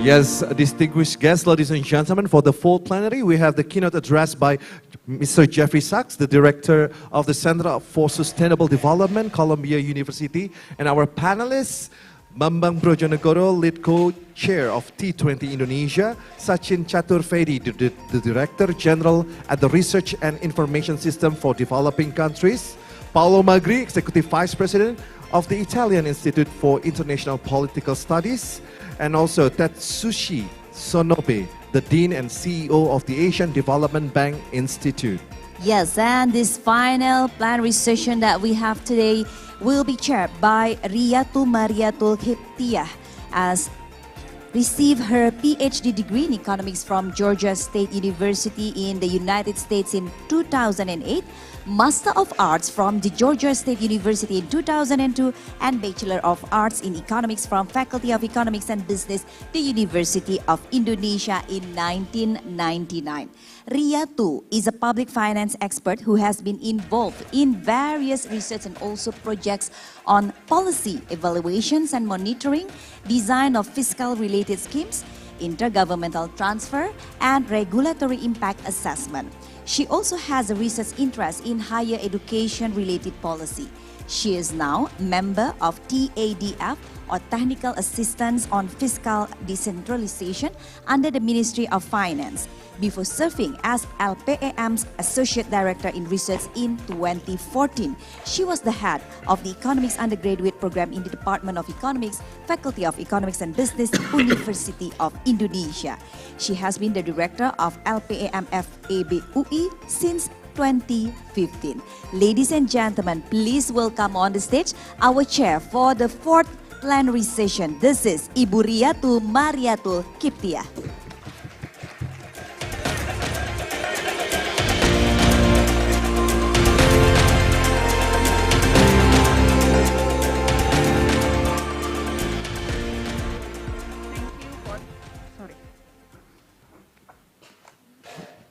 Yes, distinguished guests, ladies and gentlemen, for the full plenary, we have the keynote address by Mr. Jeffrey Sachs, the Director of the Center for Sustainable Development, Columbia University, and our panelists, Bambang Brojonegoro, lead co-chair of T20 Indonesia, Sachin Chaturvedi, the Director General at the Research and Information System for Developing Countries, Paolo Magri, Executive Vice President of the Italian Institute for International Political Studies, and also Tetsushi Sonobe, the Dean and CEO of the Asian Development Bank Institute. Yes, and this final plenary session that we have today will be chaired by Riyatu Mariatul Kiptiah, as received her PhD degree in economics from Georgia State University in the United States in 2008, Master of Arts from the Georgia State University in 2002, and Bachelor of Arts in Economics from Faculty of Economics and Business, the University of Indonesia in 1999. Riyatu is a public finance expert who has been involved in various research and also projects on policy evaluations and monitoring, design of fiscal related schemes, intergovernmental transfer, and regulatory impact assessment. She also has a research interest in higher education related policy. She is now member of TADF, or Technical Assistance on Fiscal Decentralization, under the Ministry of Finance, before serving as LPEM's Associate Director in Research in 2014. She was the head of the Economics Undergraduate Program in the Department of Economics, Faculty of Economics and Business, University of Indonesia. She has been the Director of LPEM FEB UI since 2015. Ladies and gentlemen, please welcome on the stage our chair for the fourth plenary session. This is Ibu Riyatu Mariatul Kiptiah.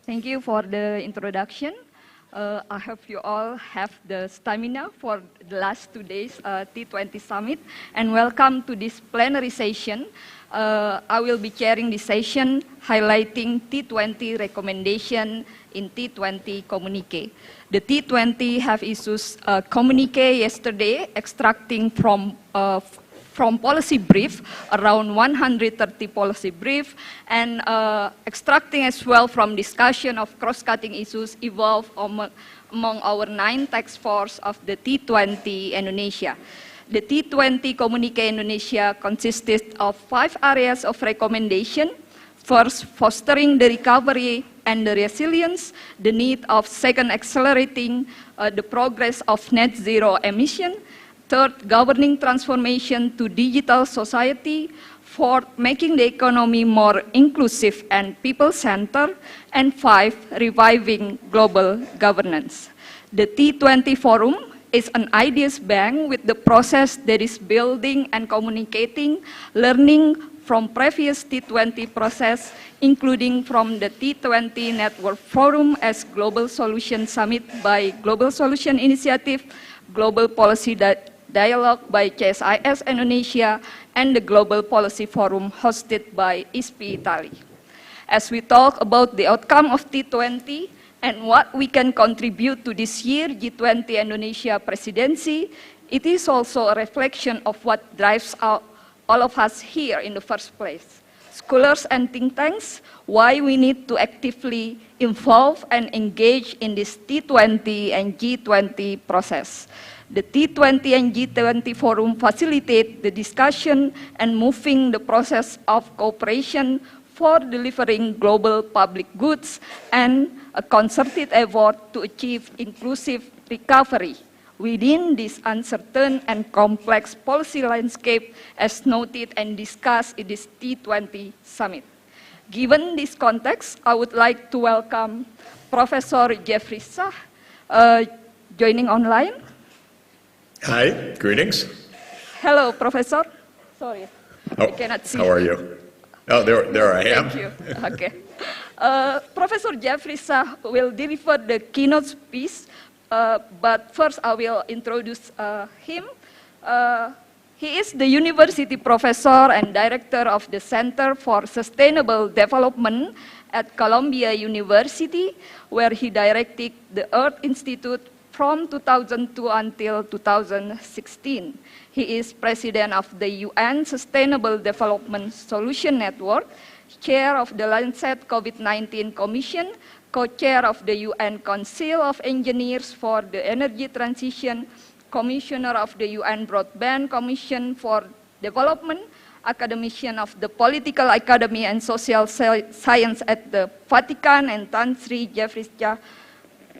Thank you for the introduction. I hope you all have the stamina for the last 2 days T20 Summit, and welcome to this plenary session. I will be chairing this session highlighting T20 recommendation in T20 communique. The T20 have issued a communique yesterday extracting from policy brief, around 130 policy brief, and extracting as well from discussion of cross-cutting issues evolved among our 9 task force of the T20 Indonesia. The T20 Communique Indonesia consisted of 5 areas of recommendation. First, fostering the recovery and the resilience, the need of second, accelerating the progress of net zero emission. Third, governing transformation to digital society. Fourth, making the economy more inclusive and people-centered. And 5, reviving global governance. The T20 Forum is an ideas bank with the process that is building and communicating, learning from previous T20 process, including from the T20 Network Forum as Global Solution Summit by Global Solution Initiative, Global Policy Dialogue by CSIS Indonesia, and the Global Policy Forum hosted by ISPI Italy. As we talk about the outcome of T20 and what we can contribute to this year G20 Indonesia presidency, it is also a reflection of what drives all of us here in the first place. Scholars and think tanks, why we need to actively involve and engage in this T20 and G20 process. The T20 and G20 Forum facilitate the discussion and moving the process of cooperation for delivering global public goods and a concerted effort to achieve inclusive recovery within this uncertain and complex policy landscape as noted and discussed in this T20 Summit. Given this context, I would like to welcome Professor Jeffrey Sachs joining online. Hi, greetings. Hello, Professor. Sorry, I cannot see. How are you? Oh, there I am. Thank you. Okay. Professor Jeffrey Sachs will deliver the keynote speech, but first I will introduce him. He is the university professor and director of the Center for Sustainable Development at Columbia University, where he directed the Earth Institute from 2002 until 2016. He is president of the UN Sustainable Development Solution Network, chair of the Lancet COVID-19 Commission, co-chair of the UN Council of Engineers for the Energy Transition, commissioner of the UN Broadband Commission for Development, academician of the Political Academy and Social Science at the Vatican, and Tan Sri Jeffrey Shah,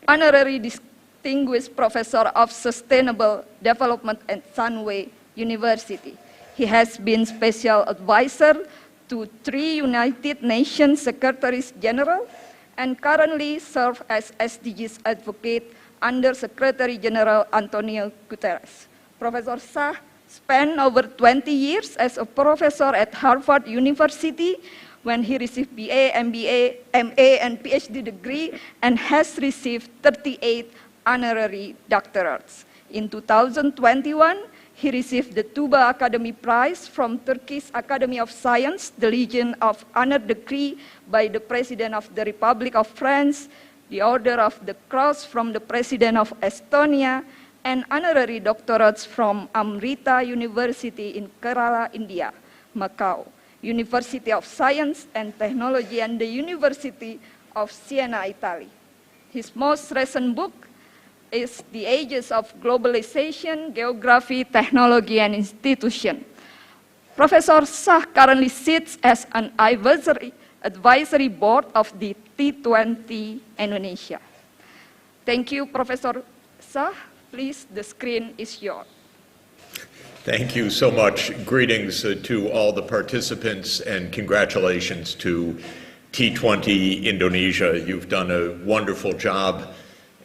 honorary distinguished professor of sustainable development at Sunway University. He has been special advisor to 3 United Nations Secretaries General and currently serves as SDGs advocate under Secretary General Antonio Guterres. Professor Shah spent over 20 years as a professor at Harvard University when he received BA, MBA, MA, and PhD degree and has received 38 honorary doctorates. In 2021, he received the Tuba Academy Prize from Turkish Academy of Science, the Legion of Honor decree by the President of the Republic of France, the Order of the Cross from the President of Estonia, and honorary doctorates from Amrita University in Kerala, India, Macau, University of Science and Technology, and the University of Siena, Italy. His most recent book is The Ages of Globalization, Geography, Technology, and Institution. Professor Shah currently sits as an advisory board of the T20 Indonesia. Thank you, Professor Shah. Please, the screen is yours. Thank you so much. Greetings to all the participants and congratulations to T20 Indonesia. You've done a wonderful job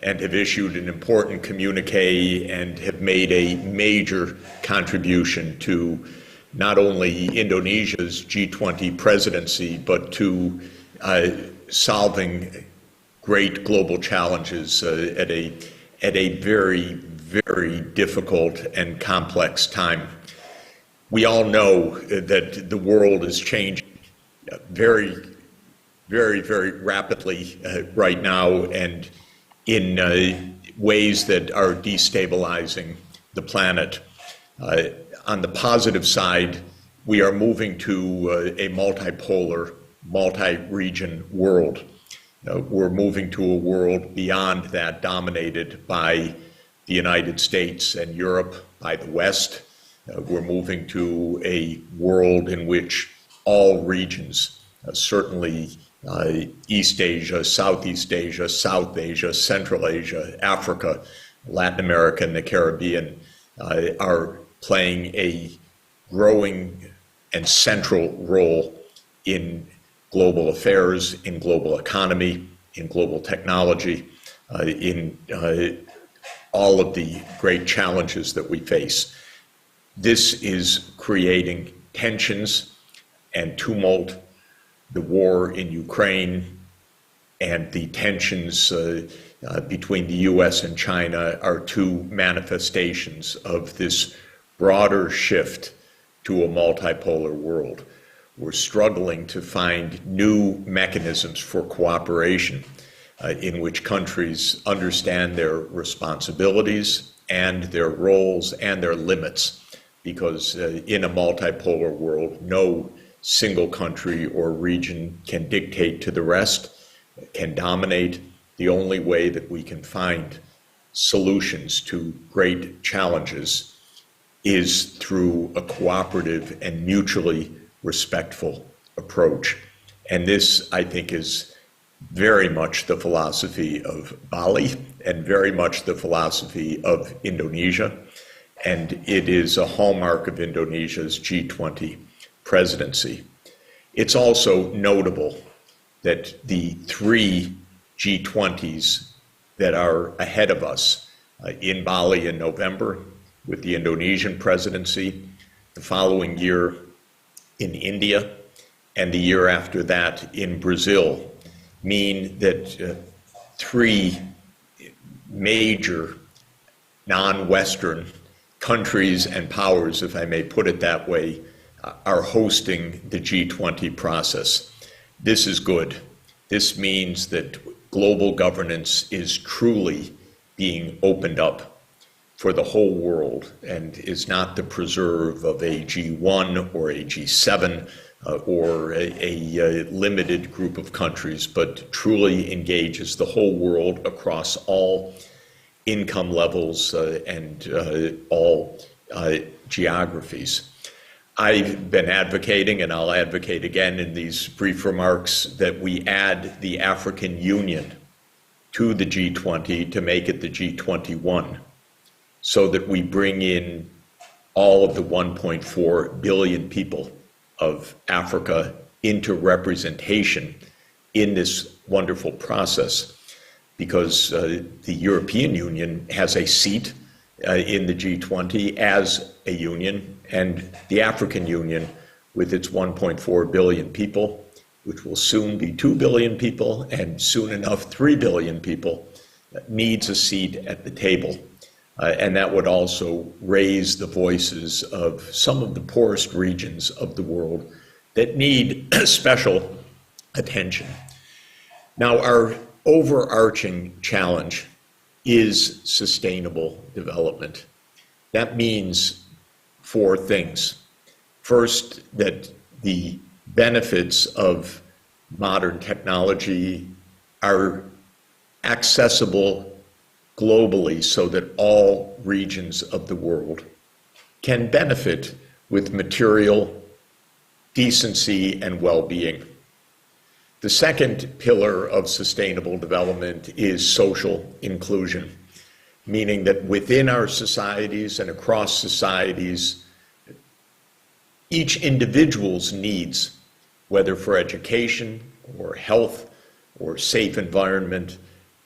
and have issued an important communique and have made a major contribution to not only Indonesia's G20 presidency, but to solving great global challenges at a very, very difficult and complex time. We all know that the world is changing very, very, very rapidly right now, and in ways that are destabilizing the planet. On the positive side, we are moving to a multipolar, multi-region world. We're moving to a world beyond that dominated by the United States and Europe, by the West. We're moving to a world in which all regions, certainly East Asia, Southeast Asia, South Asia, Central Asia, Africa, Latin America, and the Caribbean are playing a growing and central role in global affairs, in global economy, in global technology, in all of the great challenges that we face. This is creating tensions and tumult. The war in Ukraine and the tensions between the US and China are two manifestations of this broader shift to a multipolar world. We're struggling to find new mechanisms for cooperation in which countries understand their responsibilities and their roles and their limits, because in a multipolar world, no single country or region can dictate to the rest, can dominate. The only way that we can find solutions to great challenges is through a cooperative and mutually respectful approach. And this, I think, is very much the philosophy of Bali and very much the philosophy of Indonesia. And it is a hallmark of Indonesia's G20 presidency. It's also notable that the 3 G20s that are ahead of us in Bali in November with the Indonesian presidency, the following year in India, and the year after that in Brazil, mean that 3 major non-Western countries and powers, if I may put it that way, are hosting the G20 process. This is good. This means that global governance is truly being opened up for the whole world and is not the preserve of a G1 or a G7 or a limited group of countries, but truly engages the whole world across all income levels and all geographies. I've been advocating, and I'll advocate again in these brief remarks, that we add the African Union to the G20 to make it the G21, so that we bring in all of the 1.4 billion people of Africa into representation in this wonderful process, because the European Union has a seat in the G20 as a union, and the African Union, with its 1.4 billion people, which will soon be 2 billion people, and soon enough 3 billion people, needs a seat at the table. And that would also raise the voices of some of the poorest regions of the world that need special attention. Now, our overarching challenge is sustainable development. That means 4 things. First, that the benefits of modern technology are accessible globally so that all regions of the world can benefit with material decency and well-being. The second pillar of sustainable development is social inclusion, meaning that within our societies and across societies, each individual's needs, whether for education or health or safe environment,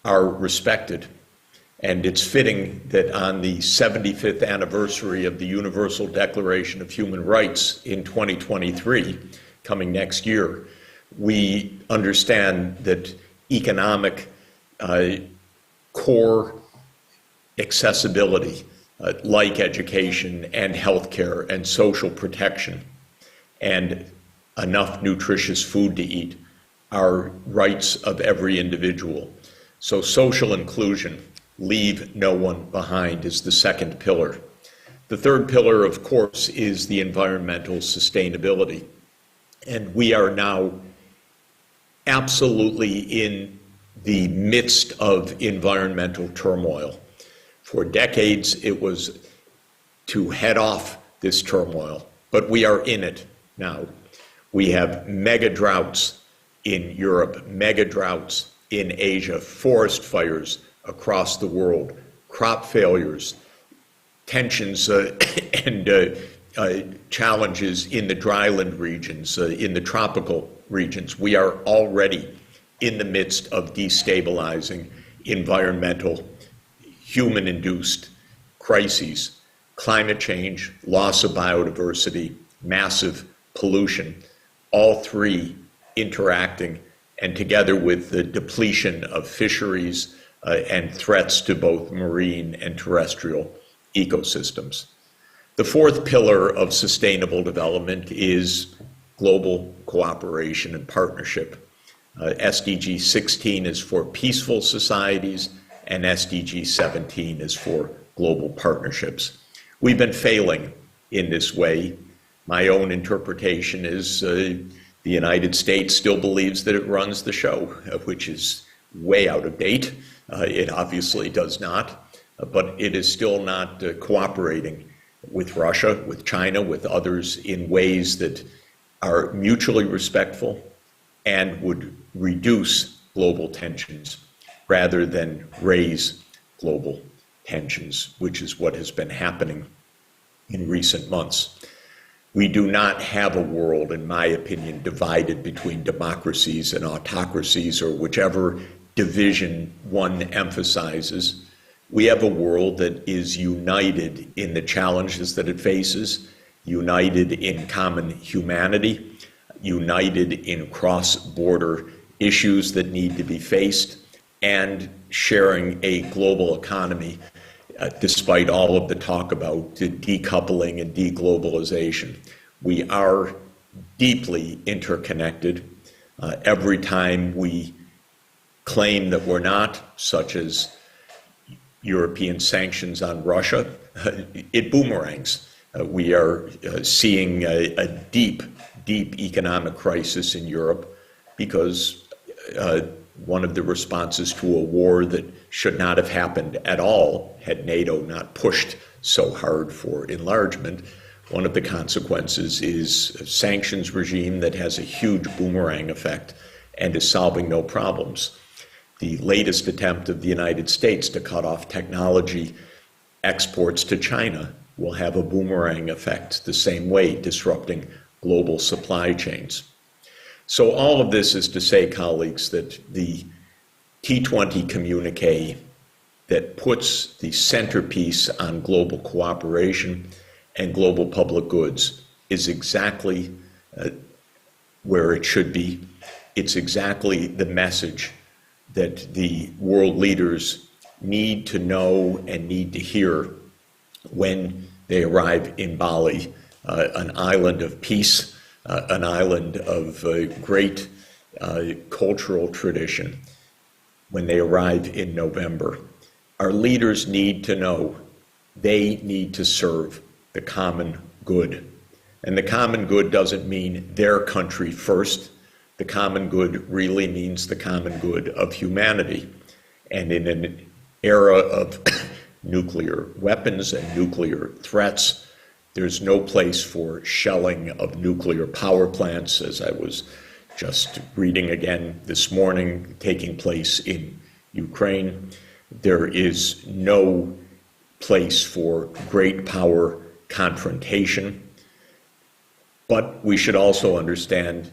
are respected. And it's fitting that on the 75th anniversary of the Universal Declaration of Human Rights in 2023, coming next year, we understand that economic core accessibility, like education and healthcare and social protection and enough nutritious food to eat, are rights of every individual. So social inclusion, leave no one behind, is the second pillar. The third pillar, of course, is the environmental sustainability. And we are now absolutely in the midst of environmental turmoil. For decades, it was to head off this turmoil, but we are in it now. We have mega droughts in Europe, mega droughts in Asia, forest fires across the world, crop failures, tensions and challenges in the dryland regions, in the tropical regions. We are already in the midst of destabilizing environmental, human-induced crises, climate change, loss of biodiversity, massive pollution, all three interacting, and together with the depletion of fisheries and threats to both marine and terrestrial ecosystems. The fourth pillar of sustainable development is global cooperation and partnership. SDG 16 is for peaceful societies, and SDG 17 is for global partnerships. We've been failing in this way. My own interpretation is the United States still believes that it runs the show, which is way out of date. It obviously does not, but it is still not cooperating with Russia, with China, with others in ways that are mutually respectful and would reduce global tensions rather than raise global tensions, which is what has been happening in recent months. We do not have a world, in my opinion, divided between democracies and autocracies, or whichever division one emphasizes. We have a world that is united in the challenges that it faces, united in common humanity, united in cross-border issues that need to be faced, and sharing a global economy despite all of the talk about decoupling and deglobalization. We are deeply interconnected. Every time we claim that we're not, such as European sanctions on Russia, it boomerangs. We are seeing a deep, deep economic crisis in Europe because one of the responses to a war that should not have happened at all had NATO not pushed so hard for enlargement. One of the consequences is a sanctions regime that has a huge boomerang effect and is solving no problems. The latest attempt of the United States to cut off technology exports to China will have a boomerang effect the same way, disrupting global supply chains. So all of this is to say, colleagues, that the T20 communique that puts the centerpiece on global cooperation and global public goods is exactly where it should be. It's exactly the message that the world leaders need to know and need to hear when they arrive in Bali, an island of peace, an island of great cultural tradition. When they arrive in November, our leaders need to know they need to serve the common good. And the common good doesn't mean their country first. The common good really means the common good of humanity. And in an era of nuclear weapons and nuclear threats, there's no place for shelling of nuclear power plants, as I was just reading again this morning, taking place in Ukraine. There is no place for great power confrontation. But we should also understand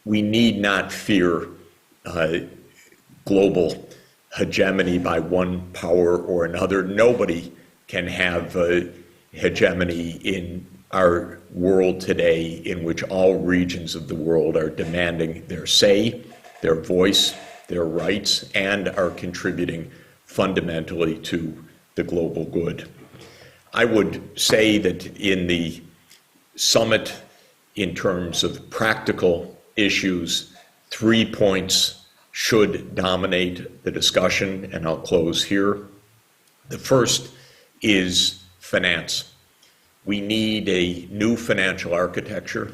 we need not fear global hegemony by one power or another. Nobody can have hegemony in our world today, in which all regions of the world are demanding their say, their voice, their rights, and are contributing fundamentally to the global good. I would say that in the summit, in terms of practical issues, 3 points should dominate the discussion, and I'll close here. The first is finance. We need a new financial architecture.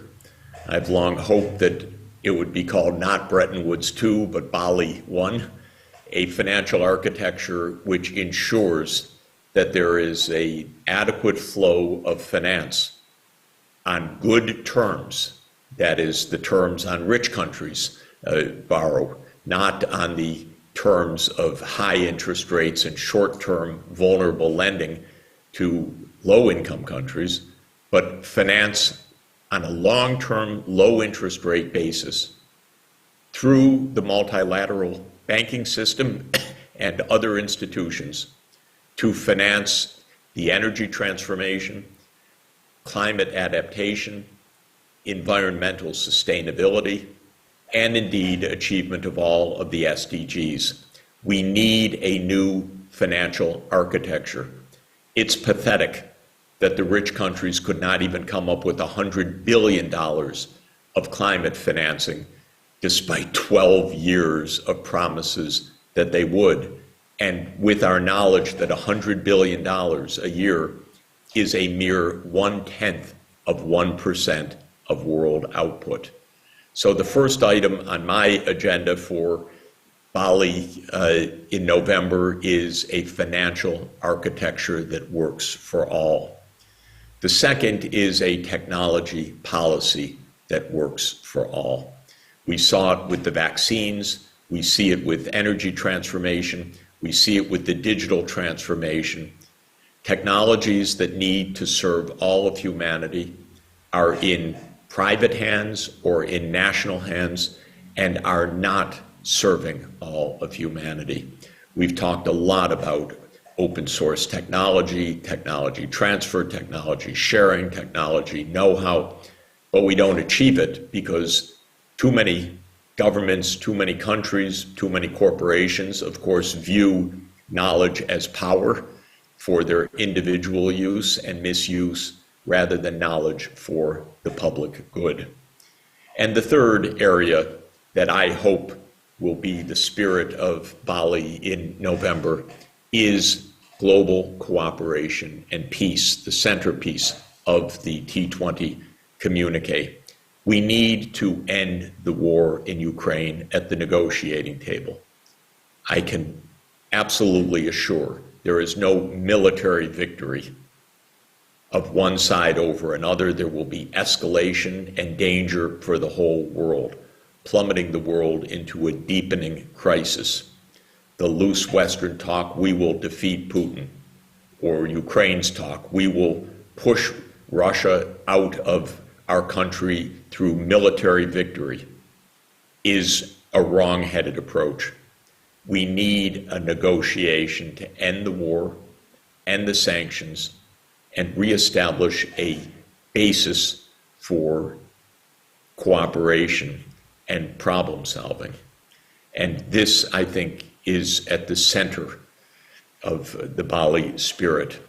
I've long hoped that it would be called not Bretton Woods 2, but Bali 1, a financial architecture which ensures that there is an adequate flow of finance on good terms. That is, the terms on rich countries borrow, not on the terms of high interest rates and short-term vulnerable lending to low-income countries, but finance on a long-term low interest rate basis through the multilateral banking system and other institutions to finance the energy transformation, climate adaptation, environmental sustainability, and indeed achievement of all of the SDGs. We need a new financial architecture. It's pathetic that the rich countries could not even come up with $100 billion of climate financing, despite 12 years of promises that they would. And with our knowledge that $100 billion a year is a mere 1/10 of 1% of world output. So the first item on my agenda for Bali in November is a financial architecture that works for all. The second is a technology policy that works for all. We saw it with the vaccines, we see it with energy transformation, we see it with the digital transformation. Technologies that need to serve all of humanity are in private hands or in national hands and are not serving all of humanity. We've talked a lot about open source technology, technology transfer, technology sharing, technology know-how, but we don't achieve it because too many governments, too many countries, too many corporations, of course, view knowledge as power. for their individual use and misuse rather than knowledge for the public good. And the third area that I hope will be the spirit of Bali in November is global cooperation and peace, the centerpiece of the T20 communique. We need to end the war in Ukraine at the negotiating table. I can absolutely assure there is no military victory of one side over another. There will be escalation and danger for the whole world, plummeting the world into a deepening crisis. The loose Western talk, we will defeat Putin, or Ukraine's talk, we will push Russia out of our country through military victory, is a wrong-headed approach. We need a negotiation to end the war, end the sanctions, and reestablish a basis for cooperation and problem solving. And this, I think, is at the center of the Bali spirit.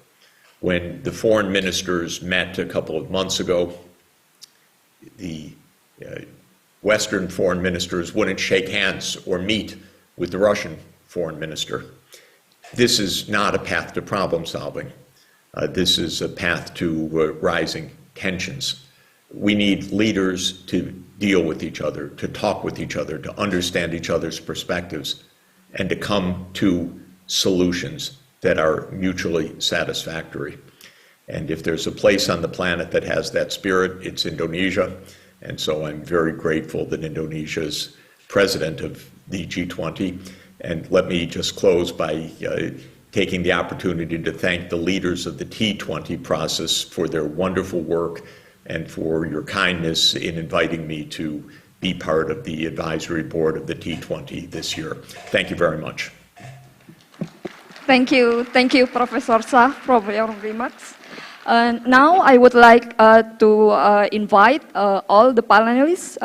When the foreign ministers met a couple of months ago, the Western foreign ministers wouldn't shake hands or meet with the Russian foreign minister. This is not a path to problem solving. This is a path to rising tensions. We need leaders to deal with each other, to talk with each other, to understand each other's perspectives, and to come to solutions that are mutually satisfactory. And if there's a place on the planet that has that spirit, it's Indonesia. And so I'm very grateful that Indonesia is president of the G20. And let me just close by taking the opportunity to thank the leaders of the T20 process for their wonderful work and for your kindness in inviting me to be part of the advisory board of the T20 this year. Thank you very much. Thank you, Professor Shah, for your remarks. Now I would like to invite all the panelists,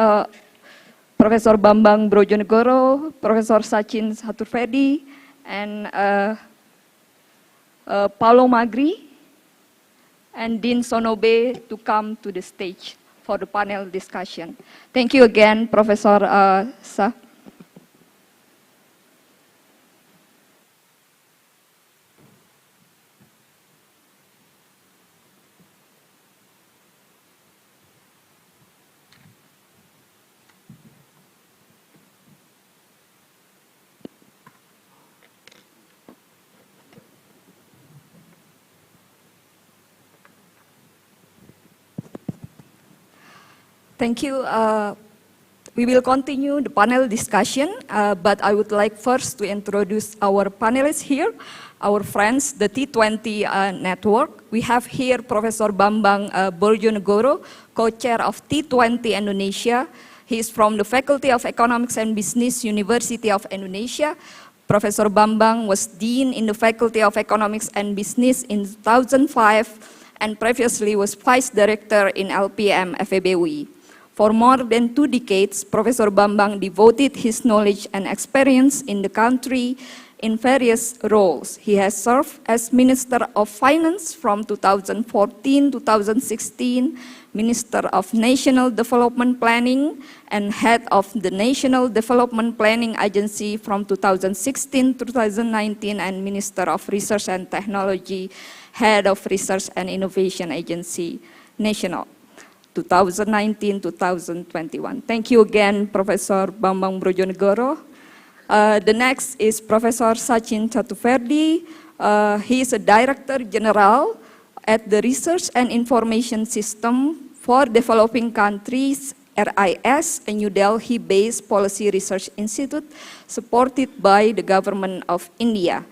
Professor Bambang Brojonegoro, Professor Sachin Chaturvedi, and Paulo Magri, and Dean Sonobe to come to the stage for the panel discussion. Thank you again, Professor Shah. Thank you. We will continue the panel discussion, but I would like first to introduce our panelists here, our friends, the T20 network. We have here Professor Bambang Brojonegoro, co-chair of T20 Indonesia. He is from the Faculty of Economics and Business, University of Indonesia. Professor Bambang was Dean in the Faculty of Economics and Business in 2005, and previously was Vice Director in LPM FEBUI. For more than 2 decades, Professor Bambang devoted his knowledge and experience in the country in various roles. He has served as Minister of Finance from 2014 to 2016, Minister of National Development Planning, and Head of the National Development Planning Agency from 2016 to 2019, and Minister of Research and Technology, Head of Research and Innovation Agency, National. 2019-2021. Thank you again, Professor Bambang Brojonegoro. The next is Professor Sachin Chaturvedi. He is a Director General at the Research and Information System for Developing Countries, RIS, a New Delhi-based policy research institute supported by the government of India.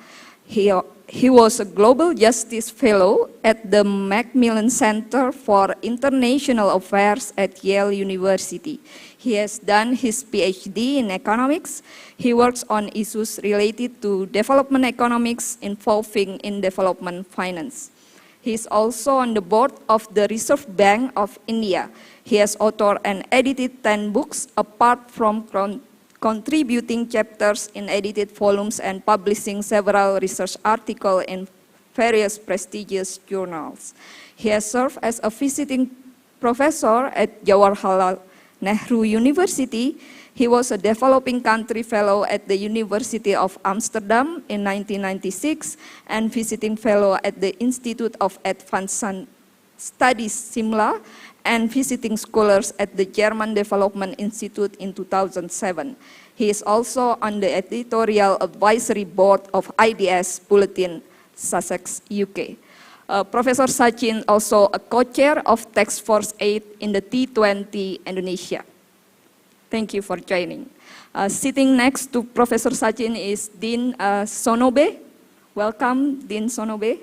He was a Global Justice Fellow at the Macmillan Center for International Affairs at Yale University. He has done his PhD in economics. He works on issues related to development economics involving in development finance. He is also on the board of the Reserve Bank of India. He has authored and edited 10 books apart from contributing chapters in edited volumes and publishing several research articles in various prestigious journals. He has served as a visiting professor at Jawaharlal Nehru University. He was a developing country fellow at the University of Amsterdam in 1996 and visiting fellow at the Institute of Advanced Studies Simla and visiting scholars at the German Development Institute in 2007. He is also on the editorial advisory board of IDS Bulletin, Sussex, UK. Professor Sachin also a co-chair of Task Force 8 in the T20 Indonesia. Thank you for joining. Sitting next to Professor Sachin is Dean Sonobe. Welcome, Dean Sonobe.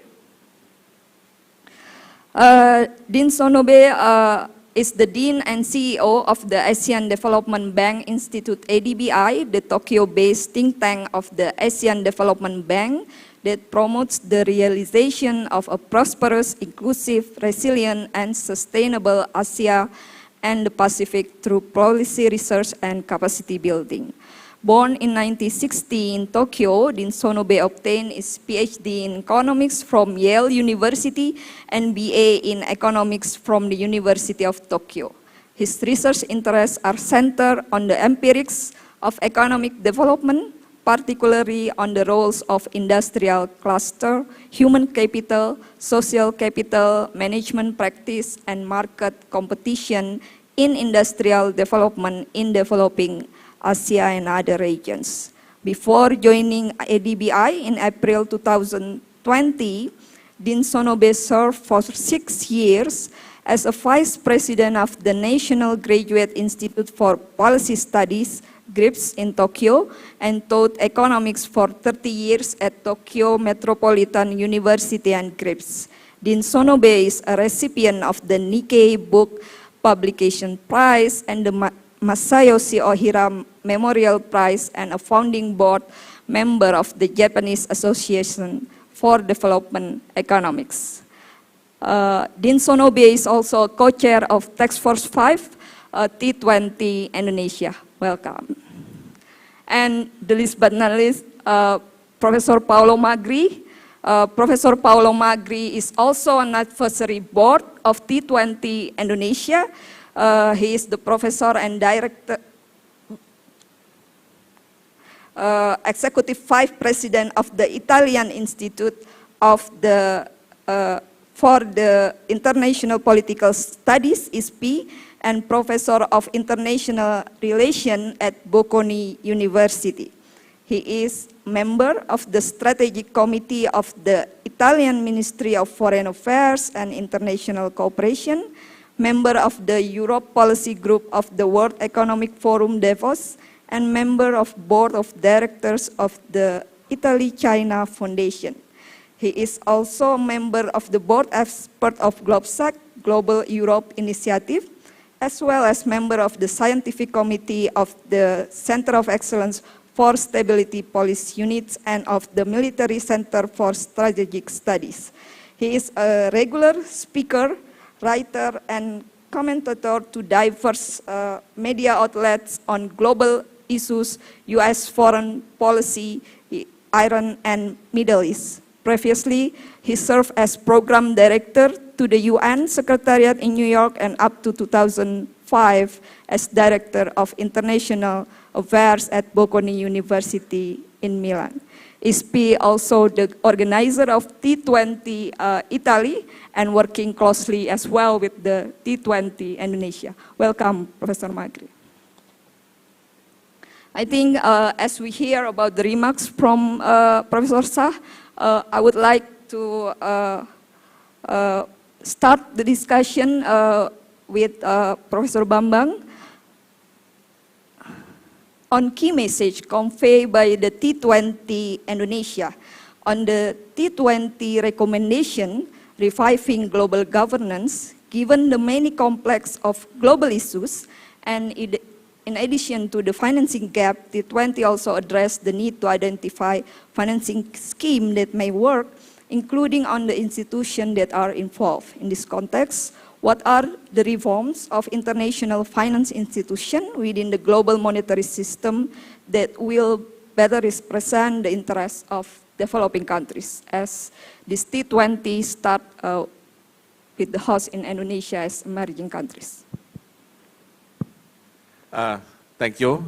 Dean Sonobe is the Dean and CEO of the Asian Development Bank Institute ADBI, the Tokyo-based think tank of the Asian Development Bank that promotes the realization of a prosperous, inclusive, resilient, and sustainable Asia and the Pacific through policy research and capacity building. Born in 1960 in Tokyo, Dean Sonobe obtained his PhD in economics from Yale University and BA in economics from the University of Tokyo. His research interests are centered on the empirics of economic development, particularly on the roles of industrial cluster, human capital, social capital, management practice, and market competition in industrial development in developing Asia and other regions. Before joining ADBI in April 2020, Dean Sonobe served for 6 years as a vice president of the National Graduate Institute for Policy Studies, GRIPS, in Tokyo, and taught economics for 30 years at Tokyo Metropolitan University and GRIPS. Dean Sonobe is a recipient of the Nikkei Book Publication Prize and the Masayoshi Ohira Memorial Prize and a founding board member of the Japanese Association for Development Economics. Dean Sonobe is also a co-chair of Task Force 5, T20 Indonesia. Welcome. And the least but not least, Professor Paolo Magri. Professor Paolo Magri is also an advisory board of T20 Indonesia. He is the professor and director, executive vice president of the Italian Institute of the for the International Political Studies (ISPI) and professor of international relations at Bocconi University. He is member of the strategic committee of the Italian Ministry of Foreign Affairs and International Cooperation, member of the Europe Policy Group of the World Economic Forum Davos, and member of Board of Directors of the Italy-China Foundation. He is also a member of the Board Expert of GlobeSAC, Global Europe Initiative, as well as member of the Scientific Committee of the Center of Excellence for Stability Policy Units and of the Military Center for Strategic Studies. He is a regular speaker, writer, and commentator to diverse media outlets on global issues, U.S. foreign policy, Iran, and Middle East. Previously, he served as program director to the UN Secretariat in New York and up to 2005 as director of international affairs at Bocconi University in Milan. ISPI also the organizer of T20 Italy and working closely as well with the T20 Indonesia. Welcome, Professor Magri. I think as we hear about the remarks from Professor Shah, I would like to start the discussion with Professor Bambang on key message conveyed by the T20 Indonesia on the T20 recommendation reviving global governance given the many complex of global issues, and in addition to the financing gap, T20 also addressed the need to identify financing scheme that may work, including on the institutions that are involved. In this context, what are the reforms of international finance institutions within the global monetary system that will better represent the interests of developing countries, as this T20 start with the host in Indonesia as emerging countries. Thank you,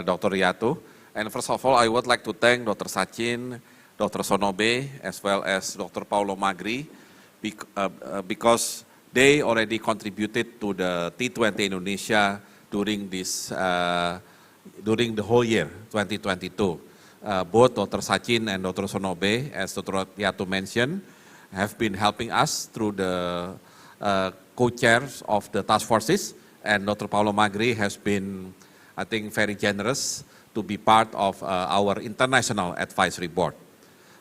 Dr. Riyatu. And first of all, I would like to thank Dr. Sachin, Dr. Sonobe, as well as Dr. Paulo Magri, because they already contributed to the T20 Indonesia during this, during the whole year, 2022. Both Dr. Sachin and Dr. Sonobe, as Dr. Riyatu mentioned, have been helping us through the co-chairs of the task forces, and Dr. Paulo Magri has been, I think, very generous to be part of our international advisory board.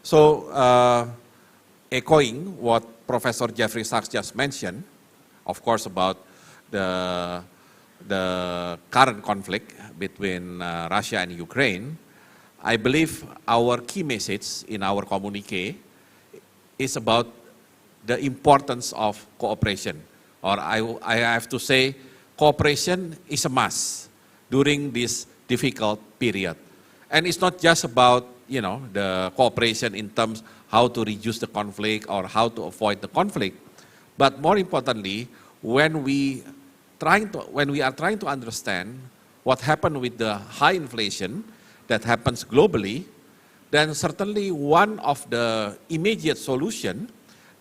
So, echoing what Professor Jeffrey Sachs just mentioned, of course, about the current conflict between Russia and Ukraine, I believe our key message in our communique is about the importance of cooperation. Or I have to say, cooperation is a must during this difficult period. And it's not just about, you know, the cooperation in terms how to reduce the conflict or how to avoid the conflict, but more importantly, when we are trying to understand what happened with the high inflation that happens globally, then certainly one of the immediate solution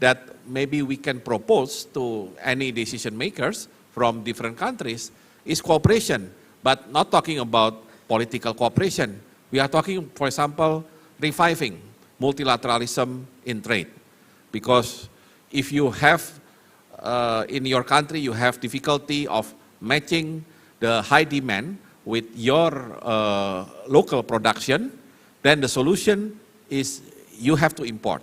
that maybe we can propose to any decision makers from different countries is cooperation, but not talking about political cooperation. We are talking, for example, reviving multilateralism in trade. Because if you have, in your country, you have difficulty of matching the high demand with your local production, then the solution is you have to import.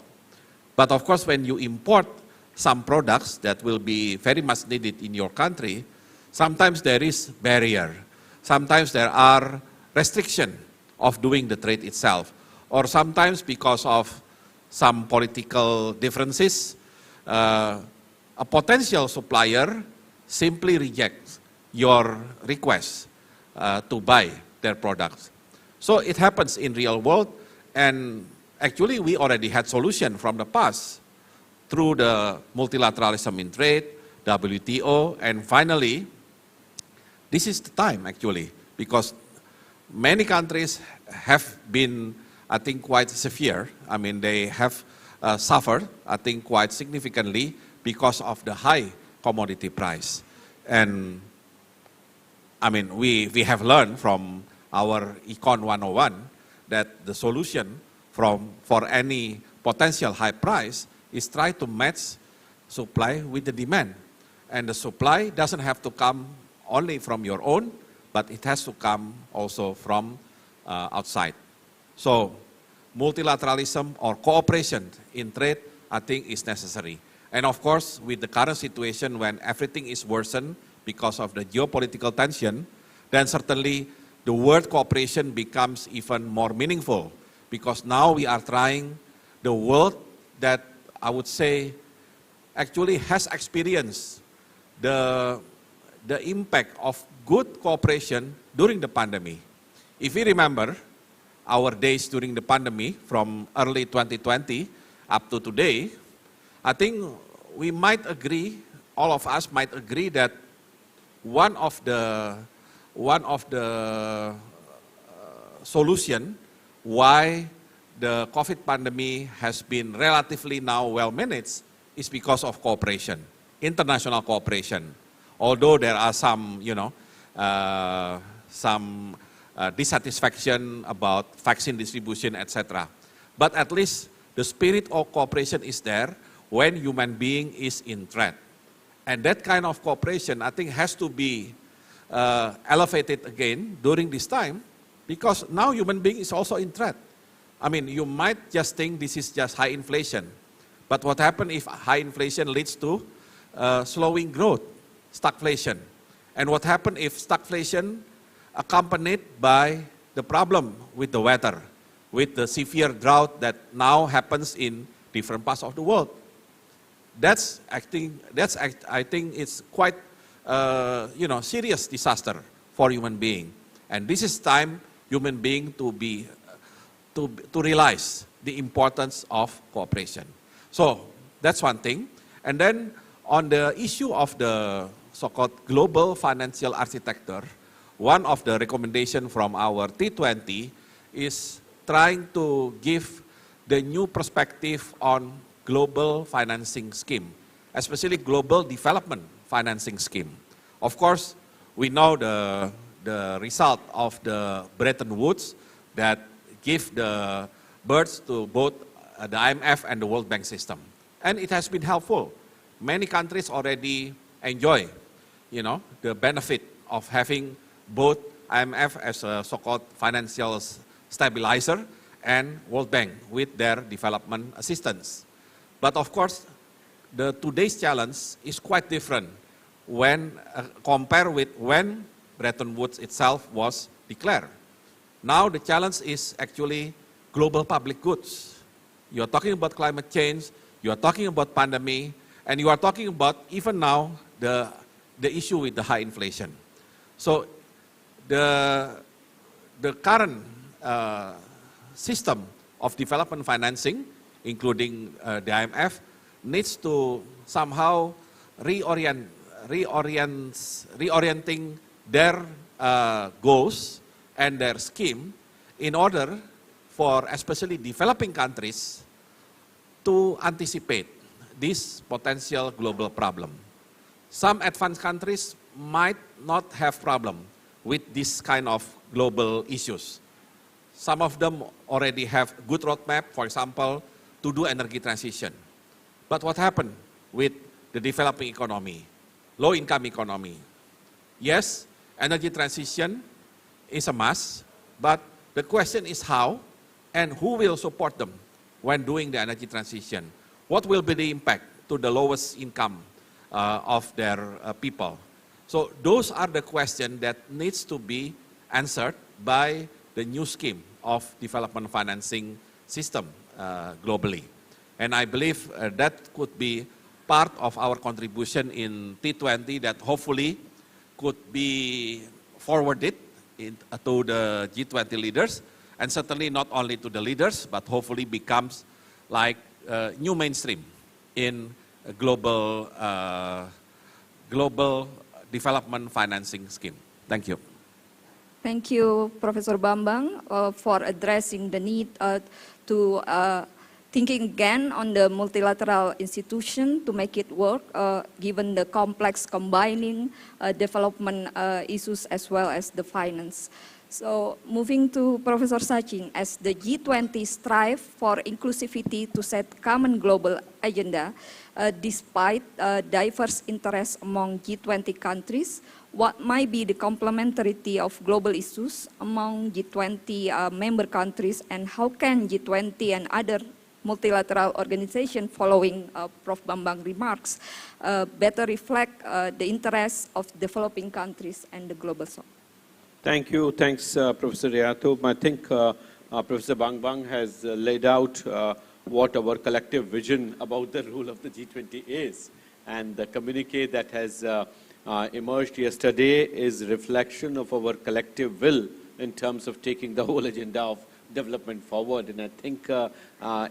But of course, when you import some products that will be very much needed in your country, sometimes there is barrier. Sometimes there are restriction of doing the trade itself. Or sometimes because of some political differences, a potential supplier simply rejects your request to buy their products. So it happens in real world, and actually we already had solution from the past through the multilateralism in trade, WTO, and finally, this is the time actually, because many countries have been, I think, quite severe. I mean, they have suffered, I think, quite significantly because of the high commodity price. And I mean, we have learned from our Econ 101 that the solution for any potential high price is try to match supply with the demand. And the supply doesn't have to come only from your own, but it has to come also from outside. So multilateralism or cooperation in trade, I think, is necessary. And of course, with the current situation when everything is worsened because of the geopolitical tension, then certainly the word cooperation becomes even more meaningful, because now we are trying the world that I would say actually has experienced the impact of good cooperation during the pandemic. If we remember our days during the pandemic from early 2020 up to today, I think we might agree, all of us might agree that one of the solution why the COVID pandemic has been relatively now well managed is because of cooperation, international cooperation. Although there are some, dissatisfaction about vaccine distribution, etc. But at least the spirit of cooperation is there when human being is in threat. And that kind of cooperation, I think, has to be elevated again during this time, because now human being is also in threat. I mean, you might just think this is just high inflation, but what happens if high inflation leads to slowing growth, stagflation? And what happens if stagflation accompanied by the problem with the weather, with the severe drought that now happens in different parts of the world? I think it's quite serious disaster for human being. And this is time human being to realize the importance of cooperation. So that's one thing. And then on the issue of the so-called global financial architecture, one of the recommendations from our T20 is trying to give the new perspective on global financing scheme, especially global development financing scheme. Of course, we know the result of the Bretton Woods that give the birth to both the IMF and the World Bank system. And it has been helpful. Many countries already enjoy, the benefit of having both IMF as a so-called financial stabilizer and World Bank with their development assistance. But of course, today's challenge is quite different when compared with when Bretton Woods itself was declared. Now the challenge is actually global public goods. You are talking about climate change, you are talking about pandemic, and you are talking about even now the issue with the high inflation. So the current system of development financing, including the IMF, needs to somehow reorienting their goals and their scheme in order for especially developing countries to anticipate this potential global problem. Some advanced countries might not have problem with this kind of global issues. Some of them already have good roadmap, for example, to do energy transition. But what happened with the developing economy, low income economy? Yes, energy transition is a must, but the question is how and who will support them when doing the energy transition. What will be the impact to the lowest income of their people? So those are the questions that needs to be answered by the new scheme of development financing system globally. And I believe that could be part of our contribution in T20 that hopefully could be forwarded to the G20 leaders, and certainly not only to the leaders, but hopefully becomes like new mainstream in a global development financing scheme. Thank you. Thank you, Professor Bambang, for addressing the need to thinking again on the multilateral institution to make it work, given the complex combining development issues as well as the finance. So moving to Professor Sachin, as the G20 strive for inclusivity to set common global agenda, despite diverse interests among G20 countries, what might be the complementarity of global issues among G20 member countries, and how can G20 and other multilateral organizations, following Prof. Bambang remarks, better reflect the interests of developing countries and the global south? Thank you. Thanks, Professor Riyato. I think Professor Bambang has laid out what our collective vision about the role of the G20 is. And the communique that has emerged yesterday is a reflection of our collective will in terms of taking the whole agenda of development forward. And I think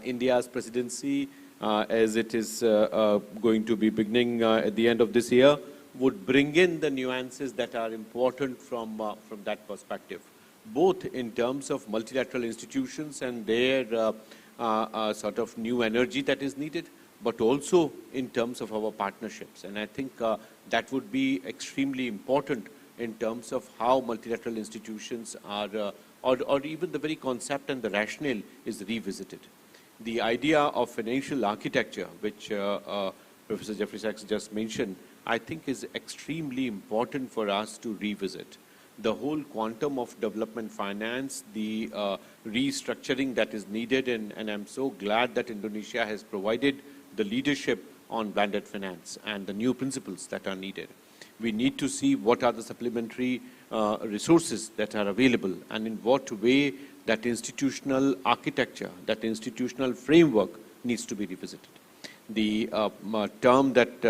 India's presidency, as it is going to be beginning at the end of this year, would bring in the nuances that are important from that perspective, both in terms of multilateral institutions and their sort of new energy that is needed, but also in terms of our partnerships. And I think that would be extremely important in terms of how multilateral institutions are, or even the very concept and the rationale is revisited. The idea of financial architecture, which Professor Jeffrey Sachs just mentioned, I think is extremely important for us to revisit. The whole quantum of development finance, the restructuring that is needed, and I'm so glad that Indonesia has provided the leadership on blended finance and the new principles that are needed. We need to see what are the supplementary resources that are available, and in what way that institutional architecture, that institutional framework needs to be revisited. The term that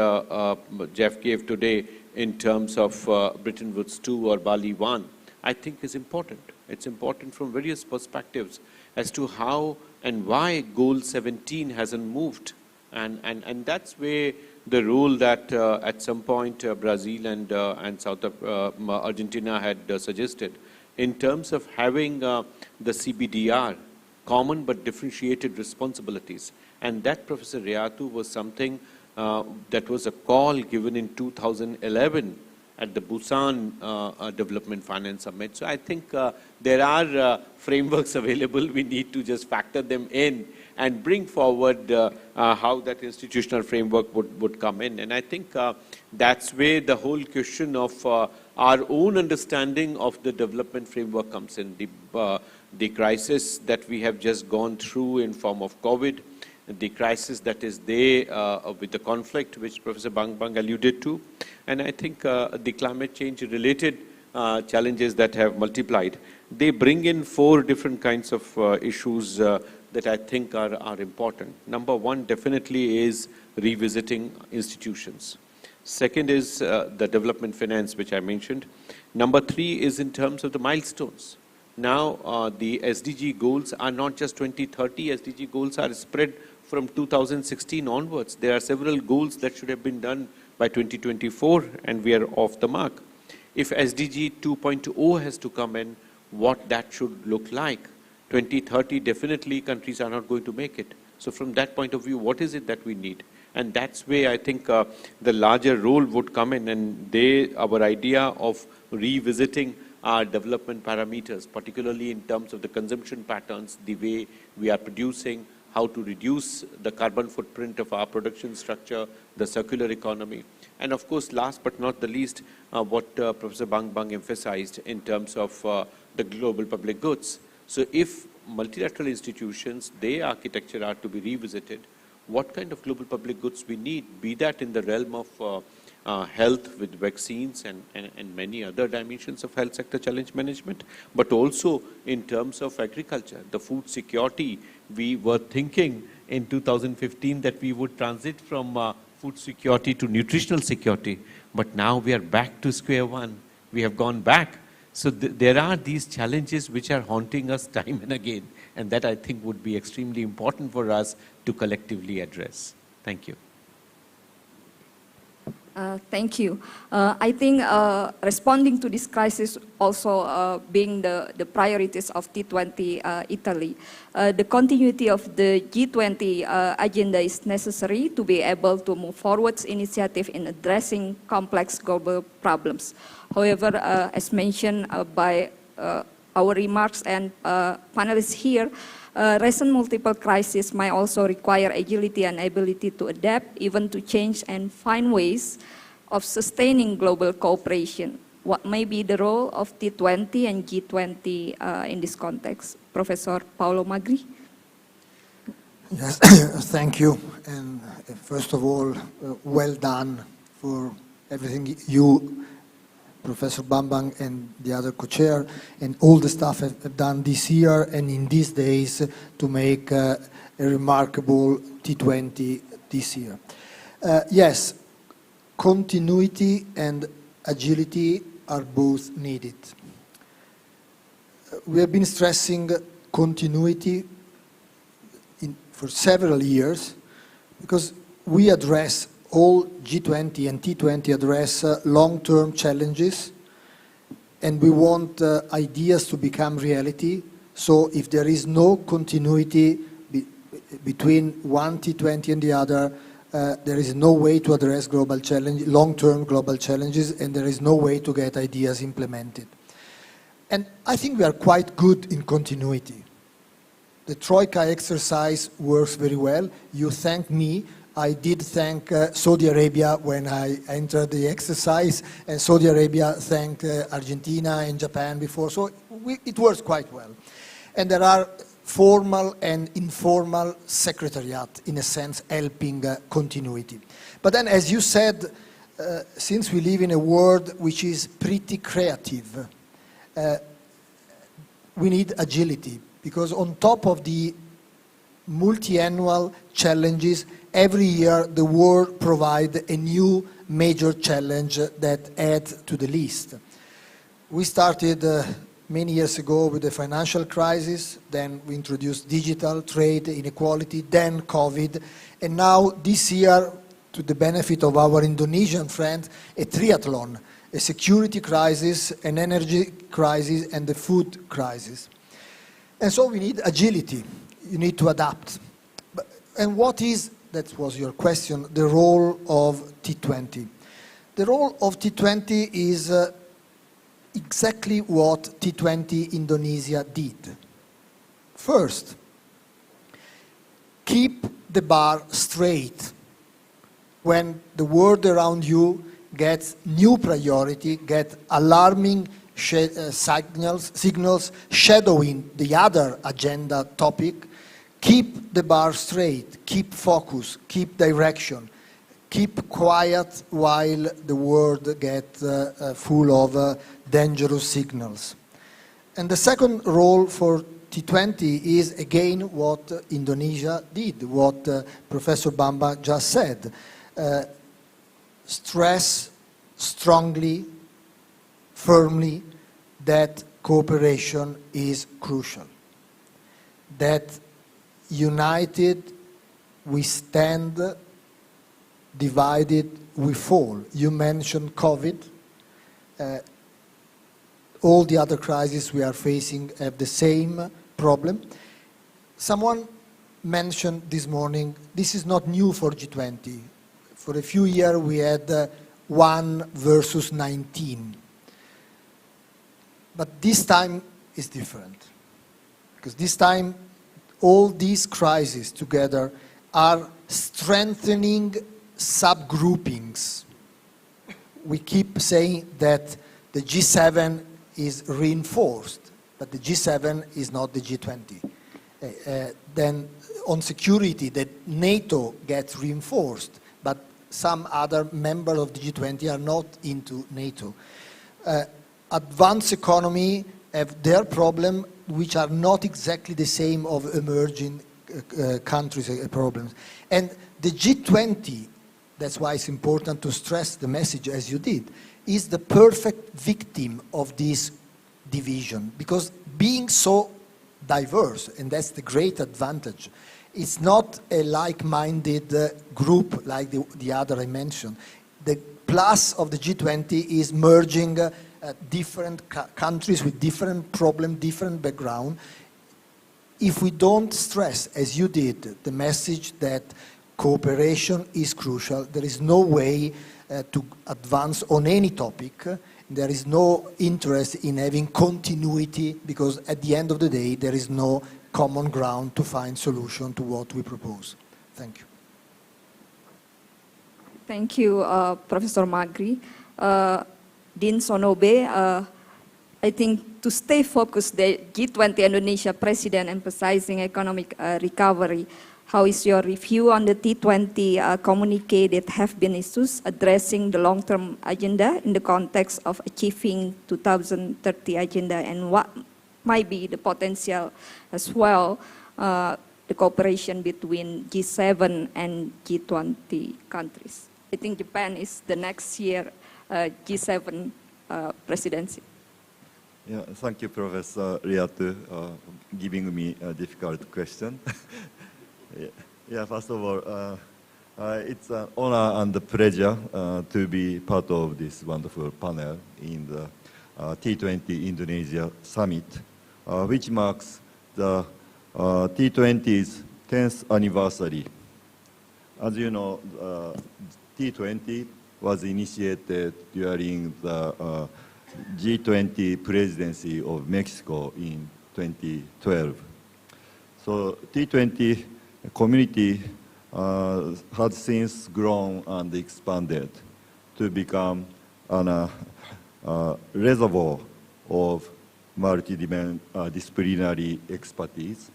Jeff gave today in terms of Bretton Woods 2 or Bali 1, I think is important. It's important from various perspectives as to how and why goal 17 hasn't moved. And that's where the role that at some point Brazil and Argentina had suggested in terms of having the CBDR, common but differentiated responsibilities. And that, Professor Riyatu, was something that was a call given in 2011 at the Busan Development Finance Summit. So I think there are frameworks available. We need to just factor them in and bring forward how that institutional framework would come in. And I think that's where the whole question of our own understanding of the development framework comes in. The crisis that we have just gone through in form of COVID, the crisis that is there with the conflict, which Professor Bang alluded to, and I think the climate change related challenges that have multiplied. They bring in 4 different kinds of issues that I think are important. Number one definitely is revisiting institutions. Second is the development finance, which I mentioned. Number 3 is in terms of the milestones. Now the SDG goals are not just 2030, SDG goals are spread from 2016 onwards. There are several goals that should have been done by 2024 and we are off the mark. If SDG 2.0 has to come in, what that should look like? 2030, definitely countries are not going to make it. So from that point of view, what is it that we need? And that's where I think the larger role would come in, and our idea of revisiting our development parameters, particularly in terms of the consumption patterns, the way we are producing, how to reduce the carbon footprint of our production structure, the circular economy. And of course, last but not the least, what Professor Bang emphasized in terms of the global public goods. So if multilateral institutions, their architecture are to be revisited, what kind of global public goods we need, be that in the realm of health with vaccines and many other dimensions of health sector challenge management, but also in terms of agriculture, the food security. We were thinking in 2015 that we would transit from food security to nutritional security, but now we are back to square one. We have gone back. So there are these challenges which are haunting us time and again, and that I think would be extremely important for us to collectively address. Thank you. Thank you. I think responding to this crisis also being the priorities of T20 Italy, the continuity of the G20 agenda is necessary to be able to move forward initiative in addressing complex global problems. However, as mentioned by our remarks and panelists here, recent multiple crises might also require agility and ability to adapt, even to change and find ways of sustaining global cooperation. What may be the role of T20 and G20 in this context? Professor Paolo Magri. Yes, thank you. And first of all, well done for everything you, Professor Bambang and the other co-chair and all the staff have done this year and in these days to make a remarkable T20 this year. Yes, continuity and agility are both needed. We have been stressing continuity for several years because we address all G20 and T20 address long-term challenges, and we want ideas to become reality. So if there is no continuity between one T20 and the other, there is no way to address global challenge, long-term global challenges, and there is no way to get ideas implemented. And I think we are quite good in continuity. The Troika exercise works very well. You thank me. I did thank Saudi Arabia when I entered the exercise, and Saudi Arabia thanked Argentina and Japan before, so it works quite well. And there are formal and informal secretariat, in a sense, helping continuity. But then, as you said, since we live in a world which is pretty creative, we need agility, because on top of the multi-annual challenges, every year the world provides a new major challenge that adds to the list. We started many years ago with the financial crisis, then we introduced digital, trade, inequality, then COVID, and now this year, to the benefit of our Indonesian friends, a triathlon, a security crisis, an energy crisis, and the food crisis. And so we need agility. You need to adapt. And what is, that was your question, the role of T20? The role of T20 is exactly what T20 Indonesia did. First, keep the bar straight. When the world around you gets new priority, gets alarming signals shadowing the other agenda topic, keep the bar straight, keep focus, keep direction, keep quiet while the world gets full of dangerous signals. And the second role for T20 is again what Indonesia did, what Professor Bamba just said. Stress strongly, firmly, that cooperation is crucial. That united we stand, divided we fall. You mentioned COVID. All the other crises we are facing have the same problem. Someone mentioned this morning, this is not new for G20. For a few years we had 1 versus 19. But this time is different. Because this time all these crises together are strengthening subgroupings. We keep saying that the G7 is reinforced, but the G7 is not the G20. Then on security, that NATO gets reinforced, but some other members of the G20 are not into NATO. Advanced economy have their problem, which are not exactly the same of emerging countries' problems. And the G20, that's why it's important to stress the message as you did, is the perfect victim of this division, because being so diverse, and that's the great advantage, it's not a like-minded group like the other I mentioned. The plus of the G20 is merging different countries with different problems, different background. If we don't stress, as you did, the message that cooperation is crucial, there is no way to advance on any topic. There is no interest in having continuity, because at the end of the day, there is no common ground to find solution to what we propose. Thank you. Thank you, Professor Magri. Dean Sonobe, I think to stay focused, the G20 Indonesia President emphasizing economic recovery. How is your review on the T20 communique that have been issues addressing the long-term agenda in the context of achieving 2030 agenda, and what might be the potential as well, the cooperation between G7 and G20 countries? I think Japan is the next year G7 presidency. Yeah, thank you, Professor Riatu, giving me a difficult question. Yeah, first of all, it's an honor and a pleasure to be part of this wonderful panel in the T20 Indonesia Summit, which marks the T20's 10th anniversary. As you know, T20 was initiated during the G20 presidency of Mexico in 2012. So T20 community has since grown and expanded to become a reservoir of multidisciplinary expertise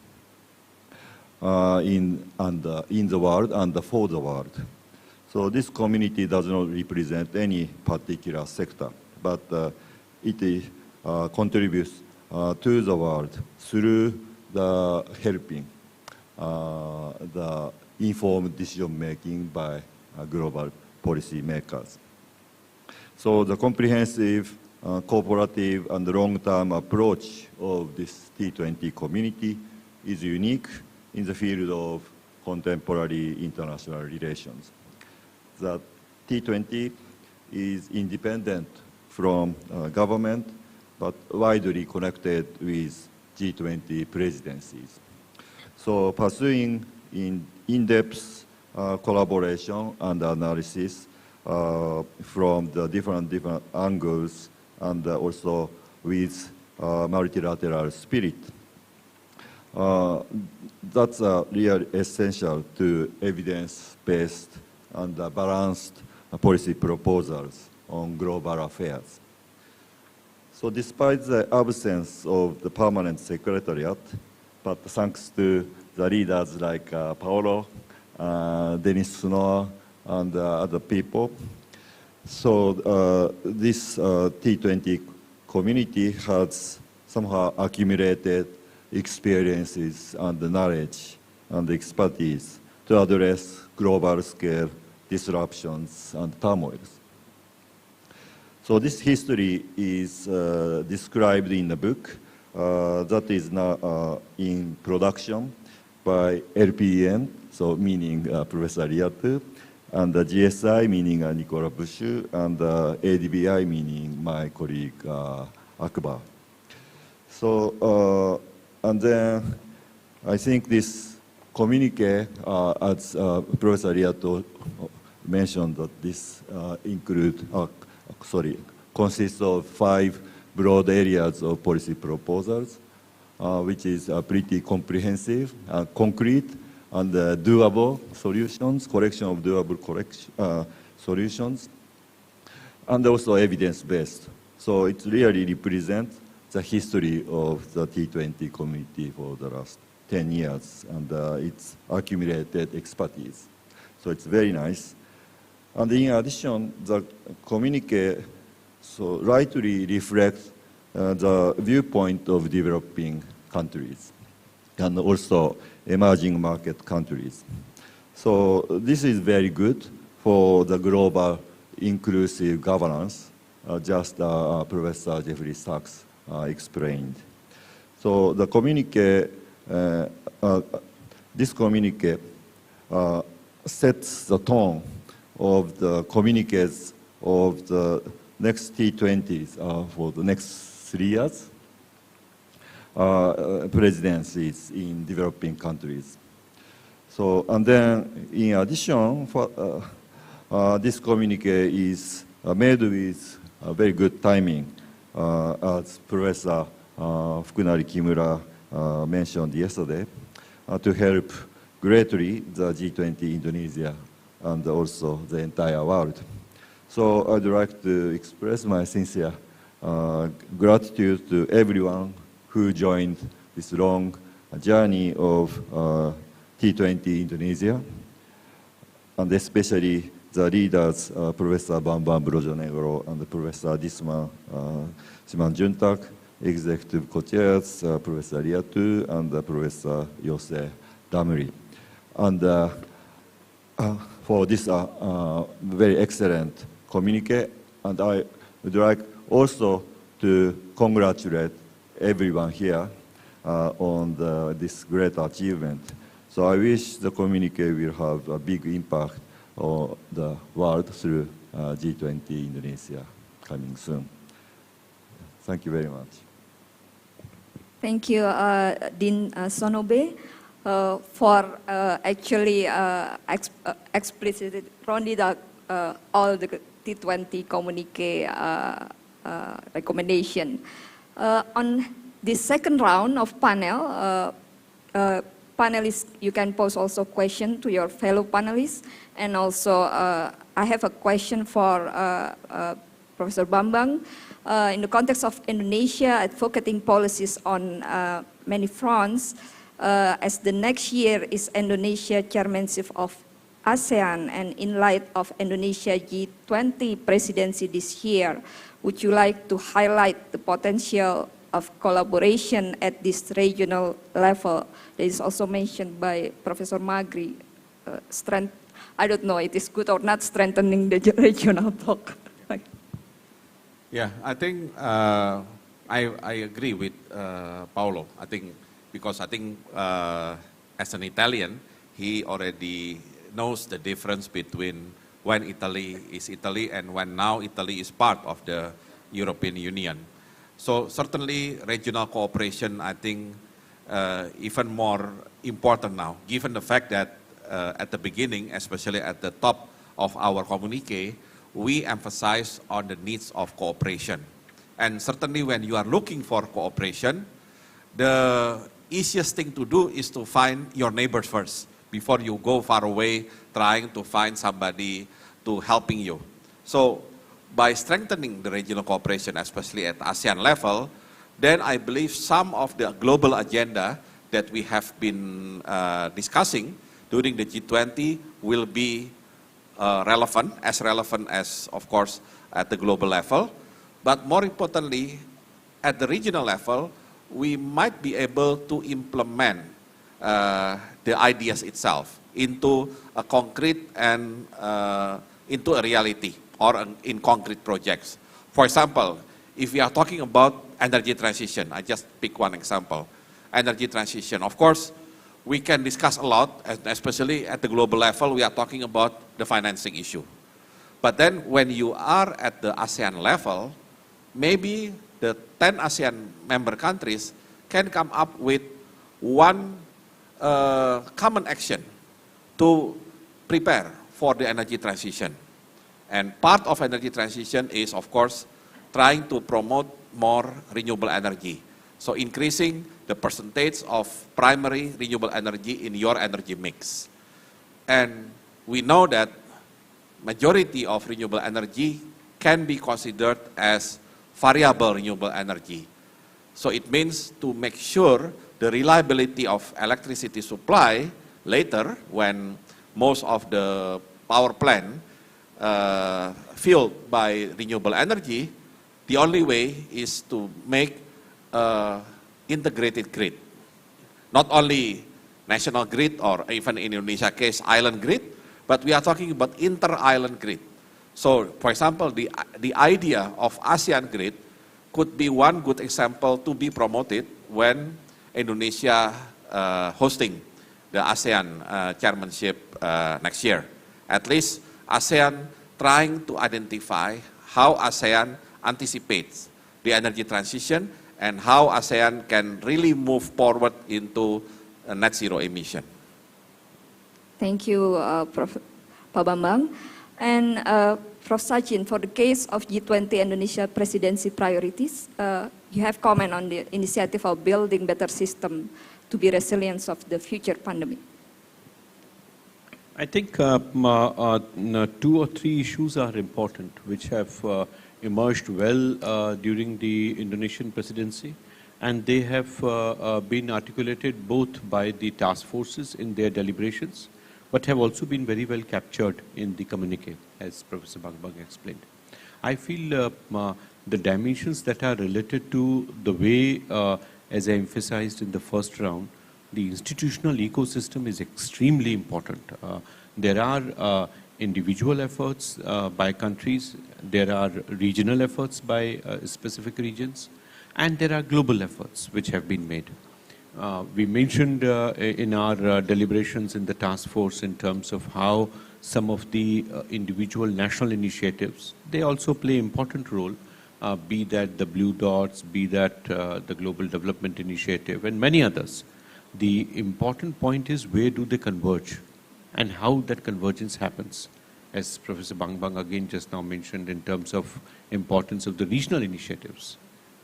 in the world and for the world. So this community does not represent any particular sector, but it contributes to the world through the helping the informed decision making by global policy makers. So the comprehensive cooperative and long-term approach of this T20 community is unique in the field of contemporary international relations. The T20 is independent from government, but widely connected with G20 presidencies. So pursuing in-depth collaboration and analysis from the different angles and also with multilateral spirit. That's really essential to evidence-based and balanced policy proposals on global affairs. So despite the absence of the permanent secretariat, but thanks to the leaders like Paolo, Denis Sunoa, and other people, so this T20 community has somehow accumulated experiences and knowledge and expertise to address global scale disruptions and turmoils. So this history is described in the book that is now in production by LPEN, so meaning Professor Riatu, and the GSI, meaning Nicola Bushu, and ADBI, meaning my colleague Akbar. So, and then I think this communique, as Professor Riatu mentioned, that this consists of 5 broad areas of policy proposals, which is pretty comprehensive, concrete, and doable solutions, collection of doable solutions, and also evidence-based. So it really represents the history of the T20 community for the last 10 years and its accumulated expertise. So it's very nice. And in addition, the communique so rightly reflects the viewpoint of developing countries and also emerging market countries. So this is very good for the global inclusive governance, just Professor Jeffrey Sachs explained. So the communique, this communique sets the tone of the communiques of the next T20s for the next 3 years. Presidencies in developing countries. So, and then in addition, this communique is made with very good timing, as Professor Fukunari Kimura mentioned yesterday, to help greatly the G20 Indonesia and also the entire world. So I'd like to express my sincere gratitude to everyone who joined this long journey of T20 Indonesia, and especially the leaders, Professor Bambam Brojonegoro and Professor Disman Simanjuntak, executive co-chairs, Professor Riatu and Professor Yose Damri. And for this very excellent communique, and I would like also to congratulate everyone here on this great achievement. So I wish the communique will have a big impact on the world through G20 Indonesia coming soon. Thank you very much. Thank you, Dean Sonobe, for actually explicitly rounded all the T20 communique recommendation. On this second round of panel, panelists, you can pose also question to your fellow panelists. And also, I have a question for Professor Bambang. In the context of Indonesia advocating policies on many fronts, as the next year is Indonesia chairmanship of ASEAN, and in light of Indonesia G20 presidency this year, would you like to highlight the potential of collaboration at this regional level? That is also mentioned by Professor Magri. I don't know it is good or not strengthening the regional bloc. Yeah, I think I agree with Paolo. I think because I think as an Italian, he already knows the difference between when Italy is Italy and when now Italy is part of the European Union. So certainly regional cooperation, I think, even more important now, given the fact that at the beginning, especially at the top of our communique, we emphasize on the needs of cooperation. And certainly when you are looking for cooperation, the easiest thing to do is to find your neighbors first before you go far away trying to find somebody to helping you. So by strengthening the regional cooperation, especially at ASEAN level, then I believe some of the global agenda that we have been discussing during the G20 will be relevant as, of course, at the global level. But more importantly, at the regional level, we might be able to implement the ideas itself into a concrete and into a reality or in concrete projects. For example, if we are talking about energy transition, I just pick one example, energy transition. Of course, we can discuss a lot, especially at the global level, we are talking about the financing issue. But then when you are at the ASEAN level, maybe the 10 ASEAN member countries can come up with one common action to prepare for the energy transition. And part of energy transition is, of course, trying to promote more renewable energy. So increasing the percentage of primary renewable energy in your energy mix. And we know that majority of renewable energy can be considered as variable renewable energy. So it means to make sure the reliability of electricity supply later when most of the power plant fueled by renewable energy, the only way is to make integrated grid. Not only national grid or even in Indonesia case island grid, but we are talking about inter-island grid. So for example, the idea of ASEAN grid could be one good example to be promoted when Indonesia hosting the ASEAN chairmanship next year. At least ASEAN trying to identify how ASEAN anticipates the energy transition and how ASEAN can really move forward into a net zero emission. Thank you, Prof. Pak Bambang. And Prof. Sachin, for the case of G20 Indonesia presidency priorities, you have comment on the initiative of building better system to be resilient of the future pandemic. I think 2 or 3 issues are important, which have emerged well during the Indonesian presidency, and they have been articulated both by the task forces in their deliberations, but have also been very well captured in the communique, as Professor Bambang explained. I feel the dimensions that are related to the way, as I emphasized in the first round, the institutional ecosystem is extremely important. There are individual efforts by countries, there are regional efforts by specific regions, and there are global efforts which have been made. We mentioned in our deliberations in the task force in terms of how some of the individual national initiatives, they also play an important role, be that the Blue Dots, be that the Global Development Initiative, and many others. The important point is where do they converge and how that convergence happens. As Professor Bambang again just now mentioned in terms of importance of the regional initiatives,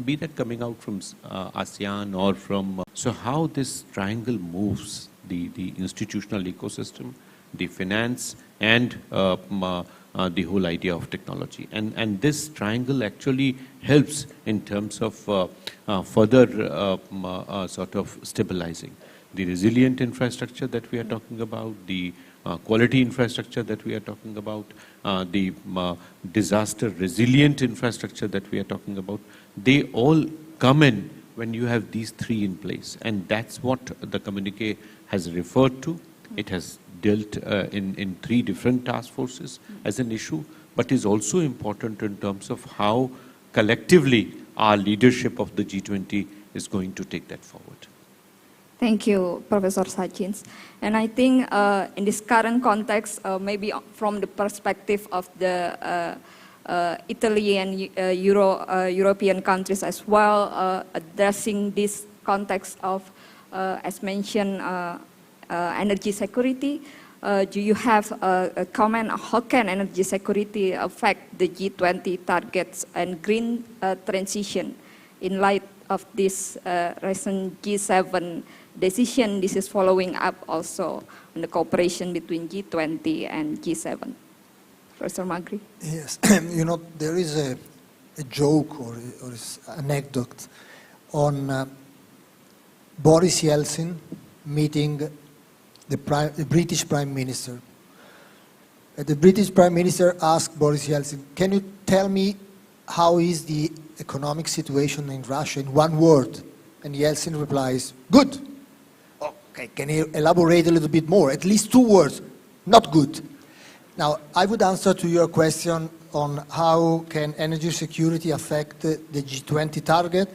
be that coming out from ASEAN or from... so how this triangle moves, the institutional ecosystem, the finance and the whole idea of technology. And this triangle actually helps in terms of further sort of stabilizing the resilient infrastructure that we are talking about, the quality infrastructure that we are talking about, the disaster resilient infrastructure that we are talking about. They all come in when you have these 3 in place, and that's what the communique has referred to. It has dealt in 3 different task forces as an issue, but is also important in terms of how collectively our leadership of the G20 is going to take that forward. Thank you, Professor Sachins. And I think in this current context, maybe from the perspective of the Italy and European countries as well, addressing this context of, as mentioned, energy security, do you have a comment on how can energy security affect the G20 targets and green transition in light of this recent G7 decision? This is following up also on the cooperation between G20 and G7. Professor Magri? Yes, you know, there is a joke or anecdote on Boris Yeltsin meeting the British Prime Minister. The British Prime Minister asked Boris Yeltsin, can you tell me how is the economic situation in Russia in one word? And Yeltsin replies, good. Okay, can you elaborate a little bit more? At least 2 words, not good. Now, I would answer to your question on how can energy security affect the G20 target.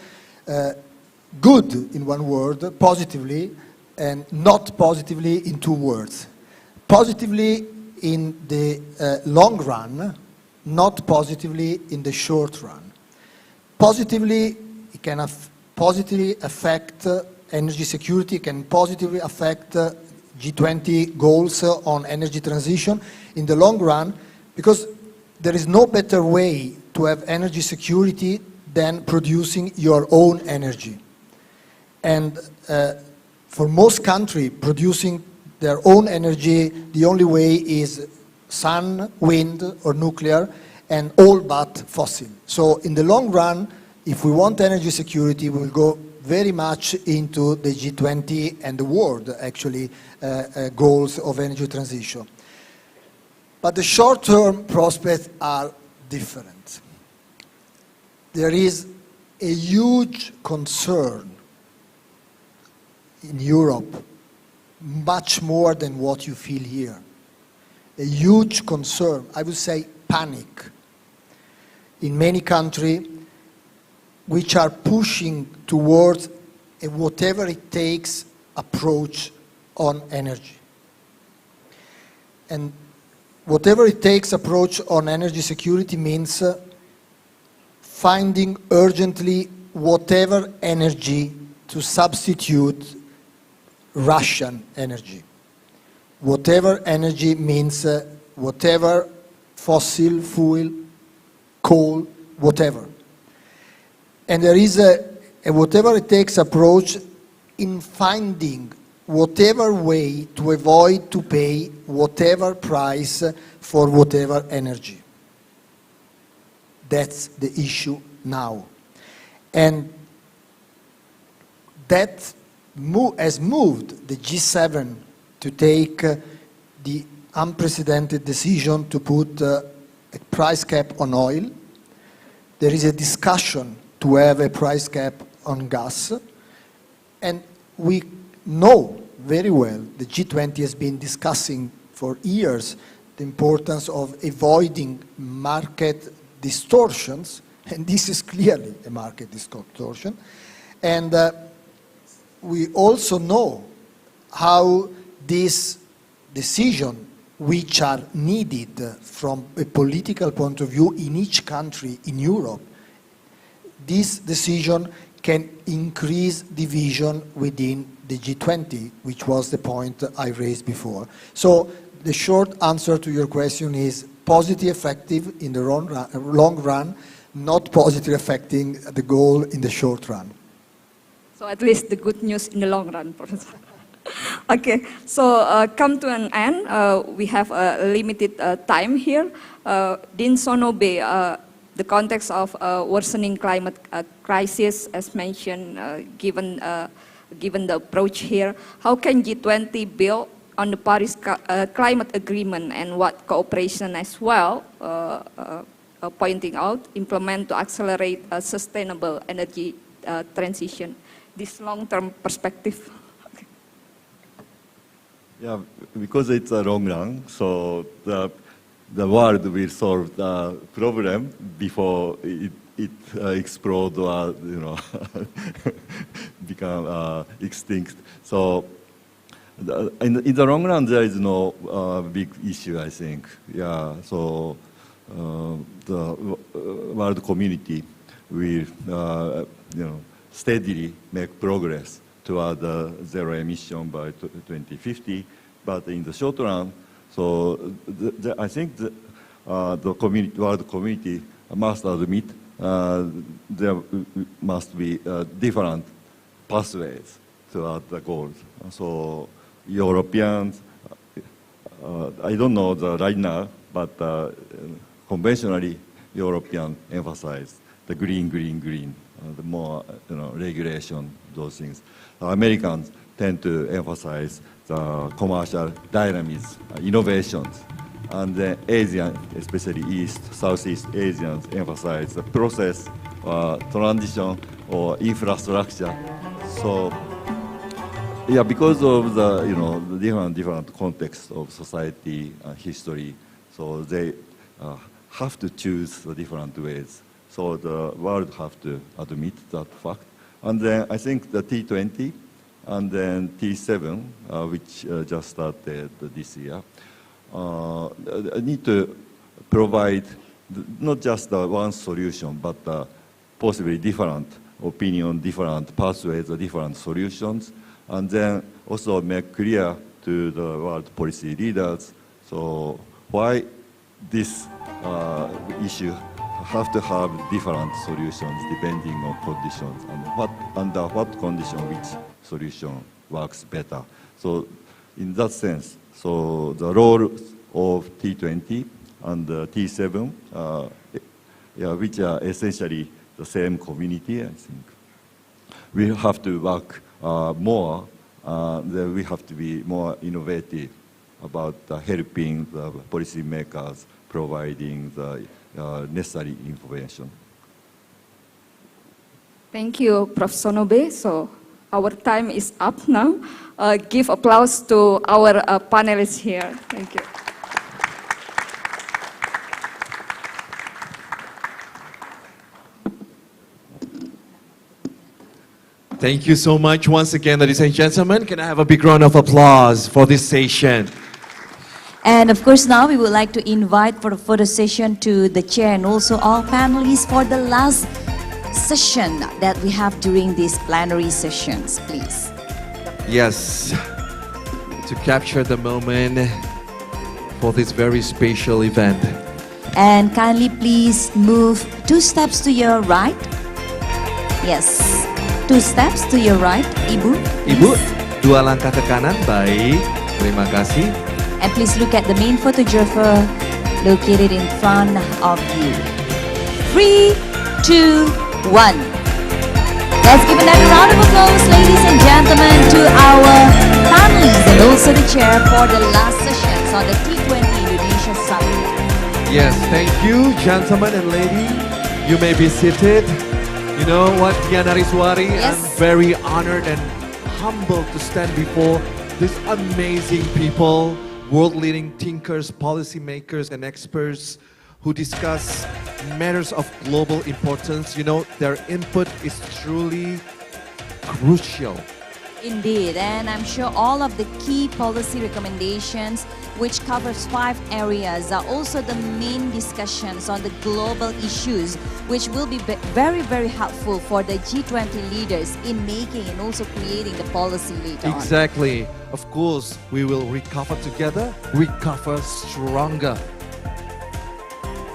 Good in 1 word, positively, and not positively in 2 words. Positively in the long run, not positively in the short run. Positively, it can positively affect energy security, can positively affect G20 goals on energy transition in the long run, because there is no better way to have energy security than producing your own energy. And for most countries, producing their own energy, the only way is sun, wind, or nuclear, and all but fossil. So in the long run, if we want energy security, we will go very much into the G20 and the world, actually, goals of energy transition. But the short-term prospects are different. There is a huge concern in Europe, much more than what you feel here. A huge concern, I would say panic, in many countries which are pushing towards a whatever it takes approach on energy. And whatever it takes approach on energy security means finding urgently whatever energy to substitute Russian energy. Whatever energy means whatever fossil fuel, coal, whatever. And there is a whatever it takes approach in finding whatever way to avoid to pay whatever price for whatever energy. That's the issue now. And that has moved the G7 to take the unprecedented decision to put a price cap on oil. There is a discussion to have a price cap on gas. And we know very well the G20 has been discussing for years the importance of avoiding market distortions, and this is clearly a market distortion. And we also know how this decision, which are needed from a political point of view in each country in Europe, this decision can increase division within the G20, which was the point I raised before. So the short answer to your question is positive effective in the long run, not positive affecting the goal in the short run. So at least the good news in the long run, Professor. Okay, so come to an end. We have a limited time here. Dean Sonobe, the context of worsening climate crisis, as mentioned, given the approach here, how can G20 build on the Paris Climate Agreement and what cooperation as well, pointing out, implement to accelerate a sustainable energy transition? This long-term perspective. Okay. Yeah, because it's a long run, so the world will solve the problem before it explode or become extinct. So in the long run, there is no big issue, I think. Yeah. So the world community will steadily make progress toward zero emission by 2050. But in the short run, so I think the world community must admit there must be different pathways toward the goals. So Europeans, I don't know right now, but conventionally Europeans emphasize the green, the more regulation, those things. Americans tend to emphasize the commercial dynamism, innovations. And the Asian, especially East, Southeast Asians, emphasize the process, transition, or infrastructure. So, yeah, because of the different contexts of society and history, so they have to choose the different ways. So the world have to admit that fact. And then I think the T20 and then T7, which just started this year, need to provide not just one solution, but possibly different opinion, different pathways, different solutions, and then also make clear to the world policy leaders, so why this issue have to have different solutions depending on conditions, and under what condition which solution works better. So in that sense, so the role of T20 and T7, which are essentially the same community, I think, we have to work more, we have to be more innovative about helping the policymakers providing the necessary information. Thank you, Prof. Sonobe. So our time is up now. Give applause to our panelists here. Thank you. Thank you so much once again, ladies and gentlemen. Can I have a big round of applause for this session? And of course, now we would like to invite for the photo session to the chair and also all panelists for the last session that we have during these plenary sessions, please. Yes, to capture the moment for this very special event. And kindly please move 2 steps to your right. Yes, 2 steps to your right, Ibu. Ibu, 2 langkah ke kanan, baik. Terima kasih. And please look at the main photographer located in front of you. 3, 2, 1. Let's give another round of applause, ladies and gentlemen, to our panelists and also the chair for the last sessions on the T20 Indonesia Summit. Yes, thank you, gentlemen and lady. You may be seated. You know what, Diana Rizwari, Yes. I'm very honored and humbled to stand before these amazing people, world-leading thinkers, policymakers, and experts who discuss matters of global importance. You know, their input is truly crucial. Indeed, and I'm sure all of the key policy recommendations, which covers 5 areas, are also the main discussions on the global issues, which will be very, very helpful for the G20 leaders in making and also creating the policy later on. Exactly. Of course, we will recover together, recover stronger.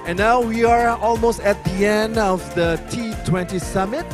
And now we are almost at the end of the T20 Summit.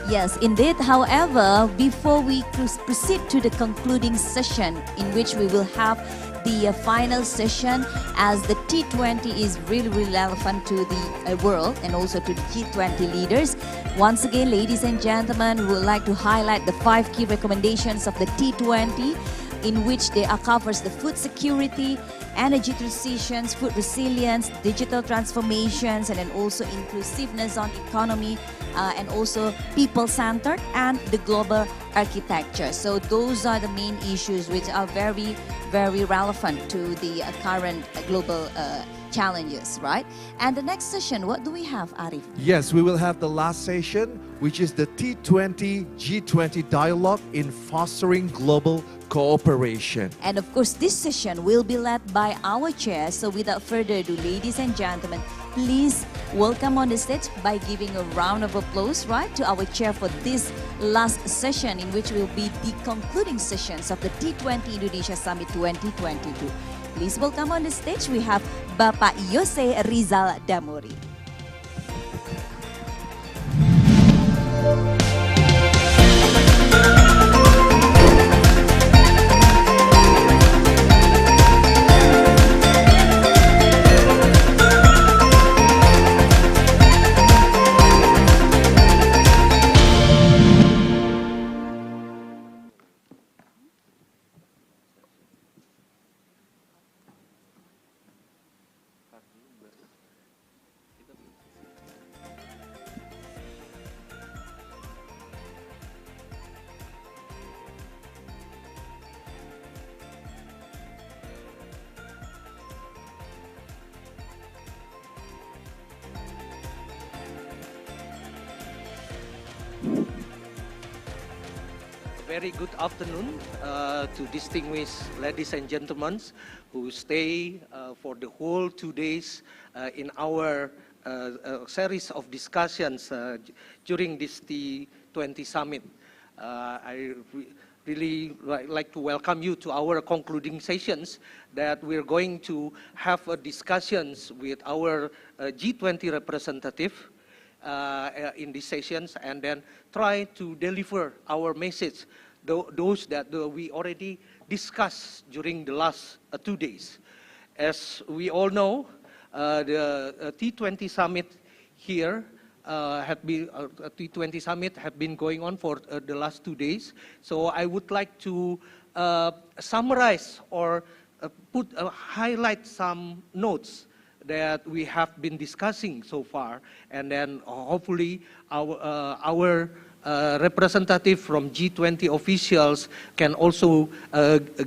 Yes, indeed. However, before we proceed to the concluding session, in which we will have the final session, as the T20 is really, really relevant to the world and also to the G20 leaders. Once again, ladies and gentlemen, we would like to highlight the 5 key recommendations of the T20. in which they covers the food security, energy transitions, food resilience, digital transformations, and then also inclusiveness on economy, and also people-centered, and the global architecture. So those are the main issues which are very, very relevant to the current global challenges, right? And the next session, what do we have, Arif? Yes, we will have the last session, which is the T20 G20 dialogue in fostering global cooperation. And of course, this session will be led by our chair. So without further ado, ladies and gentlemen, please welcome on the stage by giving a round of applause, right, to our chair for this last session, in which will be the concluding sessions of the T20 Indonesia Summit 2022. Please welcome on the stage, we have Bapak Yose Rizal Damuri. Very good afternoon to distinguished ladies and gentlemen who stay for the whole 2 days in our series of discussions during this T20 Summit. I really like to welcome you to our concluding sessions that we're going to have discussions with our G20 representative in these sessions, and then try to deliver our message, those that we already discussed during the last 2 days. As we all know, the T20 Summit here T20 Summit have been going on for the last 2 days. So I would like to summarize or highlight some notes that we have been discussing so far, and then hopefully our representative from G20 officials can also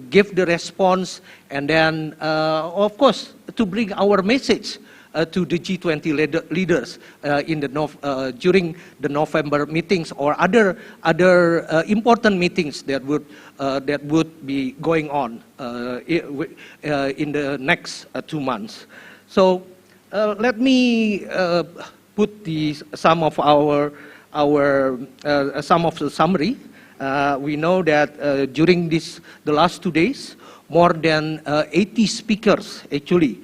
give the response, and then of course to bring our message to the G20 leaders during the November meetings or other important meetings that would be going on in the next 2 months. So let me put some of the summary. We know that during the last 2 days, more than 80 speakers actually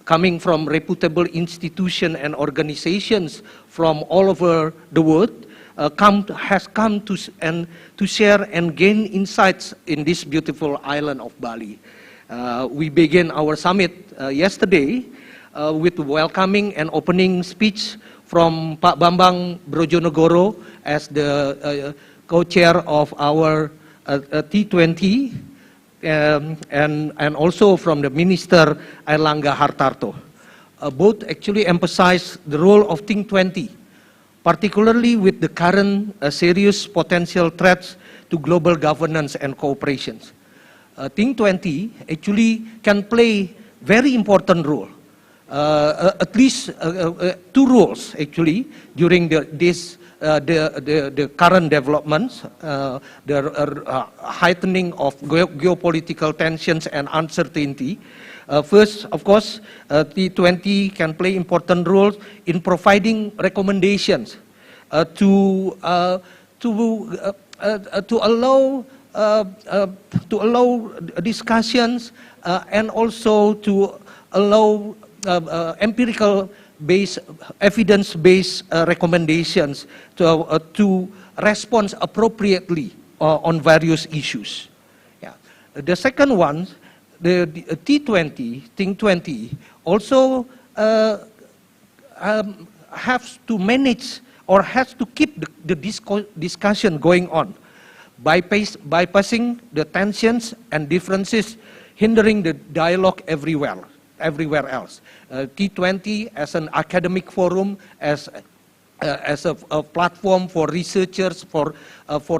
coming from reputable institutions and organizations from all over the world has come to share and gain insights in this beautiful island of Bali. We began our summit yesterday with welcoming and opening speech from Pak Bambang Brojonegoro as the co-chair of our T20, and also from the Minister Airlangga Hartarto. Both actually emphasize the role of T20, particularly with the current serious potential threats to global governance and cooperation. T20 actually can play very important role. At least 2 roles actually during the current developments, the heightening of geopolitical tensions and uncertainty. First, of course, T20 can play important roles in providing recommendations to allow discussions and also to allow empirical-based, evidence-based recommendations to respond appropriately on various issues. Yeah. The second one, the T20 also has to manage or has to keep the discussion going on bypassing the tensions and differences hindering the dialogue everywhere else. T20 as an academic forum, as a platform for researchers, for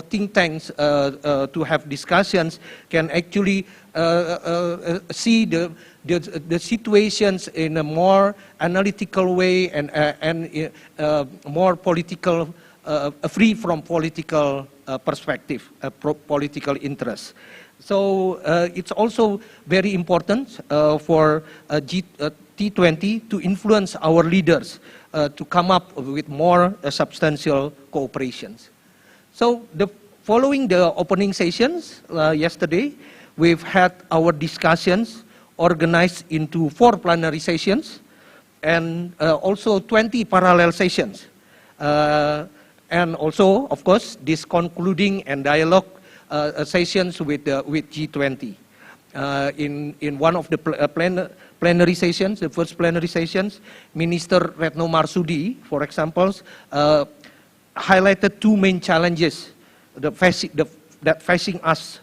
think tanks to have discussions, can actually see the situations in a more analytical way and more political, free from political perspective, political interest. So it's also very important for T20 to influence our leaders to come up with more substantial cooperations. So following the opening sessions yesterday, we've had our discussions organized into 4 plenary sessions and also 20 parallel sessions. And also, of course, this concluding and dialogue sessions with G20. In one of the plenary sessions, the first plenary sessions, Minister Retno Marsudi, for example, highlighted 2 main challenges that facing us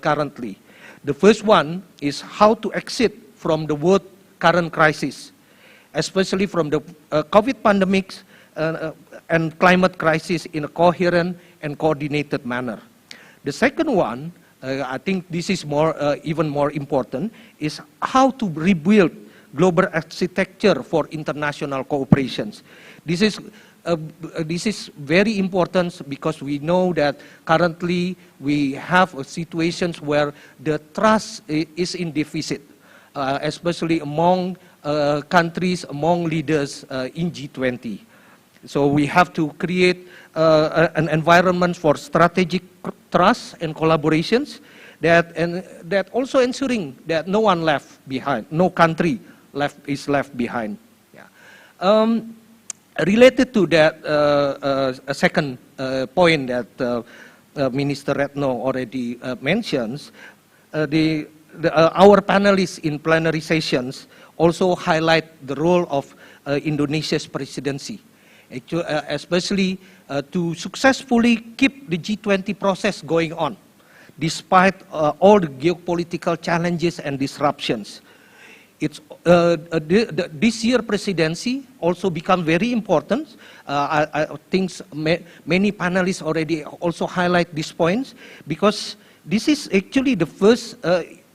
currently. The first one is how to exit from the world current crisis, especially from the COVID pandemics and climate crisis in a coherent and coordinated manner. The second one, I think this is even more important, is how to rebuild global architecture for international cooperations. This is very important because we know that currently we have situations where the trust is in deficit, especially among countries, among leaders in G20. So we have to create an environment for strategic trust and collaborations that also ensuring that no one left behind, no country is left behind. Yeah. Related to that, a second point that Minister Retno already mentions, our panelists in plenary sessions also highlight the role of Indonesia's presidency, especially to successfully keep the G20 process going on, despite all the geopolitical challenges and disruptions. This year presidency also become very important. I think many panelists already also highlight these points because this is actually the first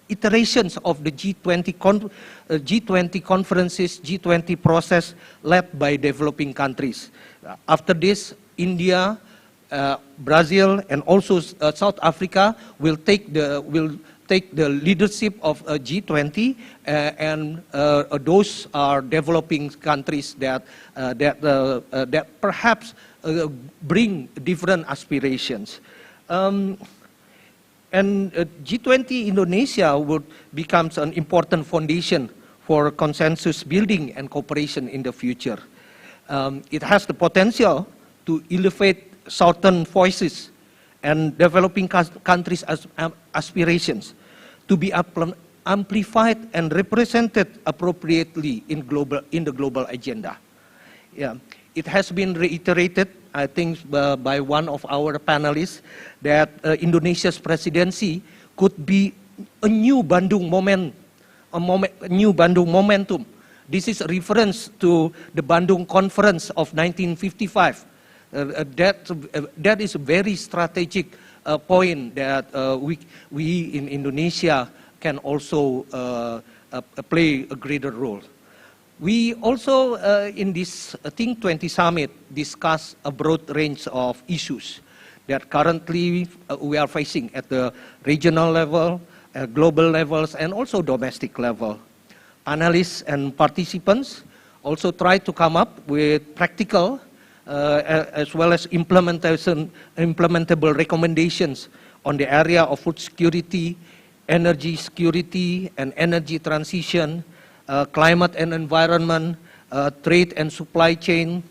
iterations of the G20 conferences, G20 process led by developing countries. After this, India, Brazil, and also South Africa will take the leadership of G20, and those are developing countries that perhaps bring different aspirations. And G20 Indonesia would become an important foundation for consensus building and cooperation in the future. It has the potential to elevate Southern voices and developing countries' aspirations to be amplified and represented appropriately in the global agenda. Yeah. It has been reiterated, I think, by one of our panelists that Indonesia's presidency could be a new Bandung momentum. This is a reference to the Bandung Conference of 1955. That is a very strategic point that we in Indonesia can also play a greater role. We also, in this T20 Summit, discuss a broad range of issues that currently we are facing at the regional level, global levels, and also domestic level. Panelists and participants also try to come up with practical as well as implementable recommendations on the area of food security, energy security and energy transition, climate and environment, trade and supply chain,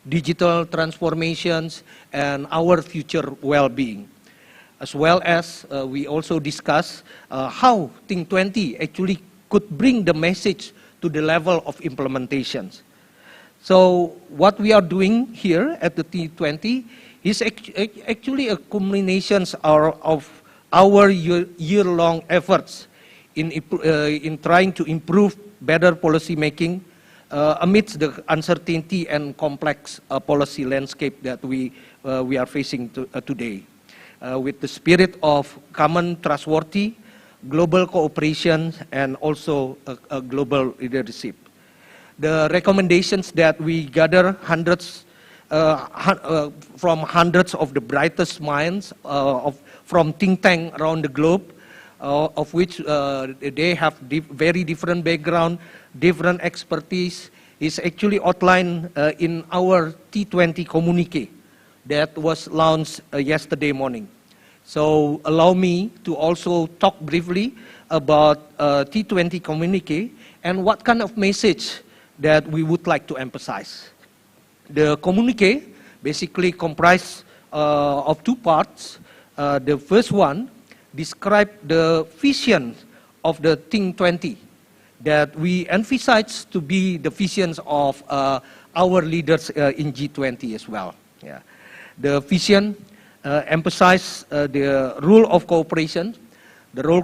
digital transformations, and our future well-being. As well as we also discuss how T20 actually could bring the message to the level of implementations. So what we are doing here at the T20 is actually a culmination of our year-long efforts in trying to improve better policy making amidst the uncertainty and complex policy landscape that we are facing today. With the spirit of common trustworthy, global cooperation, and also a global leadership. The recommendations that we gather from hundreds of the brightest minds from think tanks around the globe, of which they have very different background, different expertise, is actually outlined in our T20 communique that was launched yesterday morning. So allow me to also talk briefly about T20 communique and what kind of message that we would like to emphasize. The communique basically comprised of two parts. The first one describes the vision of the T20 that we emphasize to be the visions of our leaders in G20 as well. Yeah. The vision emphasizes the rule of cooperation. The role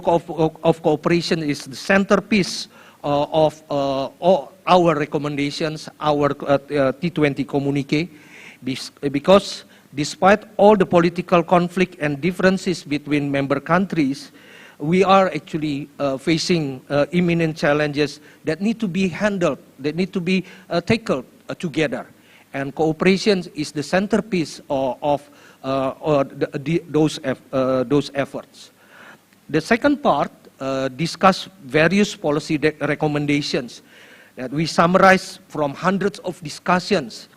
of cooperation is the centerpiece of our recommendations, our T20 communique, because despite all the political conflict and differences between member countries, we are actually facing imminent challenges that need to be handled, that need to be tackled together. And cooperation is the centerpiece of those efforts. The second part discusses various policy recommendations that we summarize from hundreds of discussions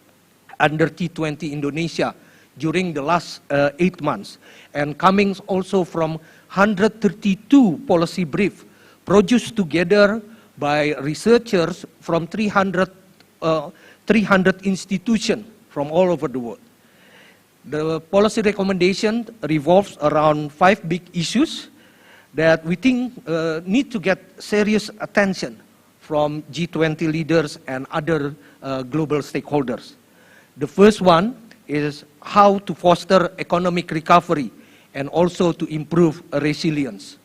under T20 Indonesia during the last 8 months, and coming also from 132 policy briefs produced together by researchers from 300 institutions from all over the world. The policy recommendation revolves around 5 big issues that we think need to get serious attention from G20 leaders and other global stakeholders. The first one is how to foster economic recovery and also to improve resilience.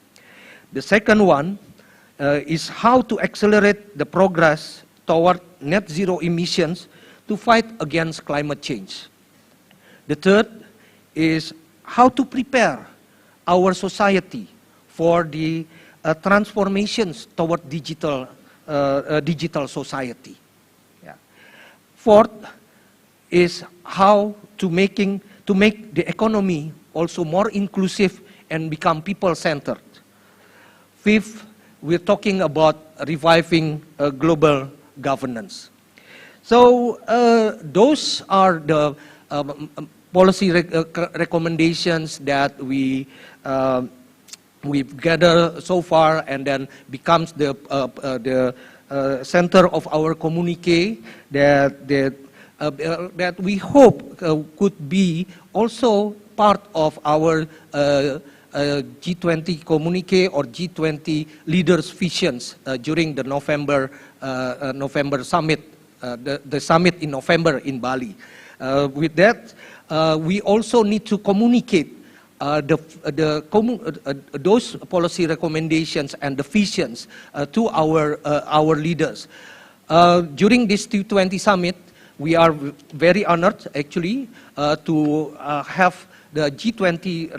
The second one is how to accelerate the progress toward net zero emissions to fight against climate change. The third is how to prepare our society for the transformations toward digital society. Yeah. Fourth is how to make the economy also more inclusive and become people-centered. Fifth, we're talking about reviving global governance. So those are the policy recommendations that we've gathered so far, and then becomes the center of our communique that we hope could be also part of our G20 communique or G20 leaders' visions during the November summit, the summit in November in Bali. With that, we also need to communicate those policy recommendations and the visions to our leaders. During this T20 summit, we are very honored actually to have the G20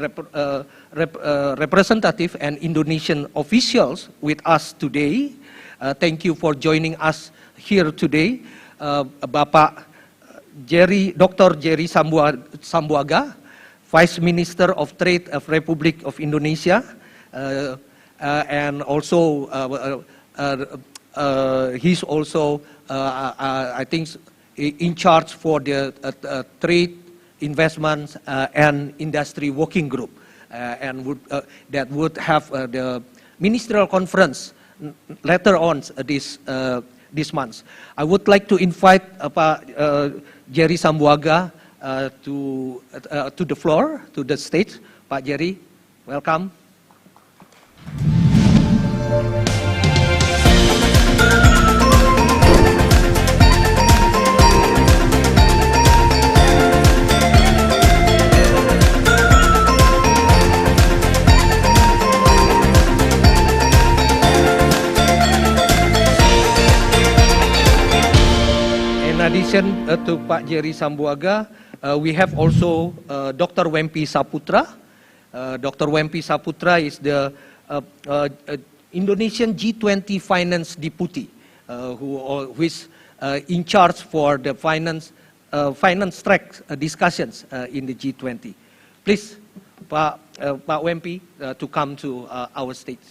representative and Indonesian officials with us today. Thank you for joining us here today. Bapak Dr. Jerry Sambuaga, Vice Minister of Trade of Republic of Indonesia, and also he's also I think in charge for the trade, investments, and industry working group, and that would have the ministerial conference later on this month. I would like to invite Jerry Sambuaga to the floor, to the stage. Pak Jerry, welcome. addition to Pak Jerry Sambuaga, we have also Dr. Wempi Saputra. Dr. Wempi Saputra is the Indonesian G20 Finance Deputy, who is in charge for the finance track discussions in the G20. Please, Pak Wempi, to come to our stage.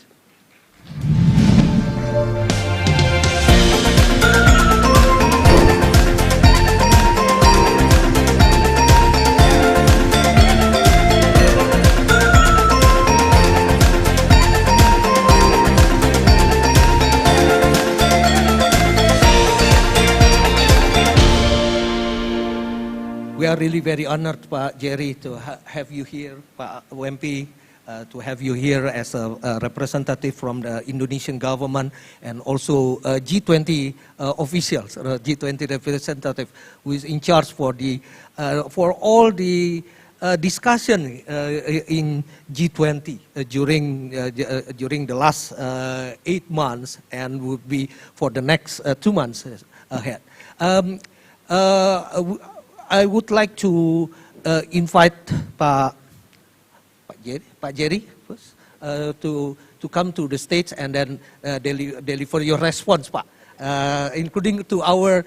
We are really very honored, Pak Jerry, to have you here, Pak Wempi, to have you here as a representative from the Indonesian government and also G20 officials, G20 representative who is in charge for all the discussion in G20 during the last 8 months and would be for the next 2 months ahead. I would like to invite Pak Jerry first, to come to the stage and then deliver your response, Pak, including to our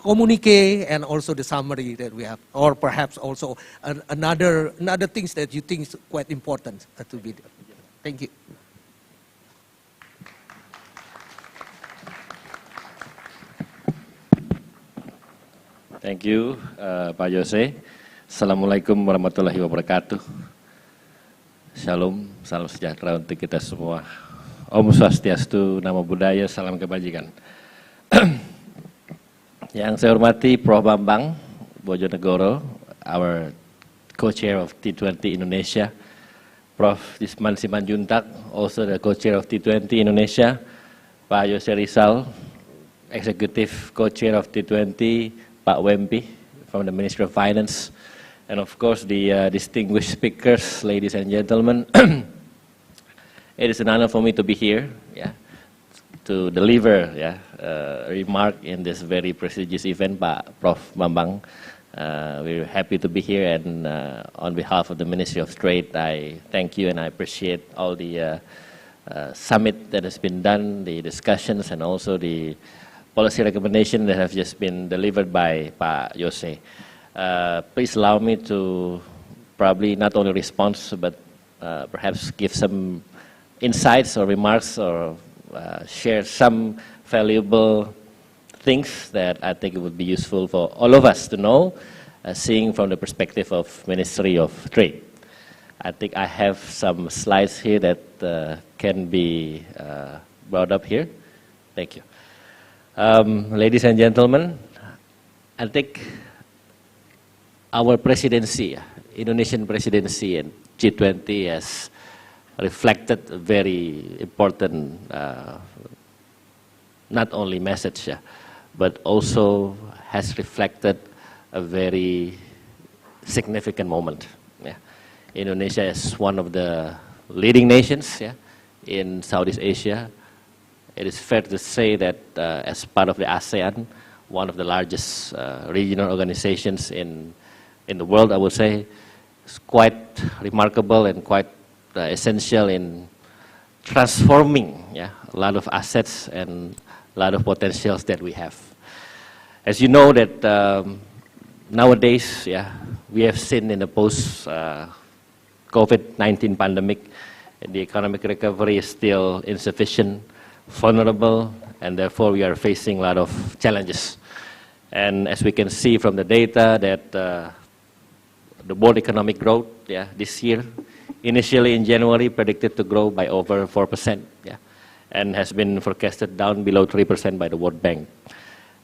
communique and also the summary that we have, or perhaps also another things that you think is quite important to be there. Thank you. Thank you, Pak Jose. Assalamualaikum warahmatullahi wabarakatuh. Shalom, salam sejahtera untuk kita semua. Om Swastiastu, Namo Buddhaya, salam kebajikan. Yang saya hormati Prof. Bambang Bojonegoro, our co-chair of T20 Indonesia. Prof. Disman Simanjuntak, also the co-chair of T20 Indonesia. Pak Yose Rizal, executive co-chair of T20. Pak Wempi from the Ministry of Finance, and of course the distinguished speakers, ladies and gentlemen. It is an honor for me to be here, to deliver a remark in this very prestigious event, Pak Prof. Bambang. We're happy to be here, and on behalf of the Ministry of Trade, I thank you and I appreciate all the summit that has been done, the discussions, and also the policy recommendation that have just been delivered by Pak Yose. Please allow me to probably not only respond, but perhaps give some insights or remarks or share some valuable things that I think it would be useful for all of us to know, seeing from the perspective of Ministry of Trade. I think I have some slides here that can be brought up here. Thank you. Ladies and gentlemen, I think our presidency, Indonesian presidency and G20 has reflected a very important, not only message, but also has reflected a very significant moment. Indonesia is one of the leading nations in Southeast Asia. It is fair to say that as part of the ASEAN, one of the largest regional organizations in the world, I would say, is quite remarkable and quite essential in transforming a lot of assets and a lot of potentials that we have. As you know that nowadays, we have seen in the post-COVID-19 pandemic, the economic recovery is still insufficient, vulnerable, and therefore we are facing a lot of challenges. And as we can see from the data that the world economic growth this year, initially in January predicted to grow by over 4%, and has been forecasted down below 3% by the World Bank.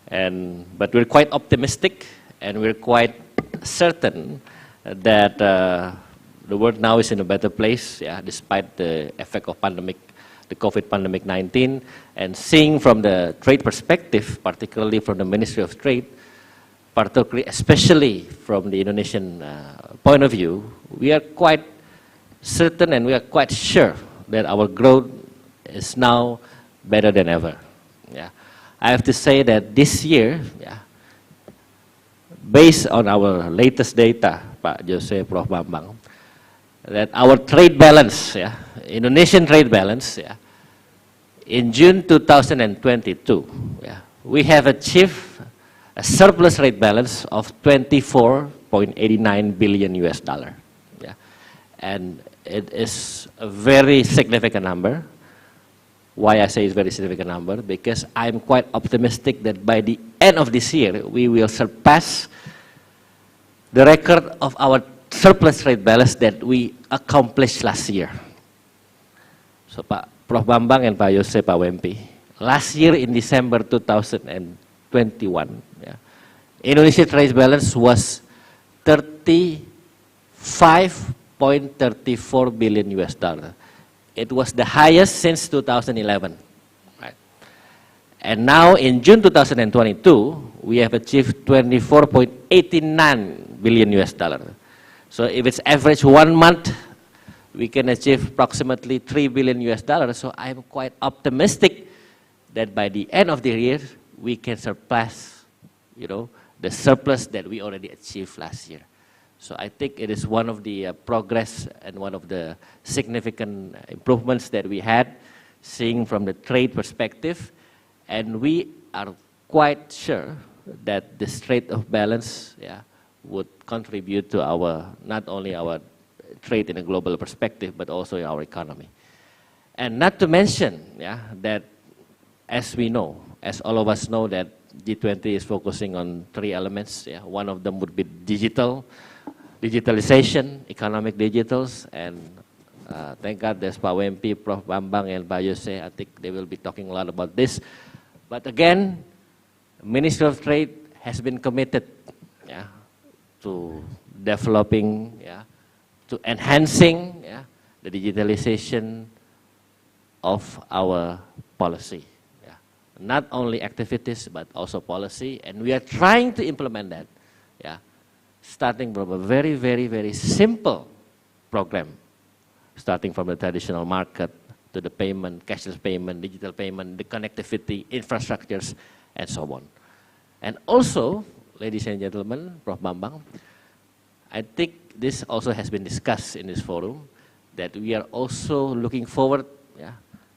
But we're quite optimistic and we're quite certain that the world now is in a better place, despite the effect of the COVID pandemic-19, and seeing from the trade perspective, particularly from the Ministry of Trade, especially from the Indonesian point of view, we are quite certain and we are quite sure that our growth is now better than ever. I have to say that this year, based on our latest data, Pak Jose, Prof. Bambang, that our trade balance, Indonesian trade balance, in June 2022, we have achieved a surplus trade balance of 24.89 billion US dollar. And it is a very significant number. Why I say it's a very significant number? Because I'm quite optimistic that by the end of this year, we will surpass the record of our surplus trade balance that we accomplished last year. So Pak Prof. Bambang and Pak Jose, Pak Wempi, last year in December 2021, Indonesia trade balance was 35.34 billion US dollar. It was the highest since 2011. Right? And now in June 2022, we have achieved 24.89 billion US dollar. So if it's average 1 month, we can achieve approximately 3 billion US dollars. So I'm quite optimistic that by the end of the year, we can surpass, the surplus that we already achieved last year. So I think it is one of the progress and one of the significant improvements that we had, seeing from the trade perspective. And we are quite sure that this trade of balance would contribute to our, not only our trade in a global perspective, but also our economy. And not to mention that, as we know, as all of us know, that G20 is focusing on 3 elements. One of them would be digitalization, economic digitals, and thank God there's Pak Wempi, Prof. Bambang, and Pak Jose. I think they will be talking a lot about this. But again, Ministry of Trade has been committed to developing, to enhancing the digitalization of our policy. Not only activities, but also policy. And we are trying to implement that, starting from a very, very, very simple program, starting from the traditional market to the payment, cashless payment, digital payment, the connectivity, infrastructures, and so on. And also, ladies and gentlemen, Prof. Bambang, I think this also has been discussed in this forum, that we are also looking forward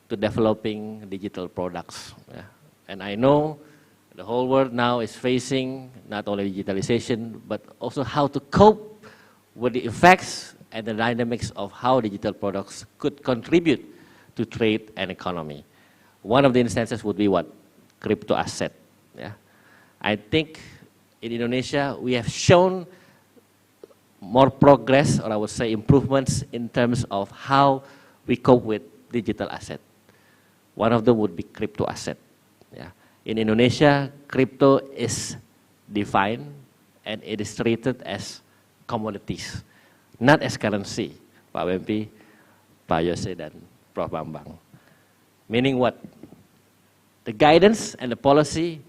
to developing digital products. And I know the whole world now is facing not only digitalization, but also how to cope with the effects and the dynamics of how digital products could contribute to trade and economy. One of the instances would be what? Crypto asset. I think in Indonesia, we have shown more progress, or I would say improvements, in terms of how we cope with digital asset. One of them would be crypto asset. In Indonesia, crypto is defined and it is treated as commodities, not as currency. Pak Wempi, Pak Jose, dan Prof. Bambang. Meaning what? The guidance and the policy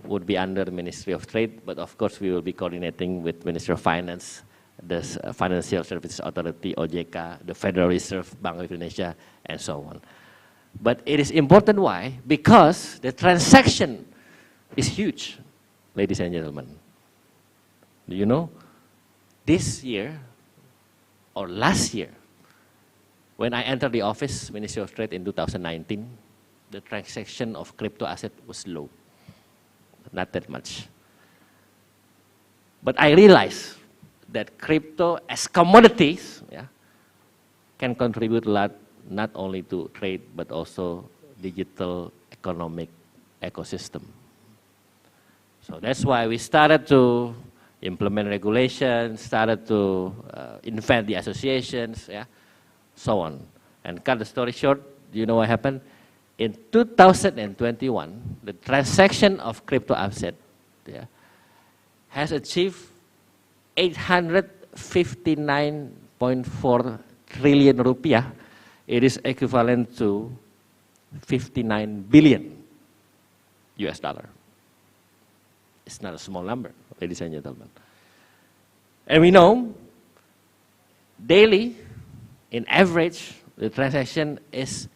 would be under the Ministry of Trade, but of course we will be coordinating with Ministry of Finance, the Financial Services Authority, OJK, the Federal Reserve Bank of Indonesia, and so on. But it is important. Why? Because the transaction is huge, ladies and gentlemen. Do you know? This year, or last year, when I entered the office, Ministry of Trade in 2019, the transaction of crypto asset was low. Not that much. But I realized that crypto as commodities can contribute a lot, not only to trade, but also digital economic ecosystem. So that's why we started to implement regulations, started to invent the associations, so on. And cut the story short, do you know what happened? In 2021, the transaction of crypto asset has achieved 859.4 trillion rupiah. It is equivalent to 59 billion US dollar. It's not a small number, ladies and gentlemen. And we know daily, in average, the transaction is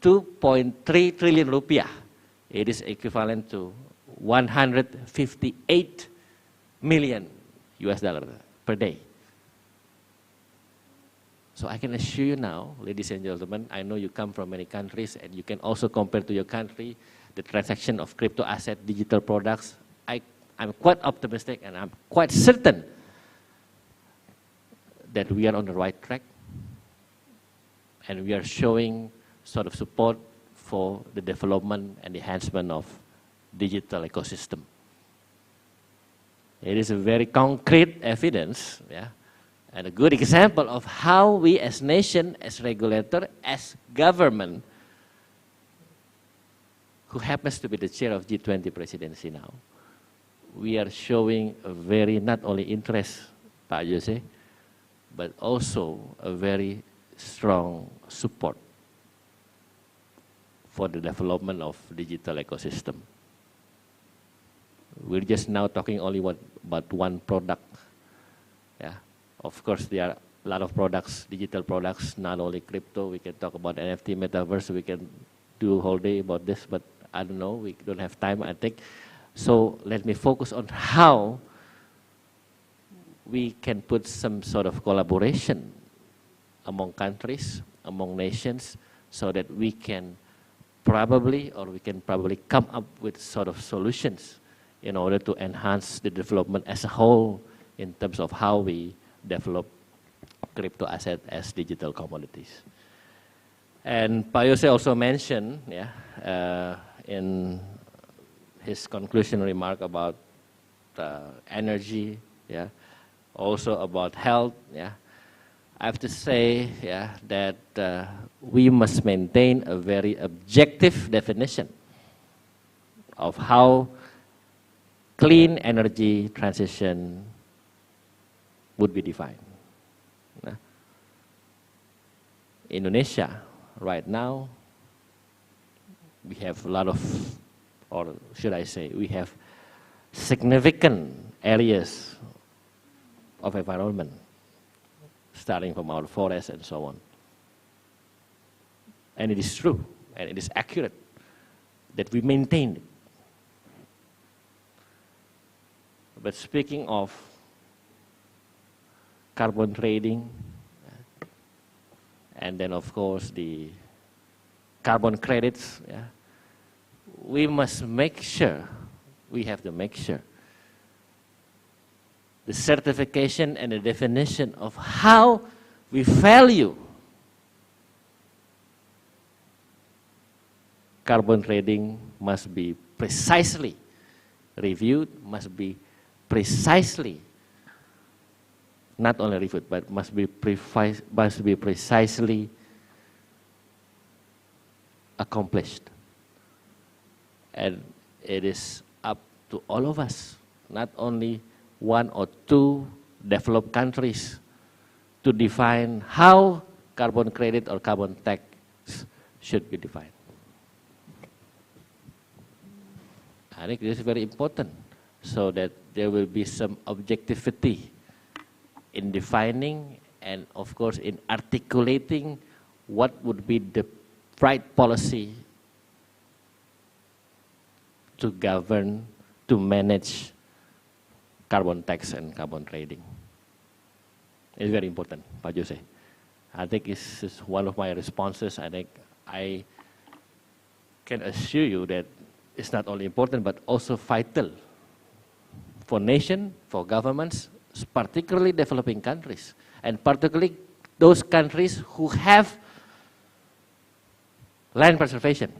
2.3 trillion rupiah it is equivalent to 158 million US dollars per day. So I can assure you now, ladies and gentlemen, I know you come from many countries and you can also compare to your country the transaction of crypto asset, digital products. I'm quite optimistic and I'm quite certain that we are on the right track and we are showing sort of support for the development and enhancement of digital ecosystem. It is a very concrete evidence, yeah, and a good example of how we as nation, as regulator, as government, who happens to be the chair of G20 presidency now, we are showing a very, not only interest, Pak Jose, but also a very strong support for the development of digital ecosystem. We're just now talking only about one product. Yeah, of course there are a lot of products, digital products, not only crypto. We can talk about NFT, metaverse. We can do a whole day about this, but I don't know. We don't have time, I think. So let me focus on how we can put some sort of collaboration among countries, among nations, so that we can probably come up with sort of solutions in order to enhance the development as a whole in terms of how we develop crypto asset as digital commodities. And Pak Yose also mentioned, yeah, in his conclusion remark about energy, yeah, also about health, yeah. I have to say, yeah, that we must maintain a very objective definition of how clean energy transition would be defined. Indonesia, right now, we have a lot of, or should I say, we have significant areas of environment, starting from our forests and so on. And it is true, and it is accurate, that we maintain it. But speaking of carbon trading, and then of course the carbon credits, yeah, we must make sure, we have to make sure the certification and the definition of how we value carbon trading must be precisely reviewed, must be precisely, not only reviewed, but must be precisely accomplished. And it is up to all of us, not only one or two developed countries, to define how carbon credit or carbon tax should be defined. I think this is very important, so that there will be some objectivity in defining and of course in articulating what would be the right policy to govern, to manage carbon tax and carbon trading. It's very important, Pak Jose. I think this is one of my responses. I think I can assure you that it's not only important, but also vital for nations, for governments, particularly developing countries, and particularly those countries who have land preservation,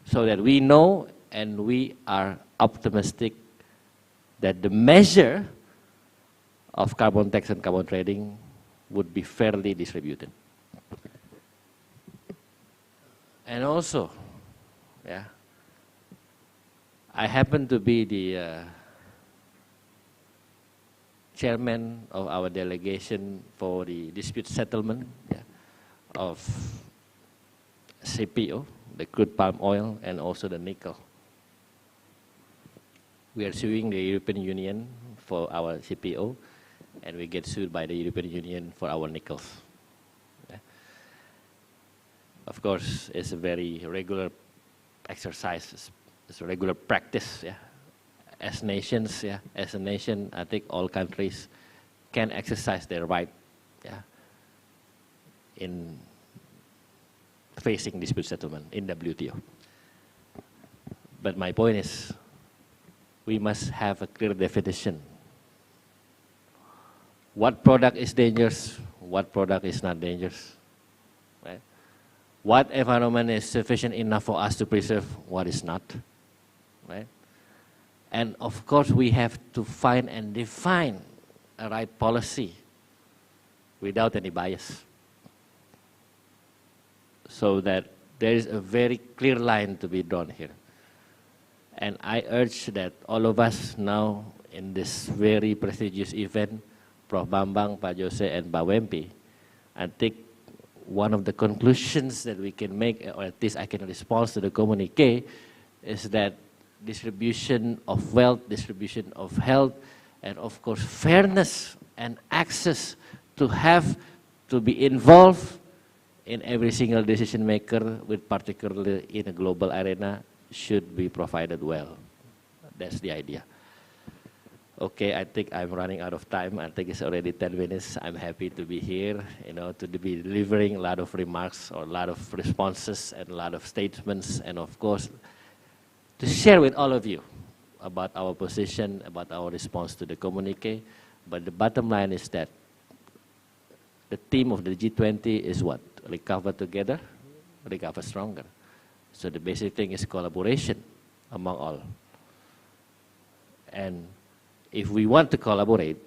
so that we know and we are optimistic that the measure of carbon tax and carbon trading would be fairly distributed. And also, yeah, I happen to be the chairman of our delegation for the dispute settlement, yeah, of CPO, the crude palm oil, and also the nickel. We are suing the European Union for our CPO, and we get sued by the European Union for our nickels. Yeah. of course, it's a very regular exercise, it's a regular practice, yeah. As nations, yeah, as a nation, I think all countries can exercise their right, yeah, in facing dispute settlement in WTO. But my point is, we must have a clear definition. What product is dangerous, what product is not dangerous, right? What environment is sufficient enough for us to preserve, what is not, right? And of course, we have to find and define a right policy without any bias, so that there is a very clear line to be drawn here. And I urge that all of us now in this very prestigious event, Prof. Bambang, Pak Jose, and Pak Wempi, I think one of the conclusions that we can make, or at least I can respond to the communique, is that distribution of wealth, distribution of health, and of course fairness and access to have to be involved in every single decision maker, with particularly in a global arena, should be provided well. That's the idea. Okay, I think I'm running out of time. I think it's already 10 minutes. I'm happy to be here, to be delivering a lot of remarks or a lot of responses and a lot of statements, and of course, to share with all of you about our position, about our response to the communique. But the bottom line is that the theme of the G20 is what? Recover together, recover stronger. So the basic thing is collaboration among all. And if we want to collaborate,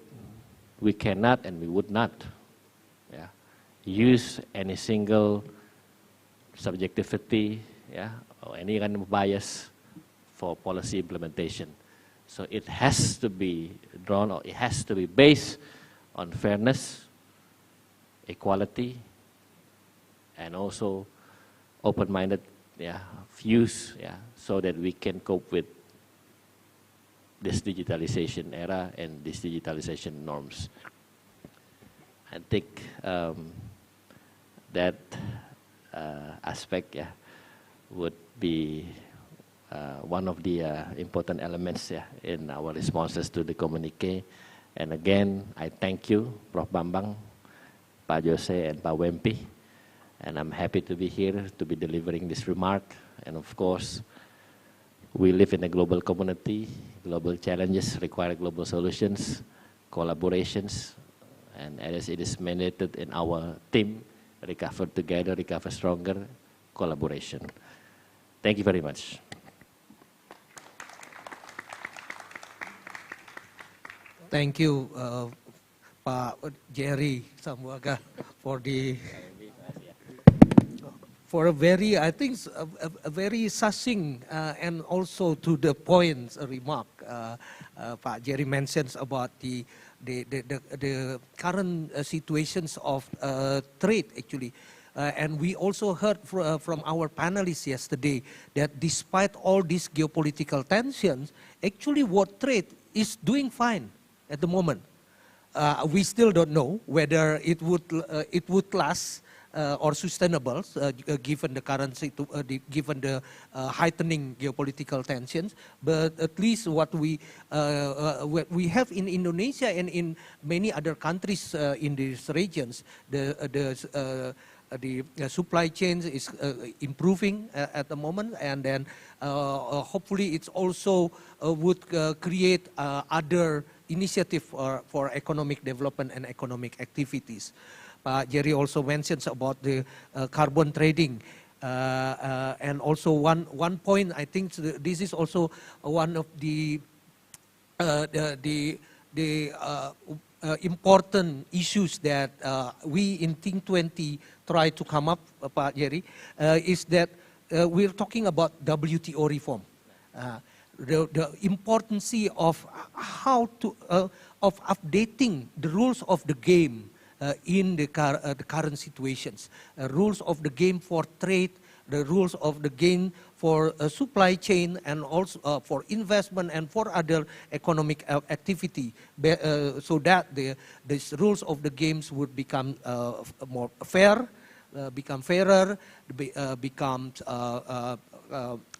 we cannot and we would not use any single subjectivity or any kind of bias for policy implementation. So it has to be drawn, or it has to be based on fairness, equality, and also open-minded views, so that we can cope with this digitalization era and these digitalization norms. I think that aspect would be one of the important elements in our responses to the communique. And again, I thank you, Prof. Bambang, Pak Jose, and Pak Wempi. And I'm happy to be here to be delivering this remark. And of course, we live in a global community. Global challenges require global solutions, collaborations, and as it is mandated in our theme, recover together, recover stronger, collaboration. Thank you very much. Thank you, Pak Jerry Sambuaga, for a very, I think, a very succinct and also to the point remark. Pak Jerry mentions about the current situations of trade, actually. And we also heard from our panelists yesterday that despite all these geopolitical tensions, actually world trade is doing fine at the moment. We still don't know whether it would last or sustainable, given the current given the heightening geopolitical tensions. But at least what we have in Indonesia and in many other countries in these regions, the supply chain is improving at the moment, and then hopefully it's also would create other initiative for economic development and economic activities. Jerry also mentions about the carbon trading, and also one point, I think this is also one of the important issues that we in T20 try to come up, Pak Jerry, is that we're talking about WTO reform. The importance of how to of updating the rules of the game in the current situations, rules of the game for trade, the rules of the game for supply chain, and also for investment and for other economic activity, so that the rules of the games would become more fair, become fairer, becomes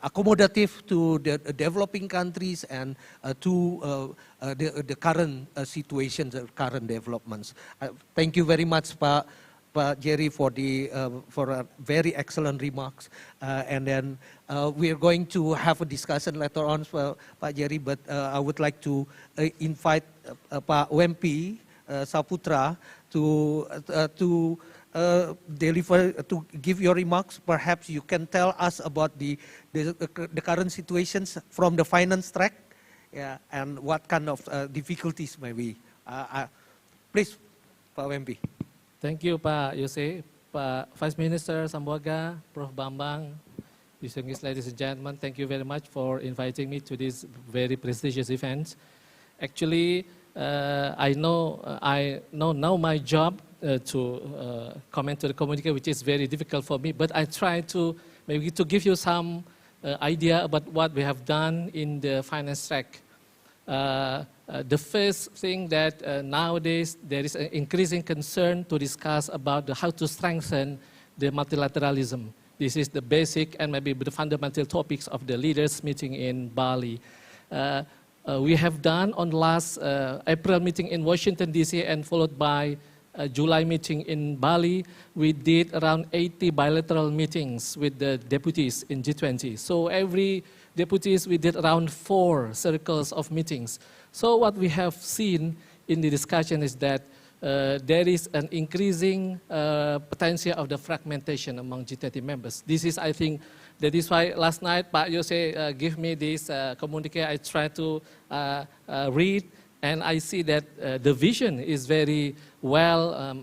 accommodative to the developing countries and to the current situations, current developments. Thank you very much, Pak Jerry, for very excellent remarks. And then we are going to have a discussion later on, Pak Jerry, but I would like to invite Pak Wempi Saputra to deliver, to give your remarks. Perhaps you can tell us about the current situations from the finance track, yeah, and what kind of difficulties maybe. Please, Pak Wempi. Thank you, Pak Yose, Pak Vice Minister Sambuaga, Prof. Bambang, distinguished ladies and gentlemen. Thank you very much for inviting me to this very prestigious event. Actually, I know now my job to comment to the communique, which is very difficult for me, but I try to maybe to give you some idea about what we have done in the finance track. The first thing that nowadays there is an increasing concern to discuss about how to strengthen the multilateralism. This is the basic and maybe the fundamental topics of the leaders meeting in Bali. We have done on last April meeting in Washington, D.C. and followed by July meeting in Bali, we did around 80 bilateral meetings with the deputies in G20. So every deputies, we did around 4 circles of meetings. So what we have seen in the discussion is that there is an increasing potential of the fragmentation among G20 members. This is, I think, that is why last night, Pak Yose gave me this communique. I tried to read, and I see that the vision is very well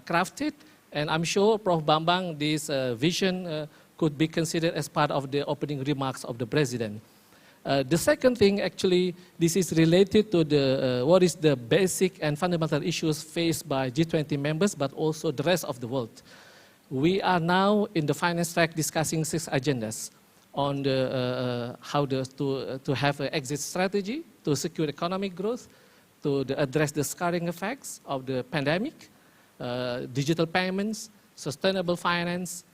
crafted. And I'm sure, Prof. Bambang, this vision could be considered as part of the opening remarks of the President. The second thing, actually, this is related to the what is the basic and fundamental issues faced by G20 members, but also the rest of the world. We are now in the finance track discussing 6 agendas on the, how to have an exit strategy, to secure economic growth, to address the scarring effects of the pandemic, digital payments, sustainable finance,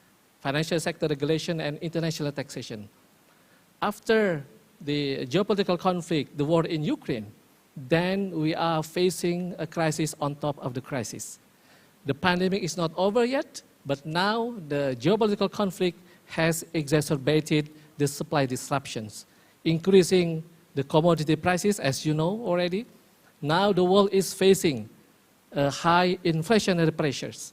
financial sector regulation, and international taxation. After the geopolitical conflict, the war in Ukraine, then we are facing a crisis on top of the crisis. The pandemic is not over yet, but now the geopolitical conflict has exacerbated the supply disruptions, increasing the commodity prices, as you know already. Now the world is facing high inflationary pressures.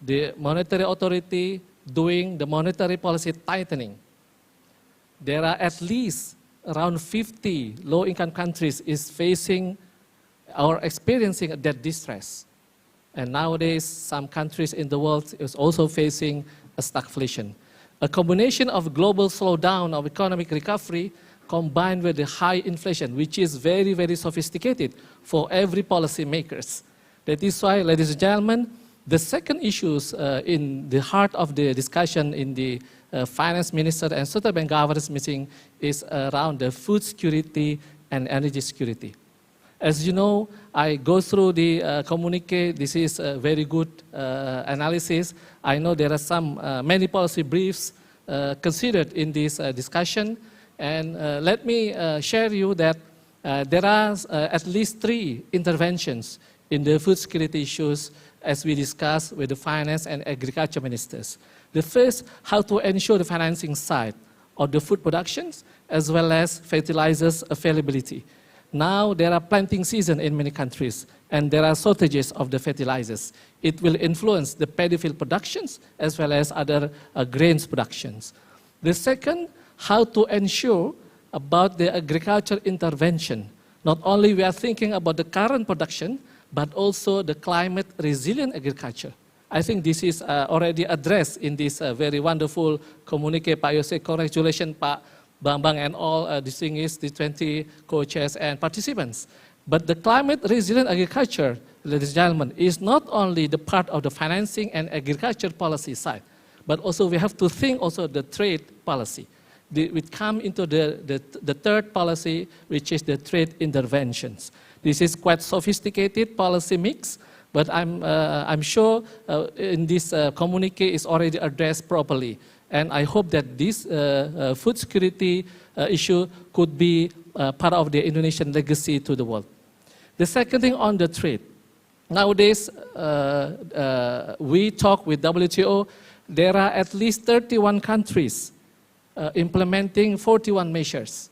The monetary authority doing the monetary policy tightening. There are at least around 50 low-income countries is facing or experiencing debt distress. And nowadays, some countries in the world is also facing a stagflation. A combination of global slowdown of economic recovery combined with the high inflation, which is very, very sophisticated for every policy makers. That is why, ladies and gentlemen, the second issues in the heart of the discussion in the Finance Minister and Central Bank Governors meeting is around the food security and energy security. As you know, I go through the communique. This is a very good analysis. I know there are some many policy briefs considered in this discussion. And let me share you that there are at least 3 interventions in the food security issues as we discussed with the finance and agriculture ministers. The first, how to ensure the financing side of the food productions as well as fertilizers availability. Now there are planting season in many countries and there are shortages of the fertilizers. It will influence the paddy field productions as well as other grains productions. The second, how to ensure about the agriculture intervention. Not only we are thinking about the current production, but also the climate resilient agriculture. I think this is already addressed in this very wonderful communique. Pak Yose, congratulations, Pak Bambang and all distinguished T20 co-chairs and participants. But the climate resilient agriculture, ladies and gentlemen, is not only the part of the financing and agriculture policy side, but also we have to think also the trade policy. We come into the third policy, which is the trade interventions. This is quite sophisticated policy mix, But I'm sure in this communique is already addressed properly. And I hope that this food security issue could be part of the Indonesian legacy to the world. The second thing on the trade. Nowadays, we talk with WTO, there are at least 31 countries implementing 41 measures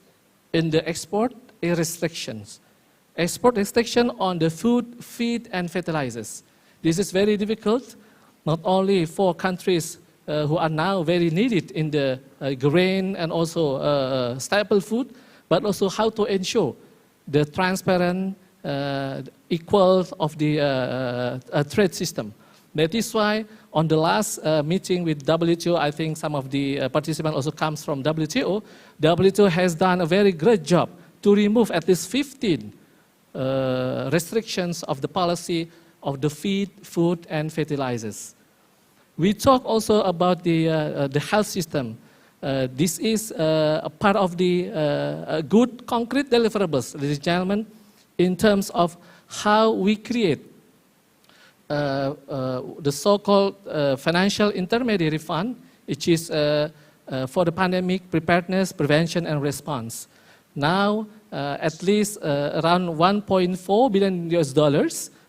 in the export restrictions. Export restriction on the food, feed, and fertilizers. This is very difficult, not only for countries who are now very needed in the grain and also staple food, but also how to ensure the transparent, equal of the trade system. That is why on the last meeting with WTO, I think some of the participants also comes from WTO. WTO has done a very great job to remove at least 15 restrictions of the policy of the feed, food, and fertilizers. We talk also about the health system. This is a part of the good concrete deliverables, ladies and gentlemen, in terms of how we create the so-called financial intermediary fund, which is for the pandemic preparedness, prevention, and response. Now, at least around $1.4 billion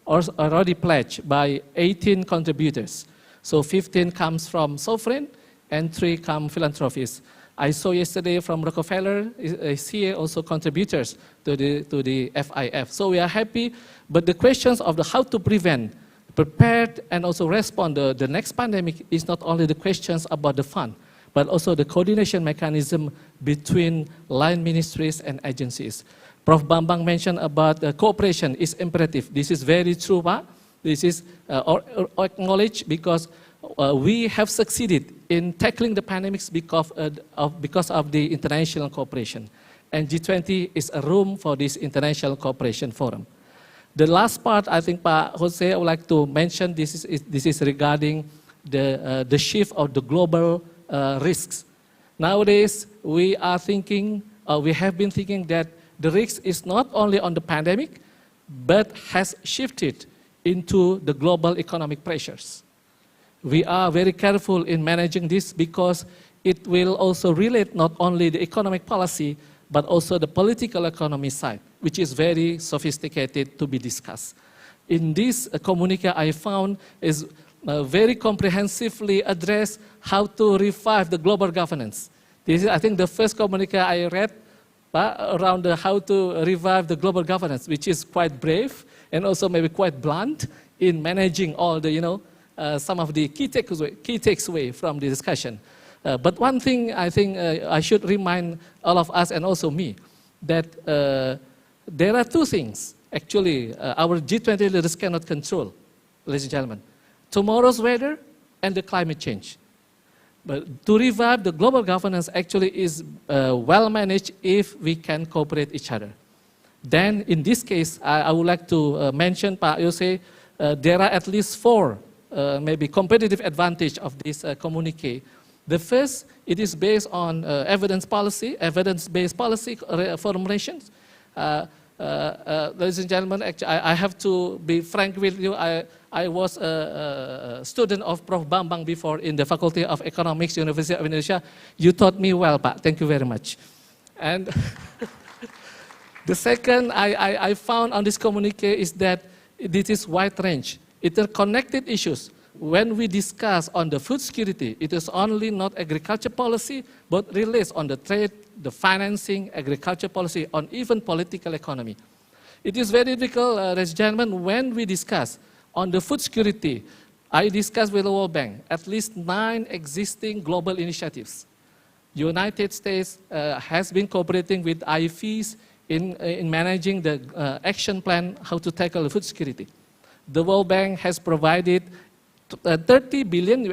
are already pledged by 18 contributors. So 15 comes from sovereign and 3 come philanthropists. I saw yesterday from Rockefeller is here also contributors to the FIF. So we are happy, but the questions of the how to prevent, prepared, and also respond to the next pandemic is not only the questions about the fund, but also the coordination mechanism between line ministries and agencies. Prof. Bambang mentioned about cooperation is imperative. This is very true, Pak. This is acknowledged because we have succeeded in tackling the pandemics because of the international cooperation. And G20 is a room for this international cooperation forum. The last part, I think, Pak Jose, I would like to mention, this is regarding the shift of the global risks. Nowadays, we are thinking, we have been thinking that the risk is not only on the pandemic, but has shifted into the global economic pressures. We are very careful in managing this because it will also relate not only the economic policy, but also the political economy side, which is very sophisticated to be discussed. In this communique I found is very comprehensively address how to revive the global governance. This is, I think, the first communique I read around how to revive the global governance, which is quite brave and also maybe quite blunt in managing all the, some of the key takeaways from the discussion. But one thing I think I should remind all of us and also me, that there are two things actually our G20 leaders cannot control, ladies and gentlemen. Tomorrow's weather and the climate change. But to revive the global governance actually is well managed if we can cooperate each other. Then in this case, I would like to mention, Pak Yose, there are at least 4 maybe competitive advantage of this communique. The first, it is based on evidence-based policy formulations. Ladies and gentlemen, actually, I have to be frank with you. I was a student of Prof. Bambang before in the Faculty of Economics, University of Indonesia. You taught me well, Pak. Thank you very much. And the second I found on this communique is that this is wide range, interconnected issues. When we discuss on the food security, it is only not agriculture policy, but relates on the trade, the financing, agriculture policy, on even political economy. It is very difficult, ladies and gentlemen, when we discuss on the food security. I discussed with the World Bank at least 9 existing global initiatives. United States has been cooperating with IFEs in managing the action plan how to tackle the food security. The World Bank has provided $30 billion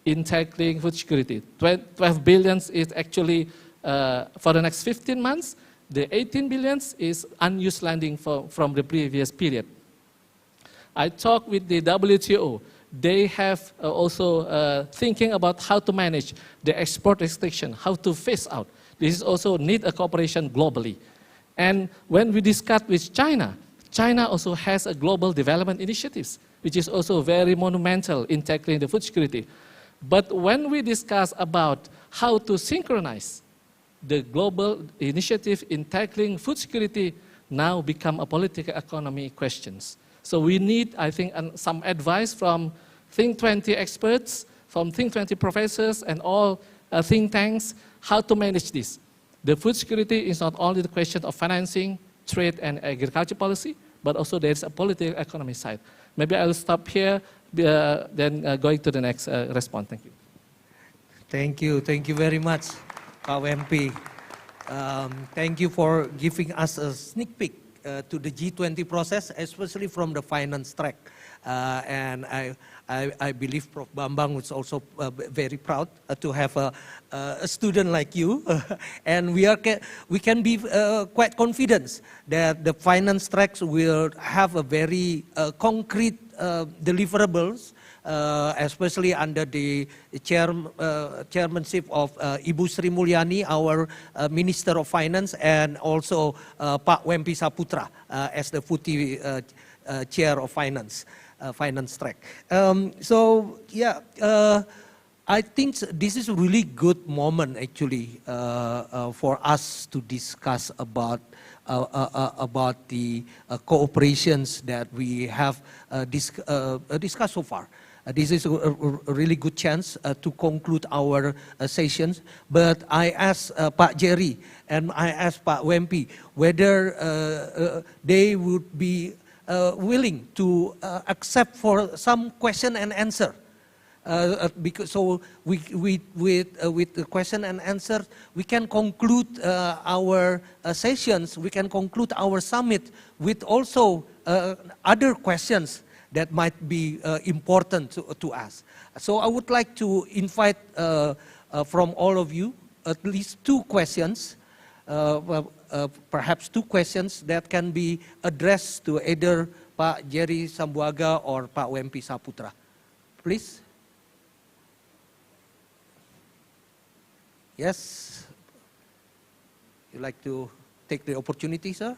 in tackling food security. 12 billion is actually for the next 15 months. The 18 billion is unused landing from the previous period. I talked with the WTO. They have also thinking about how to manage the export restriction, how to phase out. This is also need a cooperation globally. And when we discuss with China, China also has a global development initiatives, which is also very monumental in tackling the food security. But when we discuss about how to synchronize the global initiative in tackling food security, now become a political economy questions. So we need, I think, some advice from Think 20 experts, from Think 20 professors and all think tanks, how to manage this. The food security is not only the question of financing, trade and agriculture policy, but also there's a political economy side. Maybe I'll stop here, then going to the next response. Thank you. Thank you very much, Pak WMP. Thank you for giving us a sneak peek to the G20 process, especially from the finance track. And I believe Prof. Bambang was also very proud to have a student like you. And we can be quite confident that the finance tracks will have a very concrete deliverables, especially under the chairmanship of Ibu Sri Mulyani, our Minister of Finance, and also Pak Wempi Saputra as the FUTI Chair of Finance track. So yeah, I think this is a really good moment actually for us to discuss about the cooperations that we have discussed so far. This is a really good chance to conclude our sessions. But I asked Pak Jerry and I asked Pak Wempi whether they would be willing to accept for some question and answer. Because so with the question and answer, we can conclude our sessions, we can conclude our summit with also other questions that might be important to us. So I would like to invite from all of you at least two questions, perhaps two questions that can be addressed to either Pak Jerry Sambuaga or Pak Wempi Saputra. Please. Yes, you'd like to take the opportunity, sir?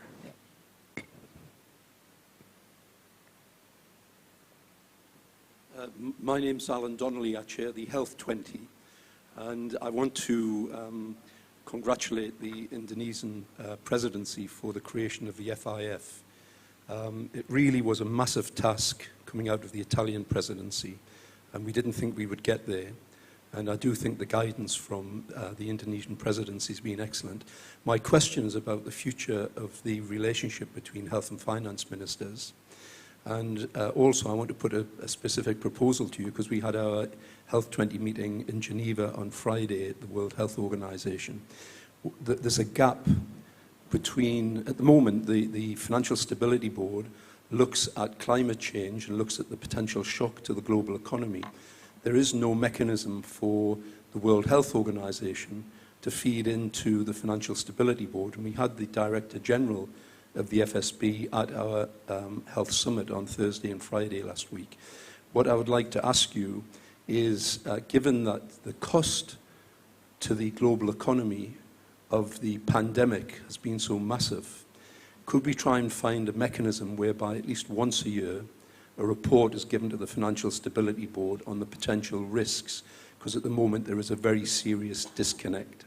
My name's Alan Donnelly. I chair the Health 20, and I want to congratulate the Indonesian presidency for the creation of the FIF. It really was a massive task coming out of the Italian presidency, and we didn't think we would get there. And I do think the guidance from the Indonesian presidency has been excellent. My question is about the future of the relationship between health and finance ministers. And also I want to put a specific proposal to you, because we had our Health 20 meeting in Geneva on Friday at the World Health Organization. There's a gap between, at the moment, the Financial Stability Board looks at climate change and looks at the potential shock to the global economy. There is no mechanism for the World Health Organization to feed into the Financial Stability Board. And we had the Director General of the FSB at our Health Summit on Thursday and Friday last week. What I would like to ask you is, given that the cost to the global economy of the pandemic has been so massive, could we try and find a mechanism whereby at least once a year a report is given to the Financial Stability Board on the potential risks, because at the moment there is a very serious disconnect.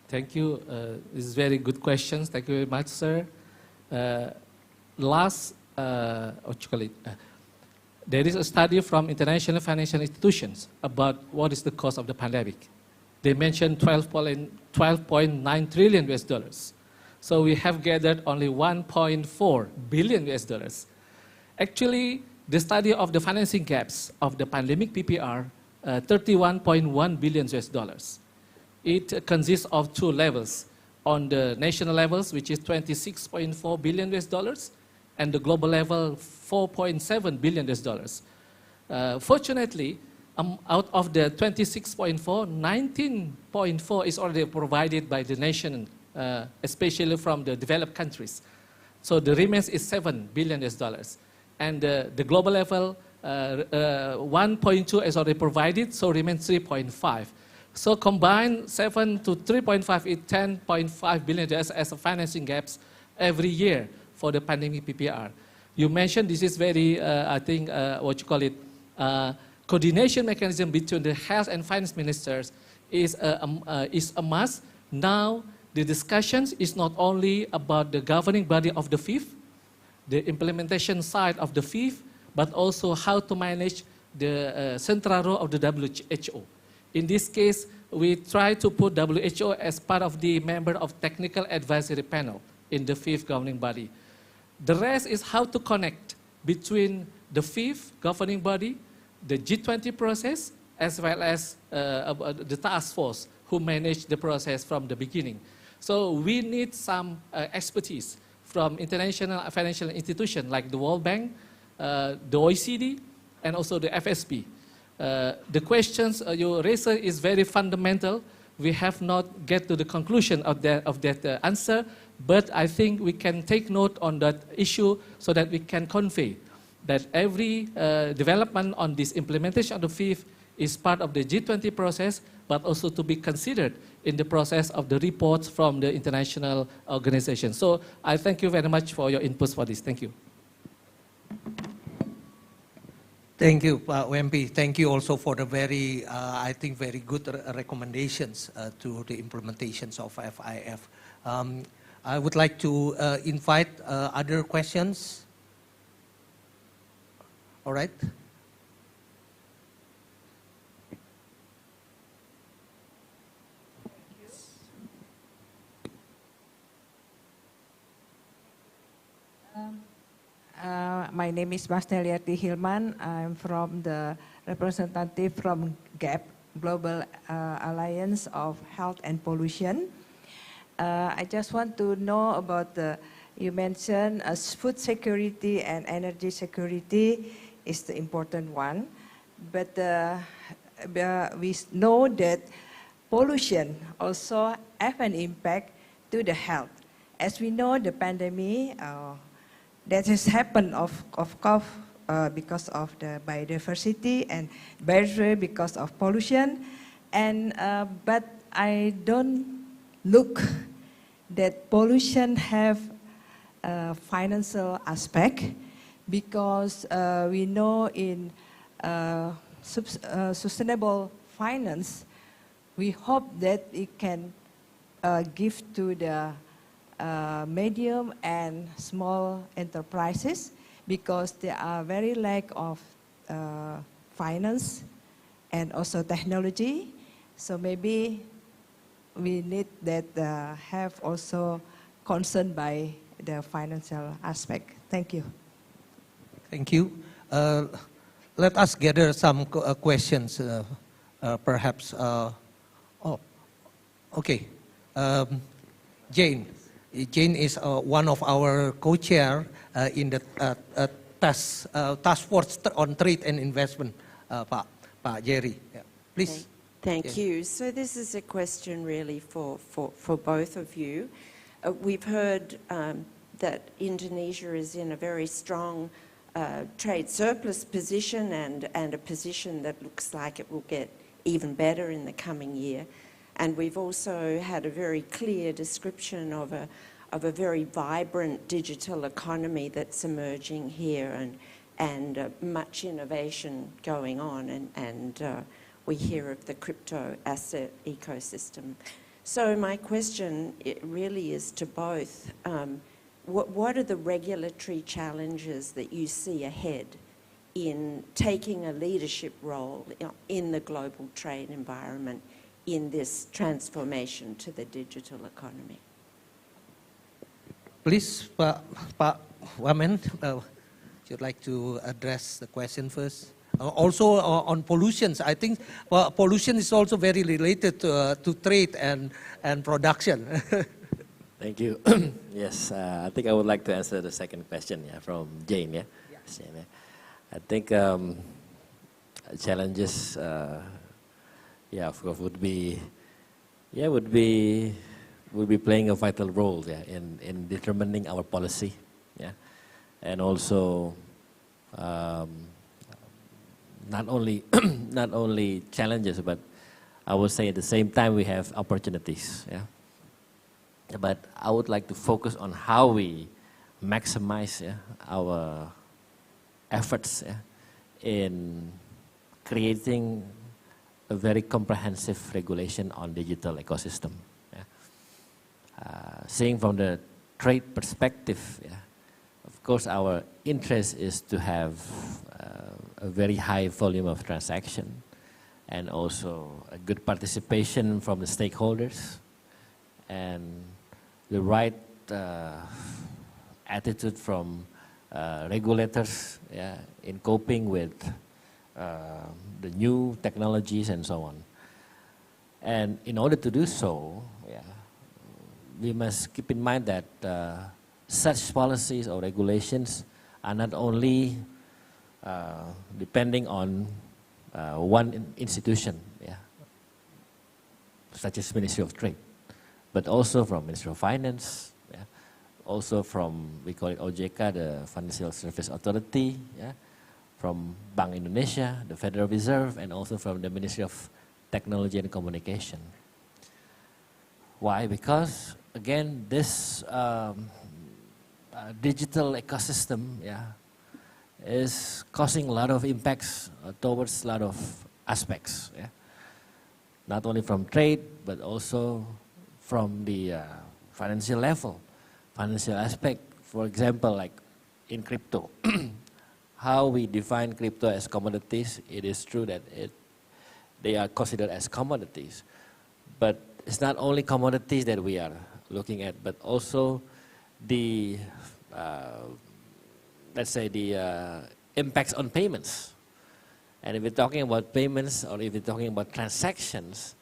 Thank you. This is very good questions. Thank you very much, sir. There is a study from international financial institutions about what is the cost of the pandemic. They mentioned 12.9 trillion US dollars. So we have gathered only 1.4 billion US dollars. Actually, the study of the financing gaps of the pandemic PPR, 31.1 billion US dollars. It consists of two levels. On the national levels, which is 26.4 billion US dollars, and the global level, 4.7 billion US dollars. Fortunately, out of the 26.4, 19.4 is already provided by the nation, especially from the developed countries. So the remains is 7 billion US dollars. And the global level, 1.2 is already provided, so remains 3.5. So combined 7 to 3.5 is 10.5 billion as a financing gaps every year for the pandemic PPR. You mentioned this is very, I think, what you call it, coordination mechanism between the health and finance ministers is a must. Now, the discussions is not only about the governing body of the fifth, the implementation side of the fifth, but also how to manage the central role of the WHO. In this case, we try to put WHO as part of the member of technical advisory panel in the fifth governing body. The rest is how to connect between the fifth governing body, the G20 process, as well as the task force who manage the process from the beginning. So we need some expertise from international financial institutions like the World Bank, the OECD, and also the FSB. The questions you raised is very fundamental. We have not get to the conclusion of that answer, but I think we can take note on that issue so that we can convey that every development on this implementation of the fifth is part of the G20 process, but also to be considered in the process of the reports from the international organizations. So I thank you very much for your inputs for this. Thank you. Thank you, WMP. Thank you also for the very, I think, very good recommendations to the implementations of FIF. I would like to invite other questions. All right. My name is Basteliati Hilman. I'm from the representative from GAP, Global Alliance of Health and Pollution. I just want to know about you mentioned food security and energy security is the important one, but we know that pollution also have an impact to the health. As we know, the pandemic that has happened because of the biodiversity and because of pollution, and but I don't look that pollution have a financial aspect, because we know in sustainable finance, we hope that it can give to the medium and small enterprises, because there are very lack of finance and also technology. So maybe we need that have also concern by the financial aspect. Thank you. Thank you. Let us gather some questions, perhaps. Oh, okay. Jane. Jane is one of our co-chair in the task force on trade and investment, Pak Jerry. Yeah. Please. Thank you. So this is a question really for both of you. We've heard that Indonesia is in a very strong trade surplus position and a position that looks like it will get even better in the coming year. And we've also had a very clear description of a very vibrant digital economy that's emerging here, and much innovation going on, and we hear of the crypto asset ecosystem. So my question really is to both. What are the regulatory challenges that you see ahead in taking a leadership role in the global trade environment in this transformation to the digital economy? Please, Pak Wamen, would you like to address the question first? Also on pollutions, I think pollution is also very related to trade and production. Thank you. Yes, I think I would like to answer the second question from Jane. Yeah? Yeah. I think challenges, of course, would be playing a vital role in determining our policy, and also not only challenges, but I would say at the same time we have opportunities. Yeah? But I would like to focus on how we maximize our efforts in creating a very comprehensive regulation on digital ecosystem. Seeing from the trade perspective, of course our interest is to have a very high volume of transaction and also a good participation from the stakeholders and the right attitude from regulators in coping with the new technologies and so on. And in order to do so, we must keep in mind that such policies or regulations are not only depending on one institution, such as Ministry of Trade, but also from Ministry of Finance, also from, we call it OJK, the Financial Service Authority, from Bank Indonesia, the Federal Reserve, and also from the Ministry of Technology and Communication. Why? Because, again, this digital ecosystem is causing a lot of impacts towards a lot of aspects. Not only from trade, but also from the financial level, financial aspect. For example, like in crypto, how we define crypto as commodities, it is true that they are considered as commodities. But it's not only commodities that we are looking at, but also the, let's say, the impacts on payments. And if we're talking about payments or if we're talking about transactions,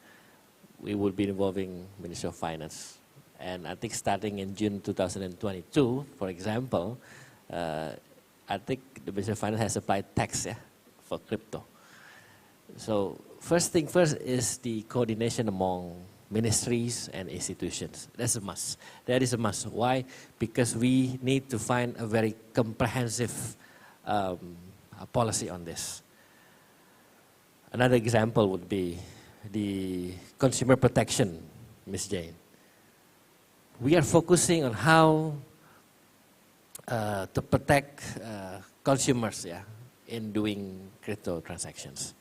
we will be involving Ministry of Finance. And I think starting in June 2022, for example, I think the Ministry of Finance has applied tax for crypto. So first thing first is the coordination among ministries and institutions. That's a must. That is a must. Why? Because we need to find a very comprehensive policy on this. Another example would be the consumer protection, Ms. Jane. We are focusing on how to protect consumers in doing crypto transactions.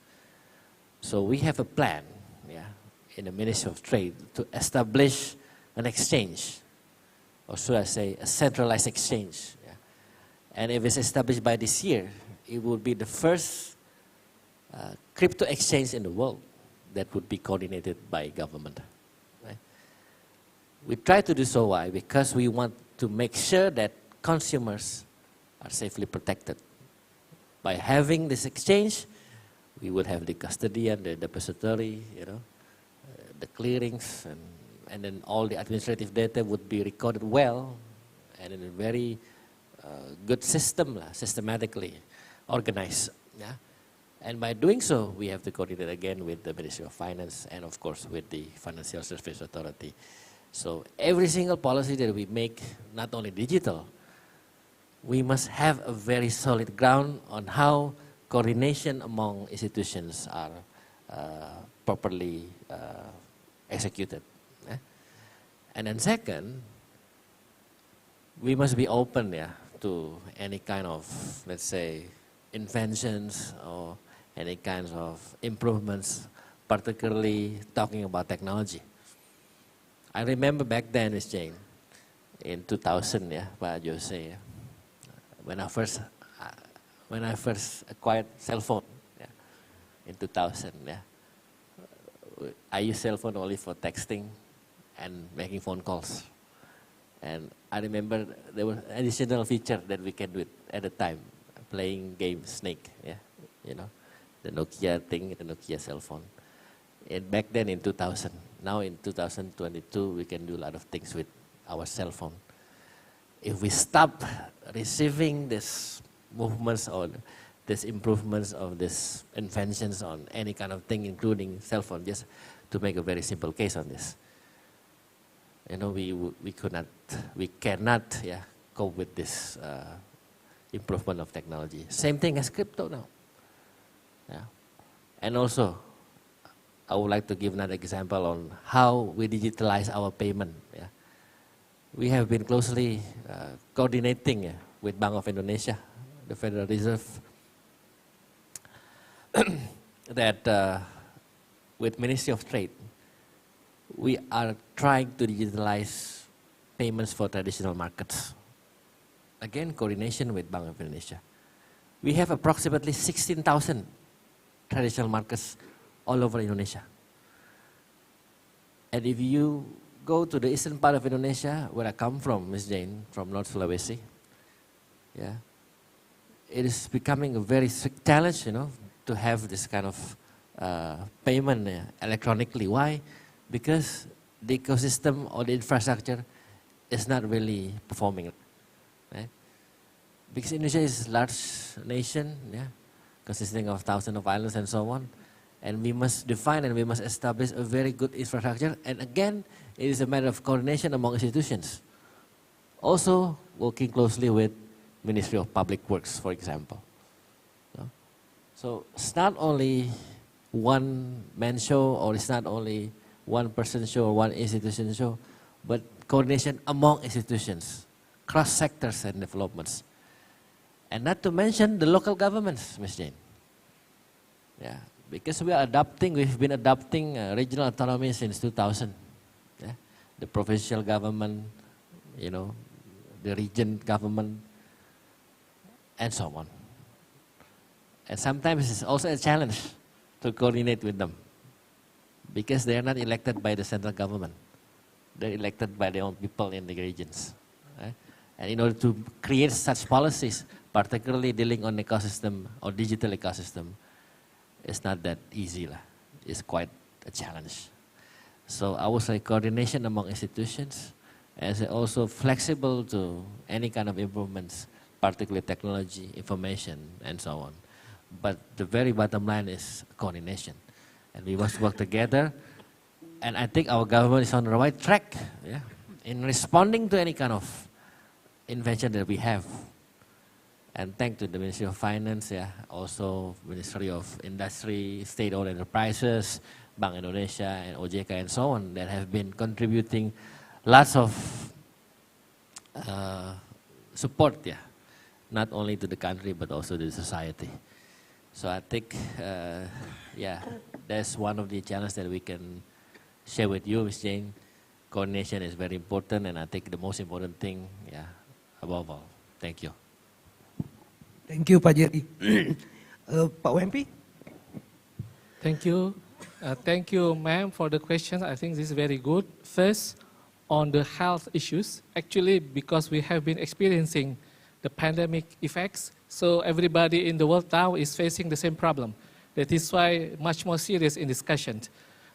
So we have a plan in the Ministry of Trade to establish an exchange, or should I say a centralized exchange. And if it's established by this year, it will be the first crypto exchange in the world that would be coordinated by government. Right? We try to do so. Why? Because we want to make sure that consumers are safely protected. By having this exchange, we would have the custodian, the depository, the clearings, and then all the administrative data would be recorded well and in a very good system, systematically organized. And by doing so, we have to coordinate again with the Ministry of Finance and, of course, with the Financial Service Authority. So every single policy that we make, not only digital, we must have a very solid ground on how coordination among institutions are properly executed. And then second, we must be open to any kind of, let's say, inventions or any kinds of improvements, particularly talking about technology. I remember back then, Ms. Jane, in 2000, Pak Jose, when I first acquired cell phone, in 2000, I used cell phone only for texting and making phone calls. And I remember there was an additional feature that we can do at the time, playing game Snake, the Nokia thing, the Nokia cell phone. And back then in 2000, now in 2022, we can do a lot of things with our cell phone. If we stop receiving these movements or these improvements of these inventions on any kind of thing, including cell phone, just to make a very simple case on this, we cannot cope with this improvement of technology. Same thing as crypto now. And also, I would like to give another example on how we digitalize our payment. Yeah. We have been closely coordinating with Bank of Indonesia, the Federal Reserve, that with Ministry of Trade, we are trying to digitalize payments for traditional markets. Again, coordination with Bank of Indonesia. We have approximately 16,000 traditional markets all over Indonesia. And if you go to the eastern part of Indonesia, where I come from, Ms. Jane, from North Sulawesi, yeah, it is becoming a very strict challenge, to have this kind of payment electronically. Why? Because the ecosystem or the infrastructure is not really performing. Right? Because Indonesia is a large nation, consisting of thousands of islands and so on. And we must define and we must establish a very good infrastructure. And again, it is a matter of coordination among institutions. Also, working closely with Ministry of Public Works, for example. So it's not only one man show, or it's not only one person show or one institution show, but coordination among institutions, cross sectors and developments. And not to mention the local governments, Ms. Jane. Yeah, because we've been adopting regional autonomy since 2000. Yeah? The provincial government, the region government, and so on. And sometimes it's also a challenge to coordinate with them, because they are not elected by the central government. They're elected by their own people in the regions. Right? And in order to create such policies, particularly dealing on ecosystem or digital ecosystem, it's not that easy. It's quite a challenge. So I would say coordination among institutions, and also flexible to any kind of improvements, particularly technology, information, and so on. But the very bottom line is coordination. And we must work together. And I think our government is on the right track in responding to any kind of invention that we have. And thanks to the Ministry of Finance, also Ministry of Industry, State-owned enterprises, Bank Indonesia, and OJK, and so on, that have been contributing lots of support, not only to the country, but also to the society. So I think, that's one of the challenges that we can share with you, Ms. Jane. Coordination is very important, and I think the most important thing, above all. Thank you. Thank you, Pak Jerry. Pak Wempi? Thank you. Thank you, ma'am, for the question. I think this is very good. First, on the health issues, actually, because we have been experiencing the pandemic effects, so everybody in the world now is facing the same problem. That is why much more serious in discussions.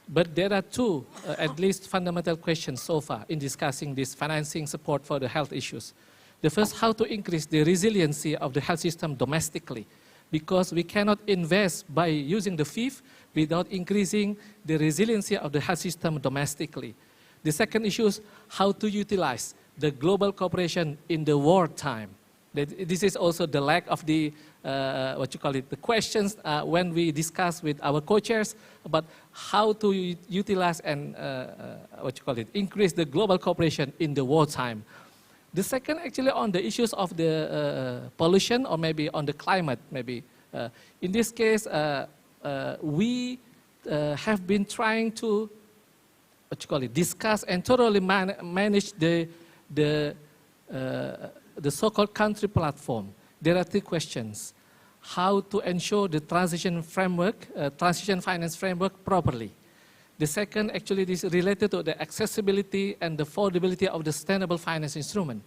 But there are two, at least, fundamental questions so far in discussing this financing support for the health issues. The first, how to increase the resiliency of the health system domestically, because we cannot invest by using the FIF without increasing the resiliency of the health system domestically. The second issue is how to utilize the global cooperation in the wartime. This is also the lack of the, the questions when we discuss with our co-chairs about how to utilize and, increase the global cooperation in the wartime. The second, actually, on the issues of the pollution, or maybe on the climate, maybe. In this case, we have been trying to, discuss and thoroughly manage the so-called country platform. There are three questions. How to ensure the transition framework, transition finance framework properly. The second, actually, is related to the accessibility and the affordability of the sustainable finance instrument.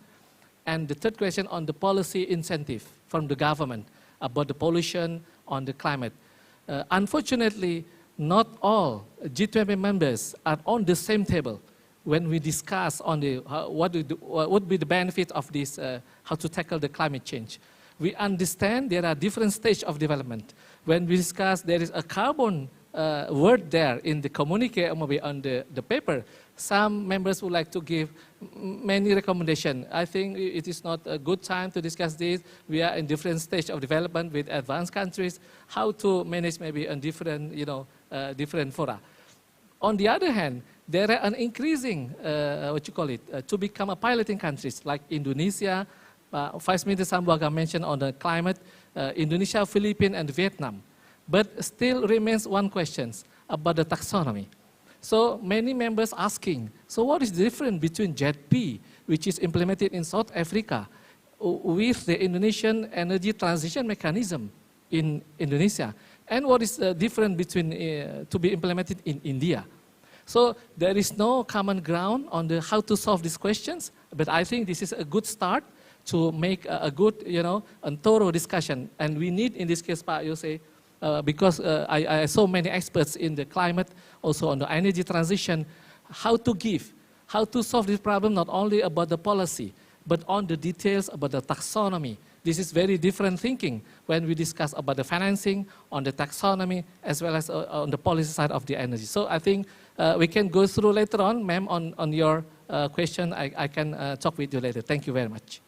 And the third question on the policy incentive from the government about the pollution on the climate. Unfortunately, not all G20 members are on the same table when we discuss on the what would be the benefit of this, how to tackle the climate change. We understand there are different stages of development. When we discuss, there is a carbon word there in the communique or maybe on the paper. Some members would like to give many recommendations. I think it is not a good time to discuss this. We are in different stage of development with advanced countries, how to manage maybe a different, different fora. On the other hand, there are an increasing, to become a piloting countries like Indonesia, Vice Minister Sambuaga mentioned on the climate, Indonesia, Philippines, and Vietnam. But still remains one question about the taxonomy. So many members asking, so what is the difference between JETP, which is implemented in South Africa, with the Indonesian energy transition mechanism in Indonesia? And what is the difference between to be implemented in India? So there is no common ground on the how to solve these questions, but I think this is a good start to make a good, and thorough discussion. And we need, in this case, Pak Yose, because I saw many experts in the climate, also on the energy transition, how to solve this problem, not only about the policy, but on the details about the taxonomy. This is very different thinking when we discuss about the financing, on the taxonomy, as well as on the policy side of the energy. So I think we can go through later on, ma'am, on your question. I can talk with you later. Thank you very much.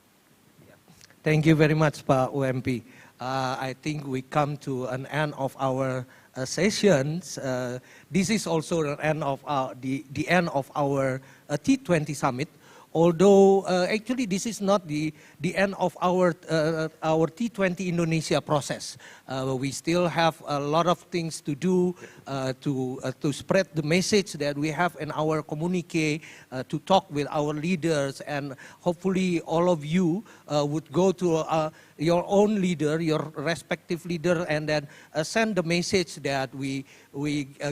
Thank you very much, Pak UMP. I think we come to an end of our sessions. This is also the end of the end of our T20 summit. Although actually this is not the end of our T20 Indonesia process. We still have a lot of things to do to spread the message that we have in our communique, to talk with our leaders, and hopefully all of you would go to your own leader, your respective leader, and then send the message that we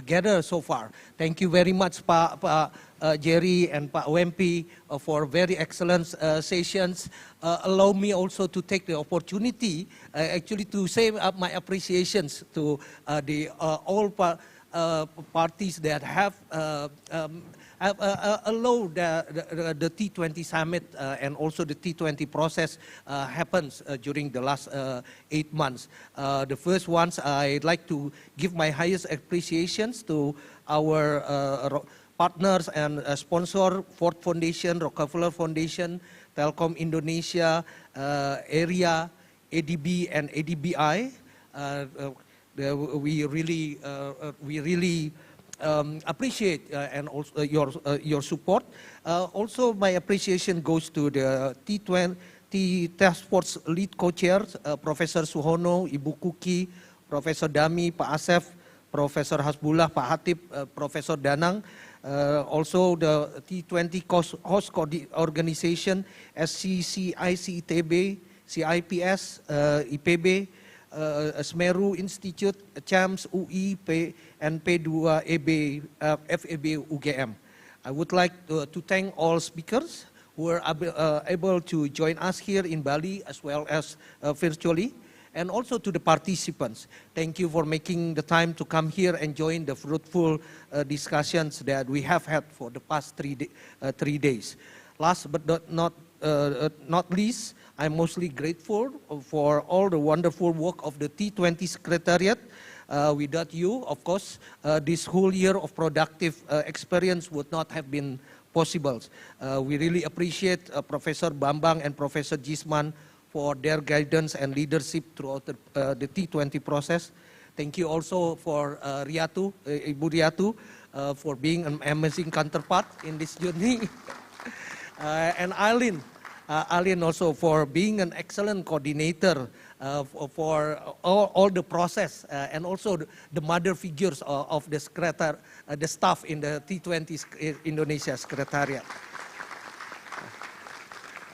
gather so far. Thank you very much, Pak Jerry and Pak Wempi, for very excellent sessions. Allow me also to take the opportunity actually to say my appreciations to all parties that have allowed the T20 summit and also the T20 process happens during the last 8 months. The first ones, I'd like to give my highest appreciations to our partners and sponsor, Ford Foundation, Rockefeller Foundation, Telkom Indonesia, AREA, ADB, and ADBI. We really appreciate and also your support. Also, my appreciation goes to the T20 Task Force lead co-chairs, Professor Suhono, Ibu Kuki, Professor Dami, Pak Asef, Professor Hasbullah, Pak Hatip, Professor Danang. Also the T20 host organization, SCCIC-ITB, CIPS, IPB, Semeru Institute, CHAMS, UI, and P2EB, FEB, UGM. I would like to thank all speakers who were able to join us here in Bali as well as virtually, and also to the participants. Thank you for making the time to come here and join the fruitful discussions that we have had for the past 3 days. Last but not least, I'm mostly grateful for all the wonderful work of the T20 Secretariat. Without you, of course, this whole year of productive experience would not have been possible. We really appreciate Professor Bambang and Professor Jisman for their guidance and leadership throughout the T20 process. Thank you also for Ibu Riatu, for being an amazing counterpart in this journey. And Aileen also for being an excellent coordinator for all the process and also the mother figures of the staff in the T20 Indonesia Secretariat.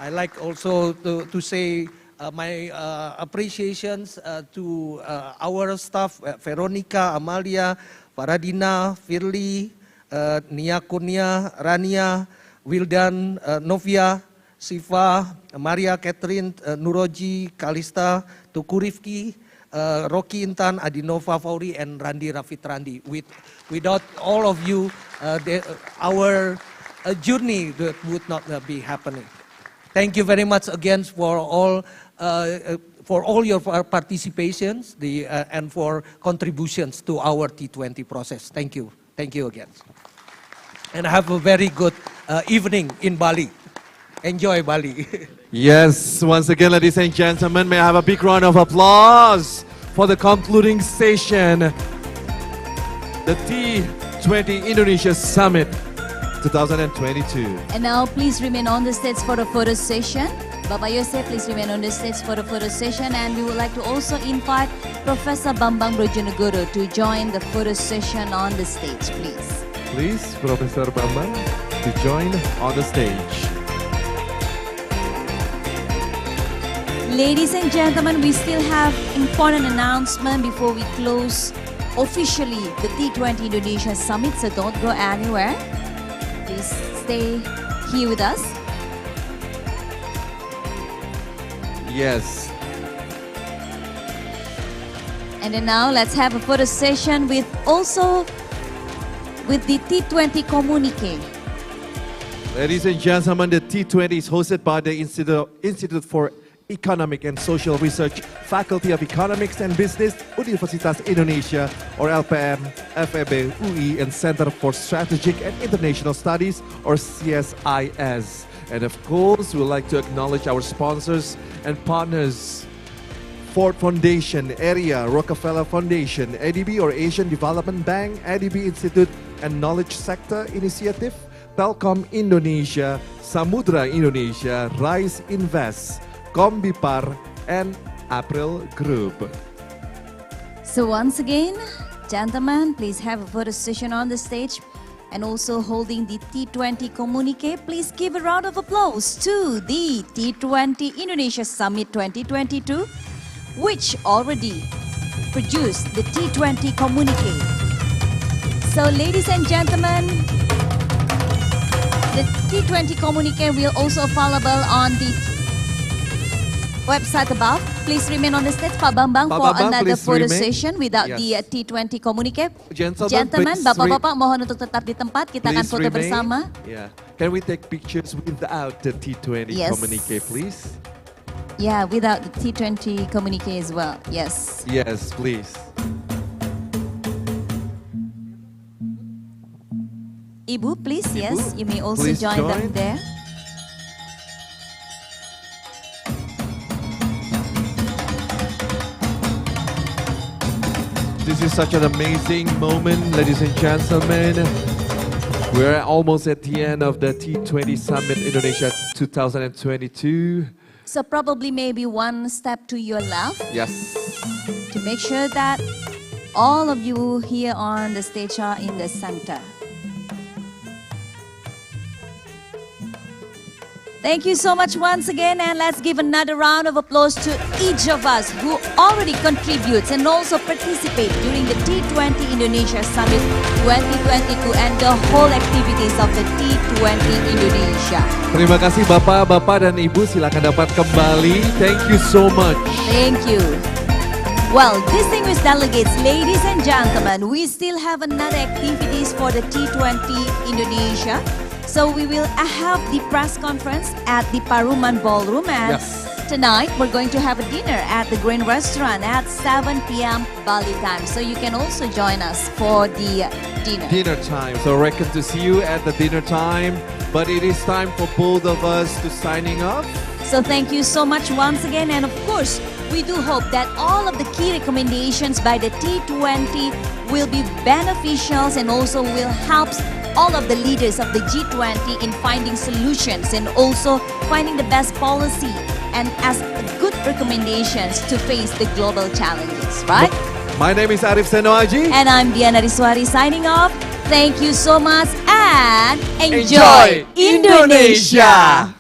I like also to say my appreciations to our staff, Veronica, Amalia, Faradina, Firly, Nia Kurnia, Rania, Wildan, Novia, Siva, Maria Catherine, Nuroji, Kalista, Tuku Rifki, Rocky Intan, Adinova Fauri, and Randi Rafitrandi. Without all of you, our journey would not be happening. Thank you very much again for all your participations and for contributions to our T20 process. Thank you. Thank you again. And have a very good evening in Bali. Enjoy Bali. Yes, once again, ladies and gentlemen, may I have a big round of applause for the concluding session. The T20 Indonesia Summit 2022. And now please remain on the stage for the photo session. Bapak Yose, please remain on the stage for the photo session, and we would like to also invite Professor Bambang Brojonegoro to join the photo session on the stage, please. Please, Professor Bambang, to join on the stage. Ladies and gentlemen, we still have important announcement before we close officially the T20 Indonesia Summit, so don't go anywhere. Please stay here with us. Yes. And then now let's have a photo session with the T20 communique. Ladies and gentlemen, the T20 is hosted by the Institute for Economic and Social Research, Faculty of Economics and Business, Universitas Indonesia, or LPM, FEB, UI, and Center for Strategic and International Studies, or CSIS. And of course, we would like to acknowledge our sponsors and partners: Ford Foundation, Area, Rockefeller Foundation, ADB or Asian Development Bank, ADB Institute and Knowledge Sector Initiative, Telkom Indonesia, Samudra Indonesia, Rise Invest, Kombipar, and April Group. So once again, gentlemen, please have a photo session on the stage, and also holding the T20 communique. Please give a round of applause to the T20 Indonesia Summit 2022, which already produced the T20 communique. So ladies and gentlemen, the T20 communique will also available on the website above. Please remain on the stage, Pak Bambang, for another photo session without the T20 communique. Gentlemen, Bapak-Bapak, mohon untuk tetap di tempat. Kita akan foto bersama. Yeah. Can we take pictures without the T20 communique, please? Yeah, without the T20 communique as well. Yes. Yes, please. Ibu, please. Ibu, yes, you may also please join them there. This is such an amazing moment, ladies and gentlemen. We're almost at the end of the T20 Summit Indonesia 2022. So probably maybe one step to your left. Yes. To make sure that all of you here on the stage are in the center. Thank you so much once again, and let's give another round of applause to each of us who already contributes and also participate during the T20 Indonesia Summit 2022 and the whole activities of the T20 Indonesia. Terima kasih Bapak dan Ibu, silakan dapat kembali. Thank you so much. Thank you. Well, distinguished delegates, ladies and gentlemen, we still have another activities for the T20 Indonesia. So we will have the press conference at the Paruman Ballroom, and tonight we're going to have a dinner at the Green Restaurant at 7 p.m. Bali time. So you can also join us for the dinner. Dinner time. So reckon to see you at the dinner time. But it is time for both of us to signing off. So thank you so much once again, and of course, we do hope that all of the key recommendations by the T20 will be beneficial and also will help all of the leaders of the G20 in finding solutions and also finding the best policy and as good recommendations to face the global challenges, right? My name is Arif Senoaji. And I'm Diana Riswari signing off. Thank you so much and enjoy Indonesia!